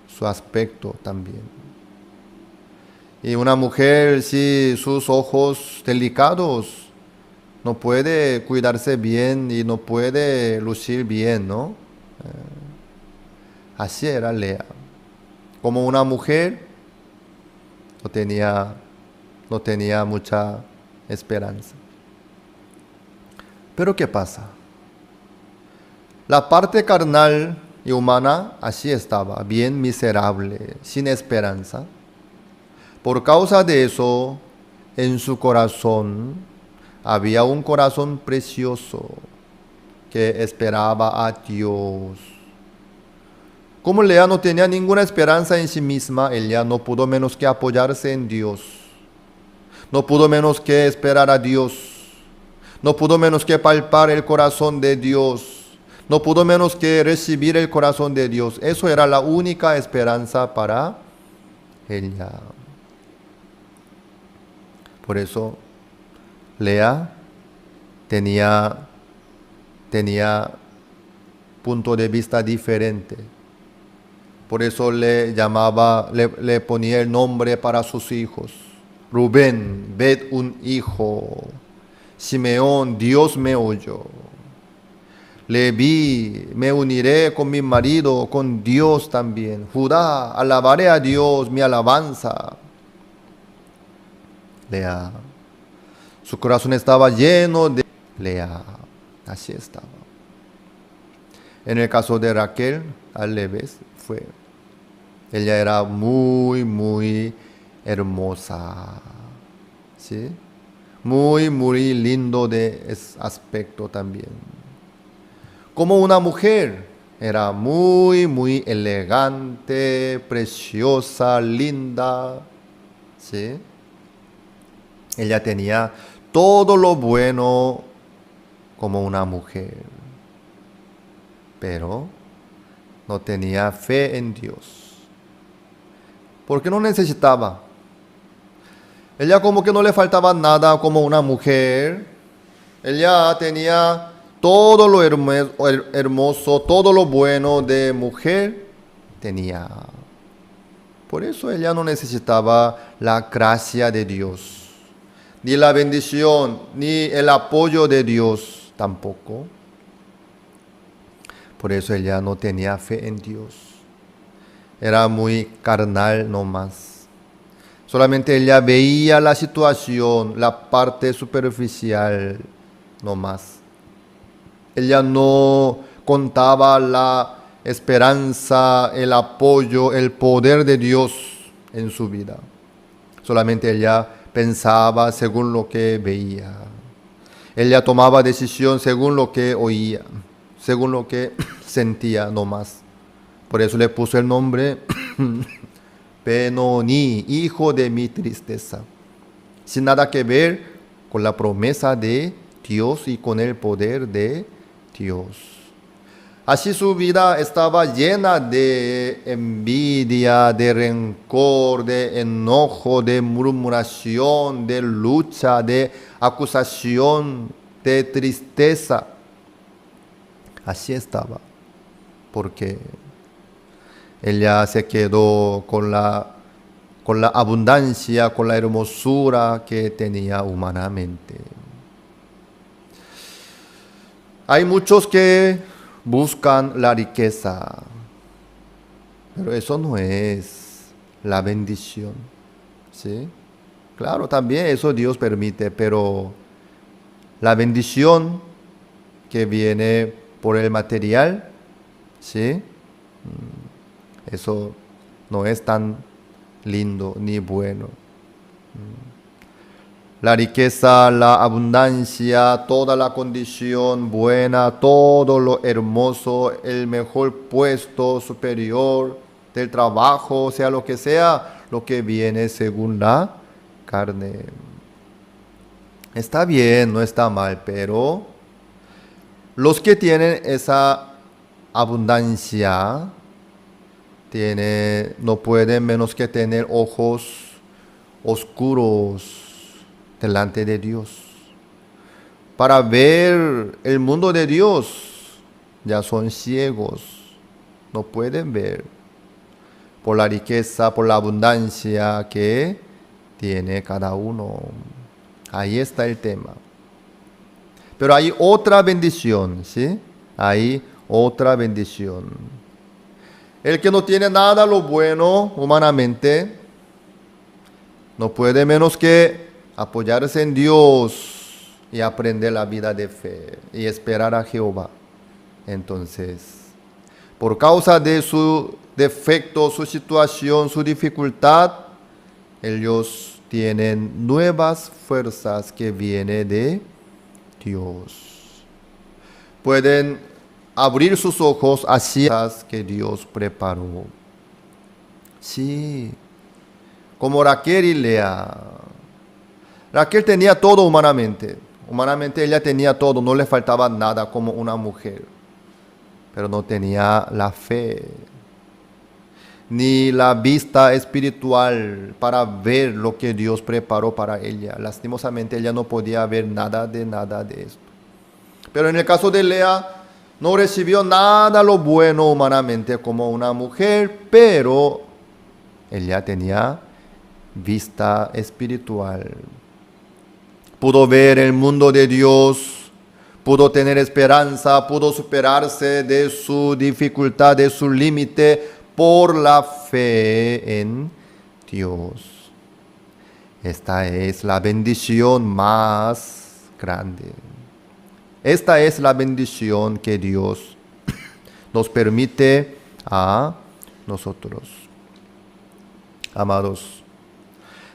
su aspecto también. Y una mujer, si sus ojos delicados, no puede cuidarse bien y no puede lucir bien, ¿no? Así era Lea. Como una mujer, no tenía mucha esperanza. Pero ¿qué pasa? La parte carnal y humana así estaba, bien miserable, sin esperanza. Por causa de eso, en su corazón, había un corazón precioso que esperaba a Dios. Como Lea no tenía ninguna esperanza en sí misma, ella no pudo menos que apoyarse en Dios. No pudo menos que esperar a Dios. No pudo menos que palpar el corazón de Dios. No pudo menos que recibir el corazón de Dios. Eso era la única esperanza para ella. Por eso Lea tenía punto de vista diferente. Por eso le ponía el nombre para sus hijos. Rubén, ved un hijo. Simeón, Dios me oyó. Leví, me uniré con mi marido, con Dios también. Judá, alabaré a Dios, mi alabanza. Lea, su corazón estaba lleno de Lea, así estaba. En el caso de Raquel, al revés, ella era muy, muy hermosa, ¿sí? Muy, muy lindo de aspecto también. Como una mujer, era muy, muy elegante, preciosa, linda, ¿sí? Ella tenía todo lo bueno como una mujer, pero no tenía fe en Dios, porque no necesitaba. Ella como que no le faltaba nada como una mujer. Ella tenía todo lo hermoso, todo lo bueno de mujer tenía. Por eso ella no necesitaba la gracia de Dios, ni la bendición, ni el apoyo de Dios tampoco. Por eso ella no tenía fe en Dios. Era muy carnal nomás. Solamente ella veía la situación, la parte superficial nomás. Ella no contaba la esperanza, el apoyo, el poder de Dios en su vida. Solamente ella pensaba según lo que veía. Ella tomaba decisión según lo que oía, según lo que sentía nomás. Por eso le puso el nombre Benoni, hijo de mi tristeza. Sin nada que ver con la promesa de Dios y con el poder de Dios. Así su vida estaba llena de envidia, de rencor, de enojo, de murmuración, de lucha, de acusación, de tristeza. Así estaba, porque ella se quedó con la abundancia, con la hermosura que tenía humanamente. Hay muchos que buscan la riqueza, pero eso no es la bendición, ¿sí? Claro, también eso Dios permite, pero la bendición que viene por el material, ¿sí? Eso no es tan lindo ni bueno. La riqueza, la abundancia, toda la condición buena, todo lo hermoso, el mejor puesto superior del trabajo, sea lo que viene según la carne. Está bien, no está mal, pero los que tienen esa abundancia no pueden menos que tener ojos oscuros delante de Dios. Para ver el mundo de Dios, ya son ciegos, no pueden ver por la riqueza, por la abundancia que tiene cada uno. Ahí está el tema. Pero hay otra bendición, ¿sí? Hay otra bendición. El que no tiene nada lo bueno humanamente, no puede menos que apoyarse en Dios y aprender la vida de fe y esperar a Jehová. Entonces, por causa de su defecto, su situación, su dificultad, ellos tienen nuevas fuerzas que vienen de Dios. Pueden abrir sus ojos hacia las que Dios preparó. Sí, como Raquel y Lea. Raquel tenía todo humanamente. Humanamente ella tenía todo, no le faltaba nada como una mujer. Pero no tenía la fe, ni la vista espiritual para ver lo que Dios preparó para ella. Lastimosamente ella no podía ver nada de esto. Pero en el caso de Lea, no recibió nada lo bueno humanamente como una mujer, pero ella tenía vista espiritual. Pudo ver el mundo de Dios, pudo tener esperanza, pudo superarse de su dificultad, de su límite, por la fe en Dios. Esta es la bendición más grande. Esta es la bendición que Dios nos permite a nosotros. Amados,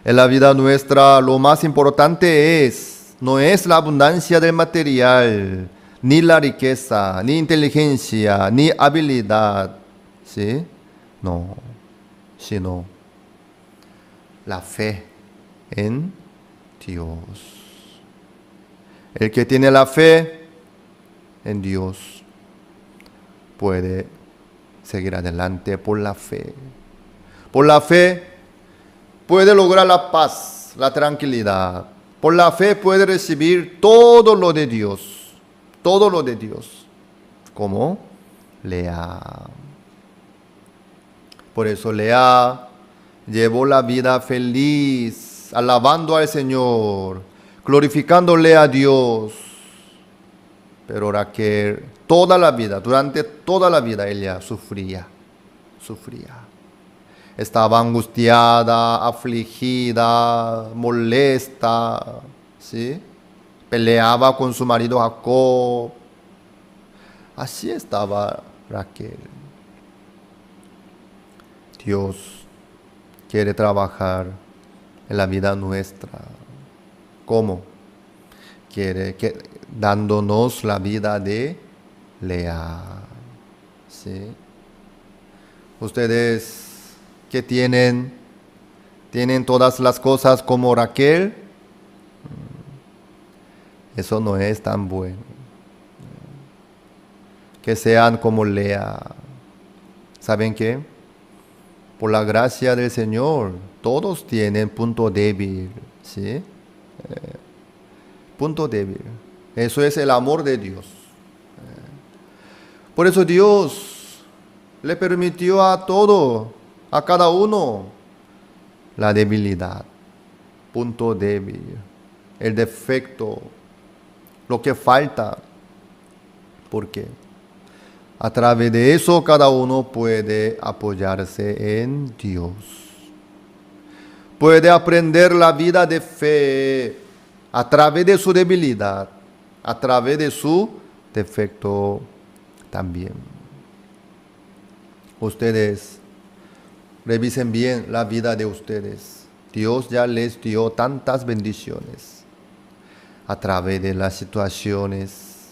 en la vida nuestra lo más importante no es la abundancia del material, ni la riqueza, ni inteligencia, ni habilidad, ¿sí? No, sino la fe en Dios. El que tiene la fe en Dios puede seguir adelante por la fe. Por la fe puede lograr la paz, la tranquilidad. Por la fe puede recibir todo lo de Dios. Todo lo de Dios. Como Lea. Por eso Lea llevó la vida feliz, alabando al Señor, glorificándole a Dios. Pero Raquel, toda la vida, durante toda la vida, ella sufría. Estaba angustiada, afligida, molesta, ¿sí? Peleaba con su marido Jacob. Así estaba Raquel. Dios quiere trabajar en la vida nuestra. ¿Cómo? Dándonos la vida de Lea. ¿Sí? Ustedes que tienen todas las cosas como Raquel, eso no es tan bueno. Que sean como Lea. ¿Saben qué? Por la gracia del Señor, todos tienen punto débil, ¿sí? Punto débil. Eso es el amor de Dios. Por eso Dios le permitió a cada uno, la debilidad, punto débil, el defecto, lo que falta. ¿Por qué? A través de eso cada uno puede apoyarse en Dios. Puede aprender la vida de fe a través de su debilidad, a través de su defecto también. Ustedes revisen bien la vida de ustedes. Dios ya les dio tantas bendiciones a través de las situaciones,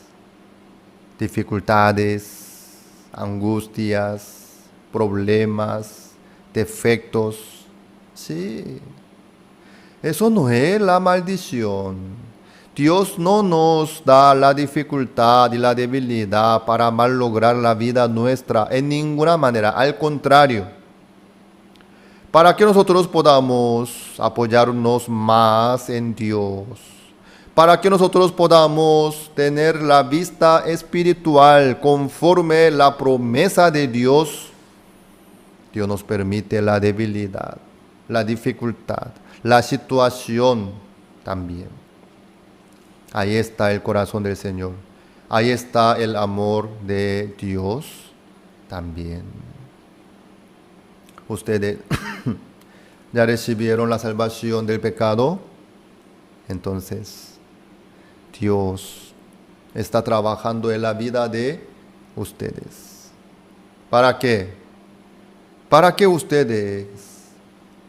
dificultades, angustias, problemas, defectos. Sí, eso no es la maldición. Dios no nos da la dificultad y la debilidad para malograr la vida nuestra en ninguna manera. Al contrario, para que nosotros podamos apoyarnos más en Dios, para que nosotros podamos tener la vista espiritual conforme la promesa de Dios, Dios nos permite la debilidad, la dificultad, la situación también. Ahí está el corazón del Señor. Ahí está el amor de Dios también. Ustedes ya recibieron la salvación del pecado. Entonces, Dios está trabajando en la vida de ustedes. ¿Para qué? Para que ustedes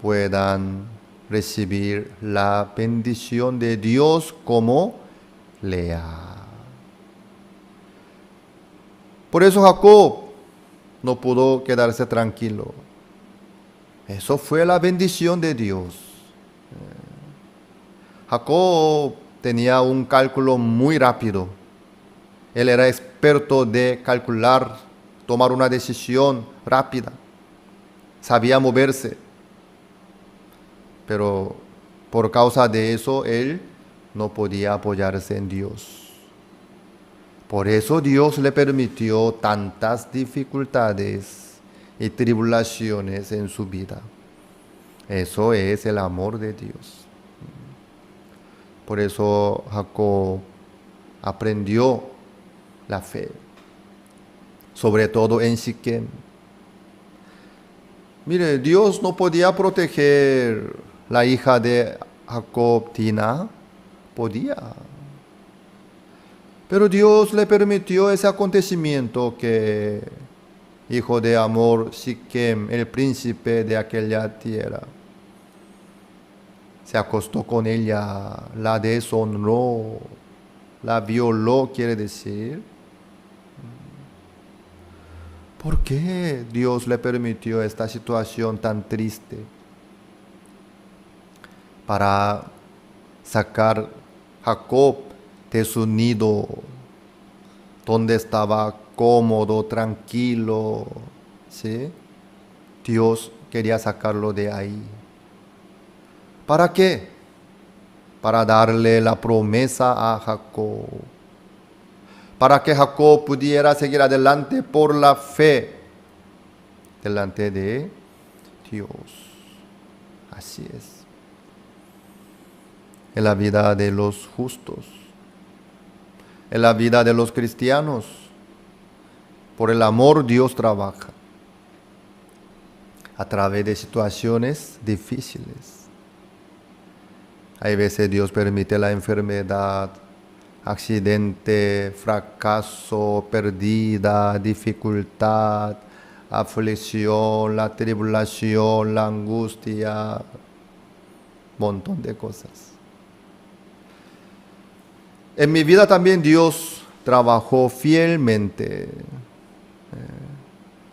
puedan recibir la bendición de Dios como Lea. Por eso Jacob no pudo quedarse tranquilo. Eso fue la bendición de Dios. Jacob tenía un cálculo muy rápido. Él era experto de calcular, tomar una decisión rápida. Sabía moverse. Pero por causa de eso, él no podía apoyarse en Dios. Por eso Dios le permitió tantas dificultades y tribulaciones en su vida. Eso es el amor de Dios. Por eso Jacob aprendió la fe, sobre todo en Siquem. Mire, Dios no podía proteger la hija de Jacob, Dina. Podía. Pero Dios le permitió ese acontecimiento que hijo de amor, Siquem, el príncipe de aquella tierra, se acostó con ella, la deshonró, la violó, quiere decir. ¿Por qué Dios le permitió esta situación tan triste? Para sacar Jacob de su nido, donde estaba cómodo, tranquilo, ¿sí? Dios quería sacarlo de ahí. ¿Para qué? Para darle la promesa a Jacob. Para que Jacob pudiera seguir adelante por la fe delante de Dios. Así es. En la vida de los justos, en la vida de los cristianos, por el amor Dios trabaja a través de situaciones difíciles. Hay veces Dios permite la enfermedad, accidente, fracaso, pérdida, dificultad, aflicción, la tribulación, la angustia, montón de cosas. En mi vida también Dios trabajó fielmente.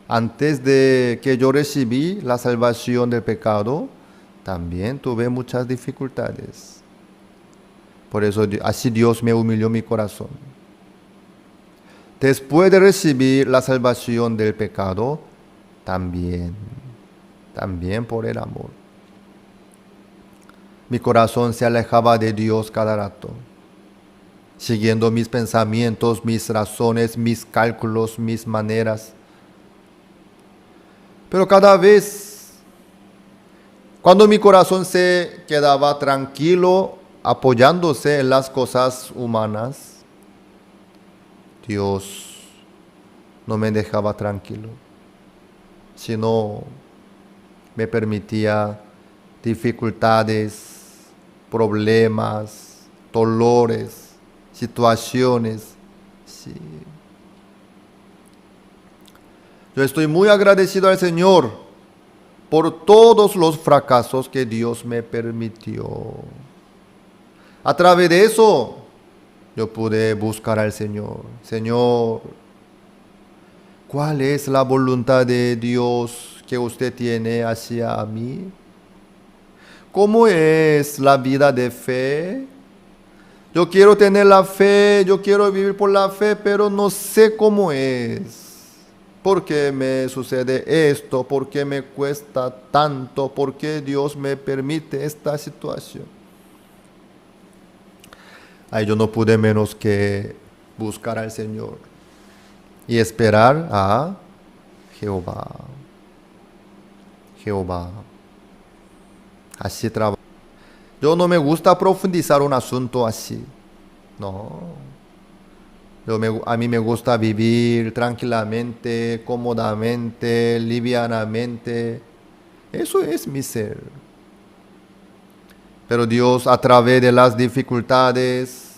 Antes de que yo recibí la salvación del pecado, también tuve muchas dificultades. Por eso así Dios me humilló mi corazón. Después de recibir la salvación del pecado, también por el amor. Mi corazón se alejaba de Dios cada rato, siguiendo mis pensamientos, mis razones, mis cálculos, mis maneras. Pero cada vez, cuando mi corazón se quedaba tranquilo, apoyándose en las cosas humanas, Dios no me dejaba tranquilo, sino me permitía dificultades, problemas, dolores, situaciones. Sí. Yo estoy muy agradecido al Señor por todos los fracasos que Dios me permitió. A través de eso, yo pude buscar al Señor. Señor, ¿cuál es la voluntad de Dios que usted tiene hacia mí? ¿Cómo es la vida de fe? Yo quiero tener la fe, yo quiero vivir por la fe, pero no sé cómo es. ¿Por qué me sucede esto? ¿Por qué me cuesta tanto? ¿Por qué Dios me permite esta situación? Ahí yo no pude menos que buscar al Señor y esperar a Jehová. Jehová. Así trabaja. Yo no me gusta profundizar un asunto así. No. A mí me gusta vivir tranquilamente, cómodamente, livianamente. Eso es mi ser. Pero Dios, a través de las dificultades,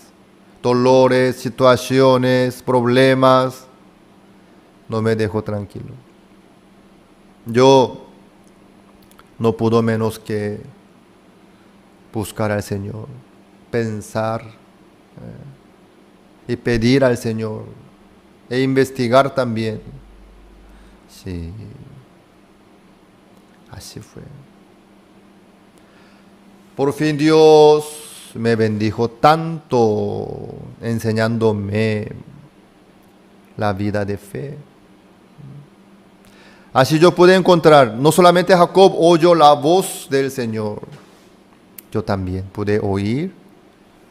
dolores, situaciones, problemas, no me dejó tranquilo. Yo no puedo menos que buscar al Señor, pensar y pedir al Señor e investigar también. Sí, así fue. Por fin Dios me bendijo tanto enseñándome la vida de fe. Así yo pude encontrar, no solamente Jacob oyó la voz del Señor, yo también pude oír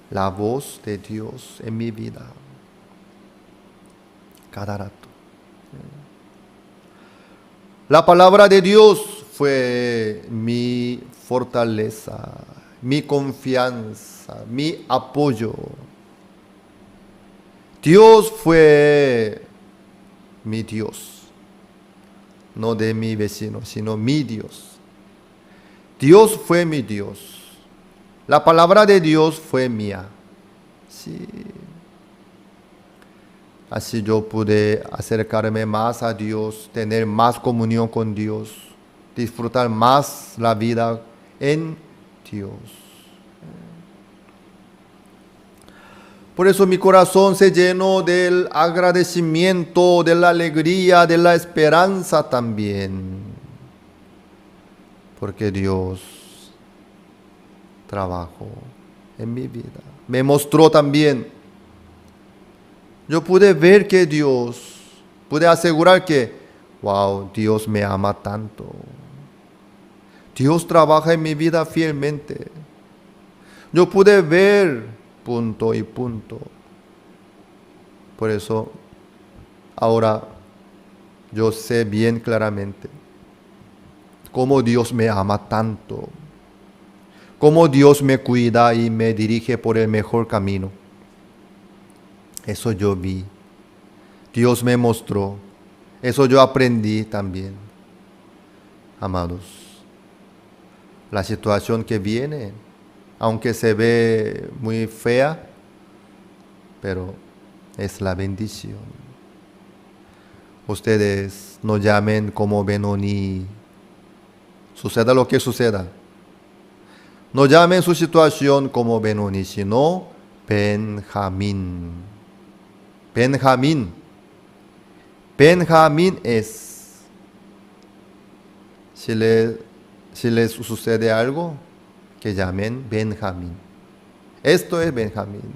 la voz de Dios en mi vida, cada rato. La palabra de Dios fue mi fortaleza, mi confianza, mi apoyo. Dios fue mi Dios. No de mi vecino, sino mi Dios. Dios fue mi Dios. La palabra de Dios fue mía. Sí. Así yo pude acercarme más a Dios, tener más comunión con Dios, disfrutar más la vida en Dios. Por eso mi corazón se llenó del agradecimiento, de la alegría, de la esperanza también. Porque Dios trabajó en mi vida. Me mostró también. Yo pude ver que Dios, pude asegurar que, wow, Dios me ama tanto. Dios trabaja en mi vida fielmente. Yo pude ver punto y punto. Por eso, ahora yo sé bien claramente cómo Dios me ama tanto, cómo Dios me cuida y me dirige por el mejor camino. Eso yo vi. Dios me mostró. Eso yo aprendí también. Amados, la situación que viene, aunque se ve muy fea, pero es la bendición. Ustedes no llamen como Benoni, suceda lo que suceda. No llamen su situación como Benoni, sino Benjamín. Benjamín. Benjamín es. Si les sucede algo, que llamen Benjamín. Esto es Benjamín.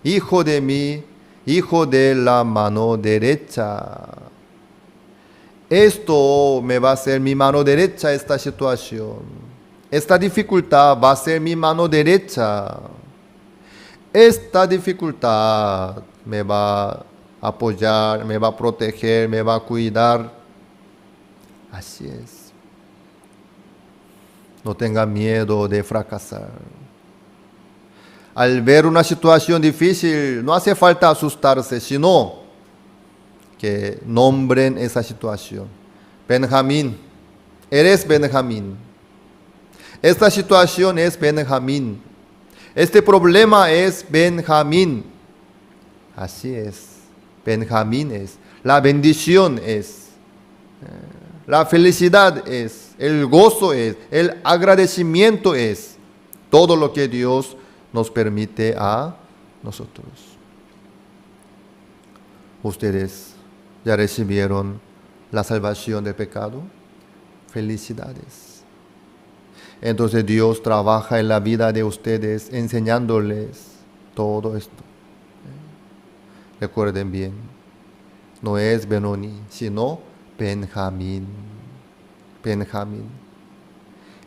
Hijo de mí, hijo de la mano derecha. Esto me va a ser mi mano derecha, esta situación. Esta dificultad va a ser mi mano derecha. Esta dificultad me va a apoyar, me va a proteger, me va a cuidar. Así es. No tenga miedo de fracasar. Al ver una situación difícil, no hace falta asustarse, sino que nombren esa situación. Benjamín, eres Benjamín. Esta situación es Benjamín. Este problema es Benjamín. Así es. Benjamín es. La bendición es. La felicidad es. El gozo es. El agradecimiento es. Todo lo que Dios nos permite a nosotros. Ustedes ya recibieron la salvación del pecado. Felicidades. Entonces Dios trabaja en la vida de ustedes enseñándoles todo esto. Recuerden bien, no es Benoni, sino Benjamín. Benjamín.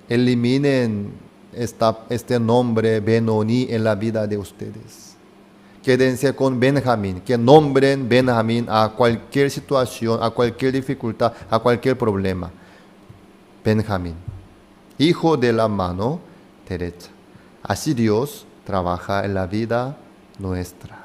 Eliminen este nombre Benoni en la vida de ustedes. Quédense con Benjamín, que nombren Benjamín a cualquier situación, a cualquier dificultad, a cualquier problema. Benjamín, hijo de la mano derecha. Así Dios trabaja en la vida nuestra.